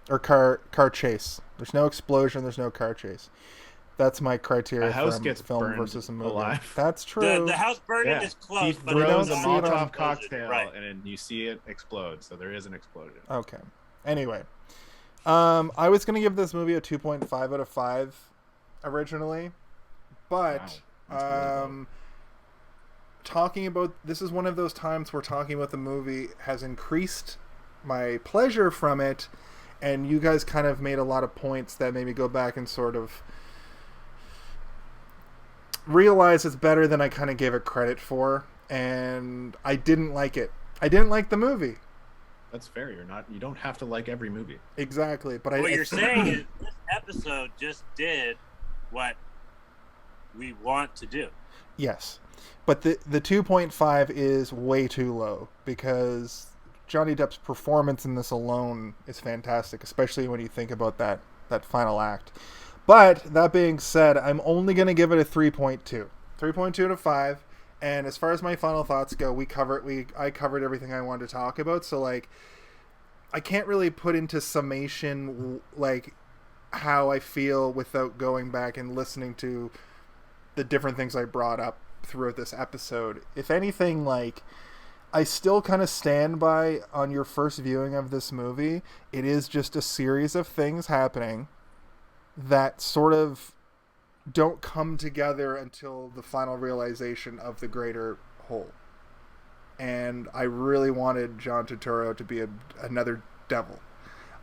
or car chase. There's no explosion, there's no car chase. That's my criteria for a film versus a movie. Alive. That's true. The house burning is close. He throws a Molotov cocktail, right, and you see it explode, so there is an explosion. Okay. Anyway. I was going to give this movie a 2.5 out of 5 originally, but talking about this is one of those times where talking about the movie has increased my pleasure from it, and you guys kind of made a lot of points that made me go back and sort of realize it's better than I kind of gave it credit for, and I didn't like it. I didn't like the movie. That's fair. You don't have to like every movie. Exactly, but what you're saying is this episode just did what we want to do. Yes, but the 2.5 is way too low because Johnny Depp's performance in this alone is fantastic, especially when you think about that final act. But that being said, I'm only going to give it a 3.2. 3.2 to 5. And as far as my final thoughts go, I covered everything I wanted to talk about. So like, I can't really put into summation like how I feel without going back and listening to the different things I brought up throughout this episode. If anything, like, I still kind of stand by on your first viewing of this movie. It is just a series of things happening that sort of don't come together until the final realization of the greater whole. And I really wanted John Turturro to be another devil.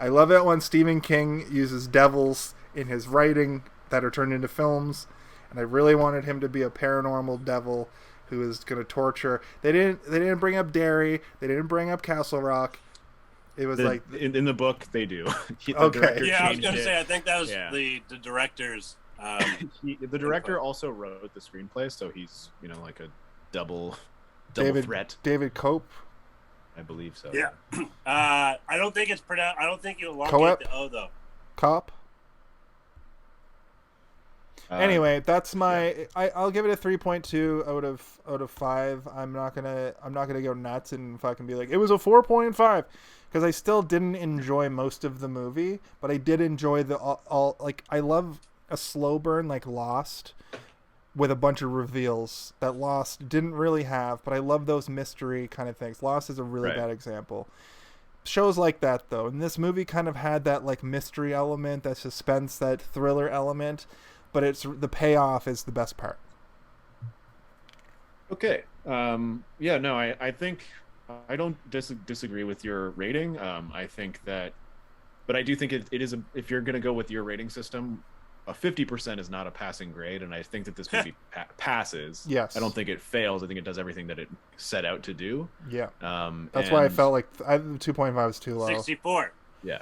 I love it when Stephen King uses devils in his writing that are turned into films, and I really wanted him to be a paranormal devil who is going to torture. They didn't bring up Derry. They didn't bring up Castle Rock. It was like in the book they do. Okay. Yeah, I was going to say I think that was the director's. The director also wrote the screenplay, so he's like a double threat. David Koepp, I believe so. Yeah. I don't think it's pronounced. I don't think you elongate Koepp? the O though. Koepp. Anyway, that's my. Yeah. I'll give it a 3.2 out of 5. I'm not gonna go nuts and fucking be like it was a 4.5 because I still didn't enjoy most of the movie, but I did enjoy the all like I love a slow burn like Lost with a bunch of reveals that Lost didn't really have, but I love those mystery kind of things. Lost is a really bad example. Shows like that though, and this movie kind of had that like mystery element, that suspense, that thriller element. But the payoff is the best part. Okay. I think I don't disagree with your rating. I think that, but I do think it is if you're going to go with your rating system, a 50% is not a passing grade, and I think that this movie passes. Yes. I don't think it fails. I think it does everything that it set out to do. Yeah. That's why I felt like 2.5 is too low. 64. Yeah.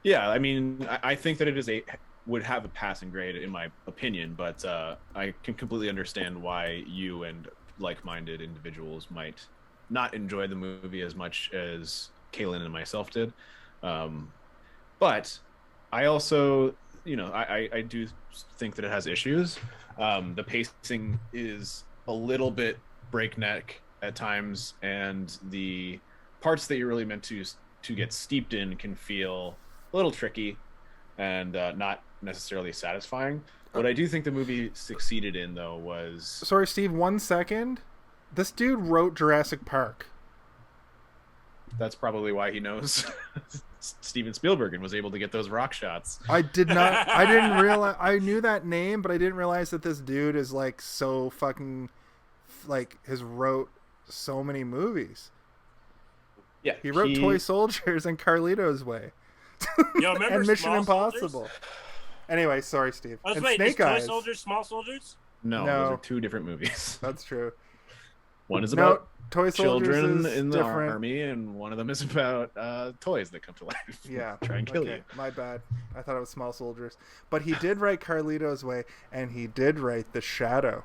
Yeah. I mean, I think that it would have a passing grade in my opinion, but I can completely understand why you and like-minded individuals might not enjoy the movie as much as Kaylin and myself did. But I also, I do think that it has issues. The pacing is a little bit breakneck at times, and the parts that you're really meant to get steeped in can feel a little tricky and not necessarily satisfying. What I do think the movie succeeded in, though, was... Sorry, Steve, 1 second. This dude wrote Jurassic Park. That's probably why he knows Steven Spielberg and was able to get those rock shots. I didn't realize... I knew that name, but I didn't realize that this dude is, like, so fucking... Like, has wrote so many movies. Yeah. He wrote Toy Soldiers and Carlito's Way. Yo, remember and Mission Small Impossible. Soldiers? Anyway, sorry, Steve. Oh, and wait, Snake Toy Eyes. Soldiers, Small Soldiers? No, those are two different movies. That's true. One is about Toy Soldiers children is in the different. army, and one of them is about toys that come to life. Yeah. Try and kill you. My bad. I thought it was Small Soldiers. But he did write Carlito's Way, and he did write The Shadow.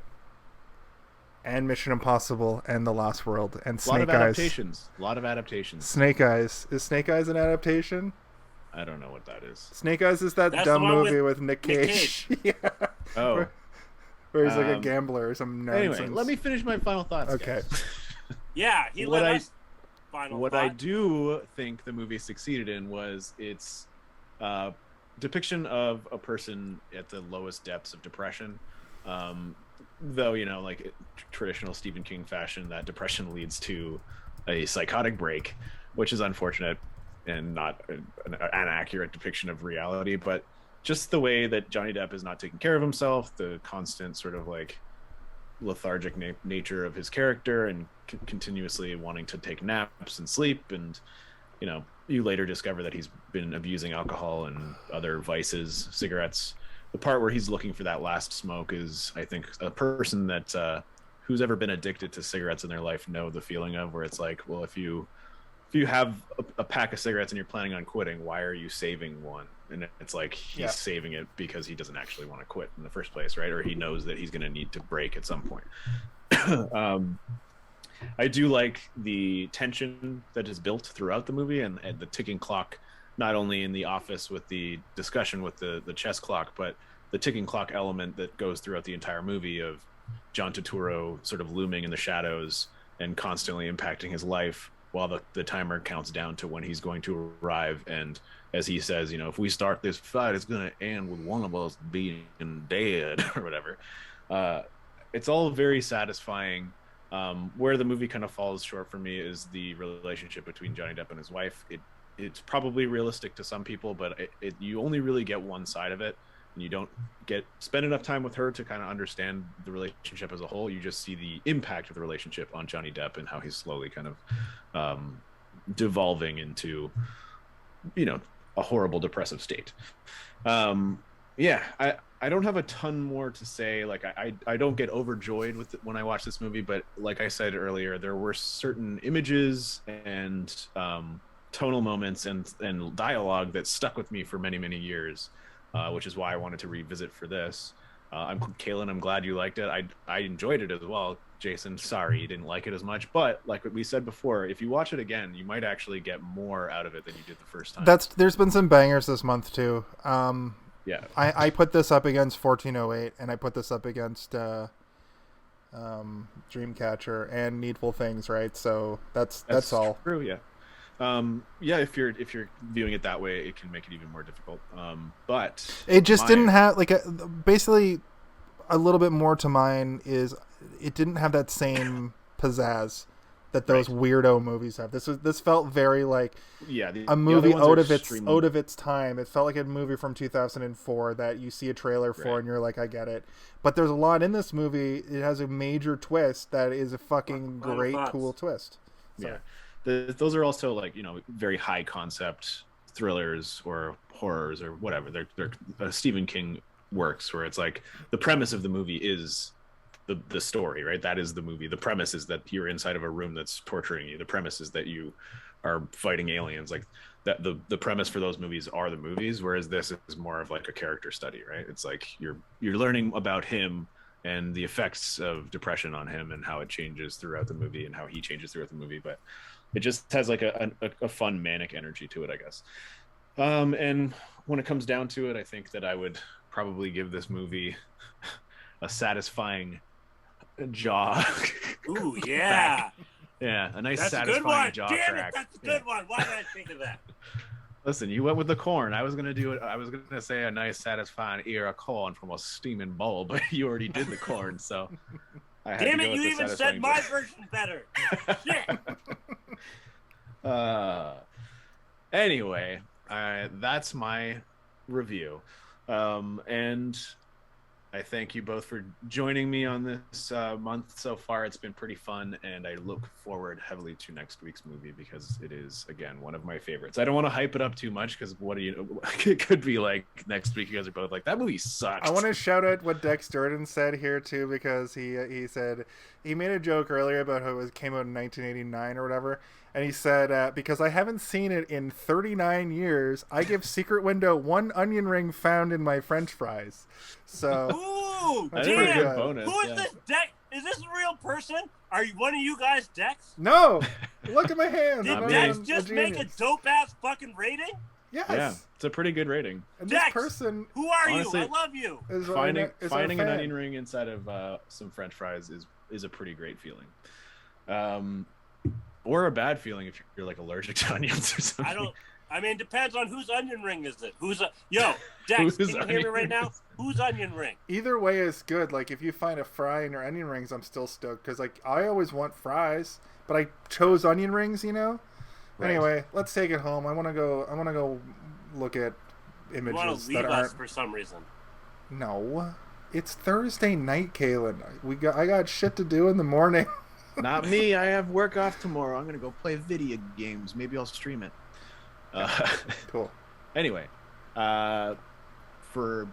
And Mission Impossible and The Lost World and Snake Eyes. A lot of adaptations. Snake Eyes. Is Snake Eyes an adaptation? I don't know what that is. Snake Eyes is that dumb movie with Nick Cage. Yeah. Oh. Where he's like a gambler or some nonsense. Anyway, let me finish my final thoughts. Okay. Guys. Yeah, he let us final What thought. I do think the movie succeeded in was its depiction of a person at the lowest depths of depression. Though, like traditional Stephen King fashion, that depression leads to a psychotic break, which is unfortunate and not an accurate depiction of reality. But just the way that Johnny Depp is not taking care of himself, the constant sort of like lethargic nature of his character, and continuously wanting to take naps and sleep, and you later discover that he's been abusing alcohol and other vices, cigarettes, the part where he's looking for that last smoke is, I think, a person that who's ever been addicted to cigarettes in their life know the feeling of, where it's like, well, if you have a pack of cigarettes and you're planning on quitting, why are you saving one? And it's like he's saving it because he doesn't actually want to quit in the first place, right? Or he knows that he's going to need to break at some point. I do like the tension that is built throughout the movie, and the ticking clock, not only in the office with the discussion with the chess clock, but the ticking clock element that goes throughout the entire movie of John Turturro sort of looming in the shadows and constantly impacting his life, while the timer counts down to when he's going to arrive. And as he says, if we start this fight, it's going to end with one of us being dead or whatever. It's all very satisfying. Where the movie kind of falls short for me is the relationship between Johnny Depp and his wife. It's probably realistic to some people, but you only really get one side of it, and you don't spend enough time with her to kind of understand the relationship as a whole. You just see the impact of the relationship on Johnny Depp and how he's slowly kind of devolving into, a horrible depressive state. I don't have a ton more to say. Like, I don't get overjoyed with it when I watch this movie, but like I said earlier, there were certain images and tonal moments and dialogue that stuck with me for many, many years, which is why I wanted to revisit for this. Kaylin, I'm glad you liked it. I enjoyed it as well. Jason, sorry you didn't like it as much, but like we said before, if you watch it again, you might actually get more out of it than you did the first time. There's been some bangers this month too. Yeah, I put this up against 1408, and I put this up against Dreamcatcher and Needful Things, right? So that's all true. Yeah. If you're viewing it that way, it can make it even more difficult. But it just didn't have basically a little bit more to mine is it didn't have that same pizzazz that those weirdo movies have. This felt very like a movie out of its time. It felt like a movie from 2004 that you see a trailer for and you're like, I get it. But there's a lot in this movie. It has a major twist that is a fucking great, cool twist. So. Yeah. Those are also like, very high concept thrillers or horrors or whatever. They're Stephen King works where it's like the premise of the movie is the story, right? That is the movie. The premise is that you're inside of a room that's torturing you. The premise is that you are fighting aliens. Like that, the premise for those movies are the movies, whereas this is more of like a character study, right? It's like you're learning about him and the effects of depression on him and how it changes throughout the movie and how he changes throughout the movie. But it just has like a fun manic energy to it, I guess. And when it comes down to it, I think that I would probably give this movie a satisfying jaw. Ooh, yeah. Yeah, a nice that's satisfying a good jaw one. Damn crack. It, that's a good one. Why did I think of that? Listen, you went with the corn. I was gonna do it. I was gonna say a nice satisfying ear of corn from a steaming bowl, but you already did the corn, so I had damn to go it, with you the even said satisfying my jaw. version better. Shit. Anyway, that's my review, and I thank you both for joining me on this month so far. It's been pretty fun, and I look forward heavily to next week's movie because it is, again, one of my favorites. I don't want to hype it up too much because it could be like next week you guys are both like, that movie sucks. I want to shout out what Dex Durden said here too, because he said he made a joke earlier about how it came out in 1989 or whatever, and he said because I haven't seen it in 39 years, I give Secret Window one onion ring found in my French fries. So ooh, that's damn. a good bonus. Who is this Dex? Is this a real person? Are you one of you guys Dex? No, look at my hands. Did Dex just make a dope ass fucking rating? Yes. Yeah, it's a pretty good rating. And Dex, this person, who are honestly, you? I love you. Finding an onion ring inside of some French fries is a pretty great feeling. Or a bad feeling if you're like allergic to onions or something. I mean, depends on whose onion ring is it. Yo, Dex, can you hear me right now? Whose onion ring? Either way is good. Like, if you find a fry in your onion rings, I'm still stoked. Because, like, I always want fries, but I chose onion rings, Right. Anyway, let's take it home. I want to go look at images you want to leave us for some reason. No. It's Thursday night, Kaylin. I got shit to do in the morning. Not me. I have work off tomorrow. I'm going to go play video games. Maybe I'll stream it. Cool. Anyway, for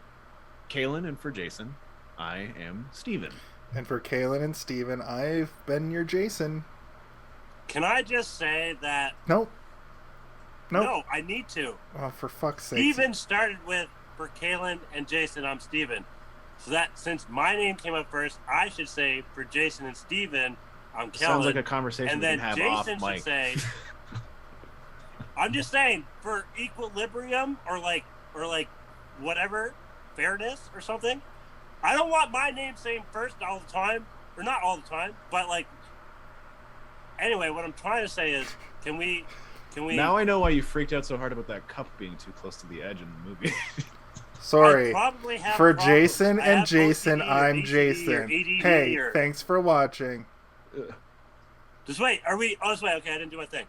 Kaylin, and for Jason, I am Steven. And for Kaylin and Steven, I've been your Jason. Can I just say that? Nope. No, I need to. Oh, for fuck's sake. Steven started with, for Kaylin and Jason, I'm Steven. So that, since my name came up first, I should say, for Jason and Steven, I'm Kellen. Sounds like a conversation and we then can have Jason off mic. should say, I'm just saying, for equilibrium or like whatever, fairness or something, I don't want my name saying first all the time, or not all the time, but like, anyway, what I'm trying to say is, can we? Now I know why you freaked out so hard about that cup being too close to the edge in the movie. Sorry. For problems. Jason I and have Jason, OCD or I'm ADD Jason. or ADD Hey, or... thanks for watching. Just wait. Are we? Oh, just wait. Okay, I didn't do my thing.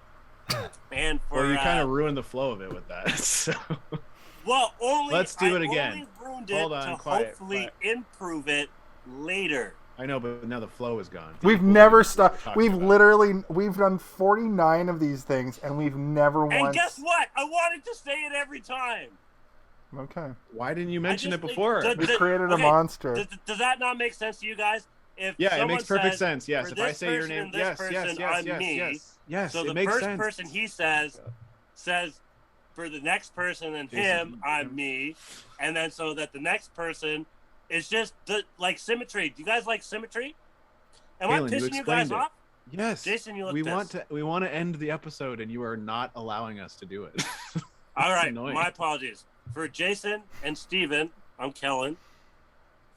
And for Well, you kind of ruined the flow of it with that. So. Well, only Let's do it again. Only ruined it Hold on, to quiet, hopefully quiet. improve it later. I know, but now the flow is gone. We've never stopped. We've done 49 of these things, and we've never once. And guess what? I wanted to say it every time. Okay. Why didn't you mention it before? We created a monster. Does that not make sense to you guys? If Yeah, it someone makes perfect says, sense. Yes, for if I this say your person name, and this yes, person, yes, I'm yes, me. yes, yes. So it the makes first sense. person he says for the next person and him, I'm me, and then so that the next person is just like symmetry. Do you guys like symmetry? Am Kaylin, I pissing you guys off? Yes. Jason, you look we pissed. want to end the episode, and you are not allowing us to do it. All right, annoying. my apologies. For Jason and Steven, I'm Kellen.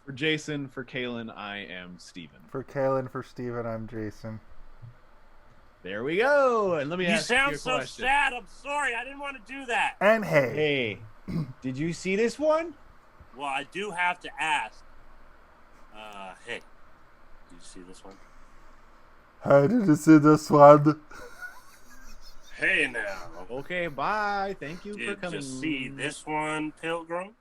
For Jason, for Kaylin, I am Steven. For Kaylin, for Steven, I'm Jason. There we go. And let me ask you a sound question. so sad. I'm sorry. I didn't want to do that. And hey. Did you see this one? Well, I do have to ask. Hey, did you see this one? How did you see this one? Hey now. Okay, bye. Thank you for Did coming. you see this one, Pilgrim?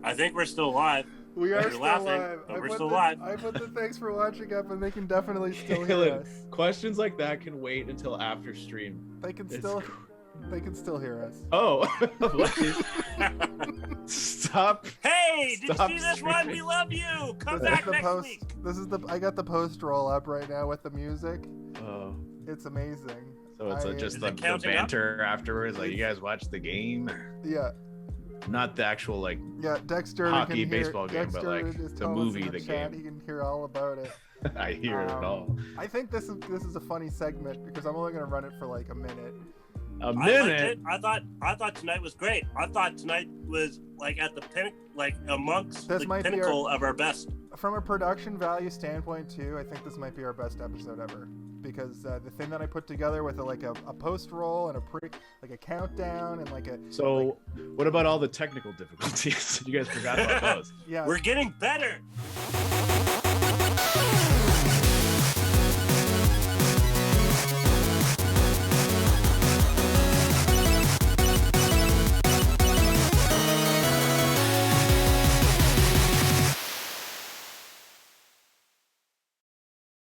I think we're still live. We are You're still laughing, live. but we're still live. I put the thanks for watching up, and they can definitely still hear Kaylin, us. questions like that can wait until after stream. They can still hear us. Oh. Stop. Hey, did Stop you see this one? streaming. We love you. Come This is back the next post. week. I got the post roll up right now with the music. Oh. It's amazing. So it's just Is the it counting up? banter afterwards. Like, you guys watch the game, Yeah. not the actual like. Yeah, Dexter Hockey, can hear, baseball game, but, Dexter like, is the telling us movie, in the chat. game. He can hear all about it. I hear it all. I think this is a funny segment because I'm only gonna run it for like a minute. A I liked minute. it. I thought tonight was great. I thought tonight was like at the amongst This the might be pinnacle of our best. From a production value standpoint too, I think this might be our best episode ever because the thing that I put together with a post roll and a countdown and So, what about all the technical difficulties? You guys forgot about those. yeah. We're getting better.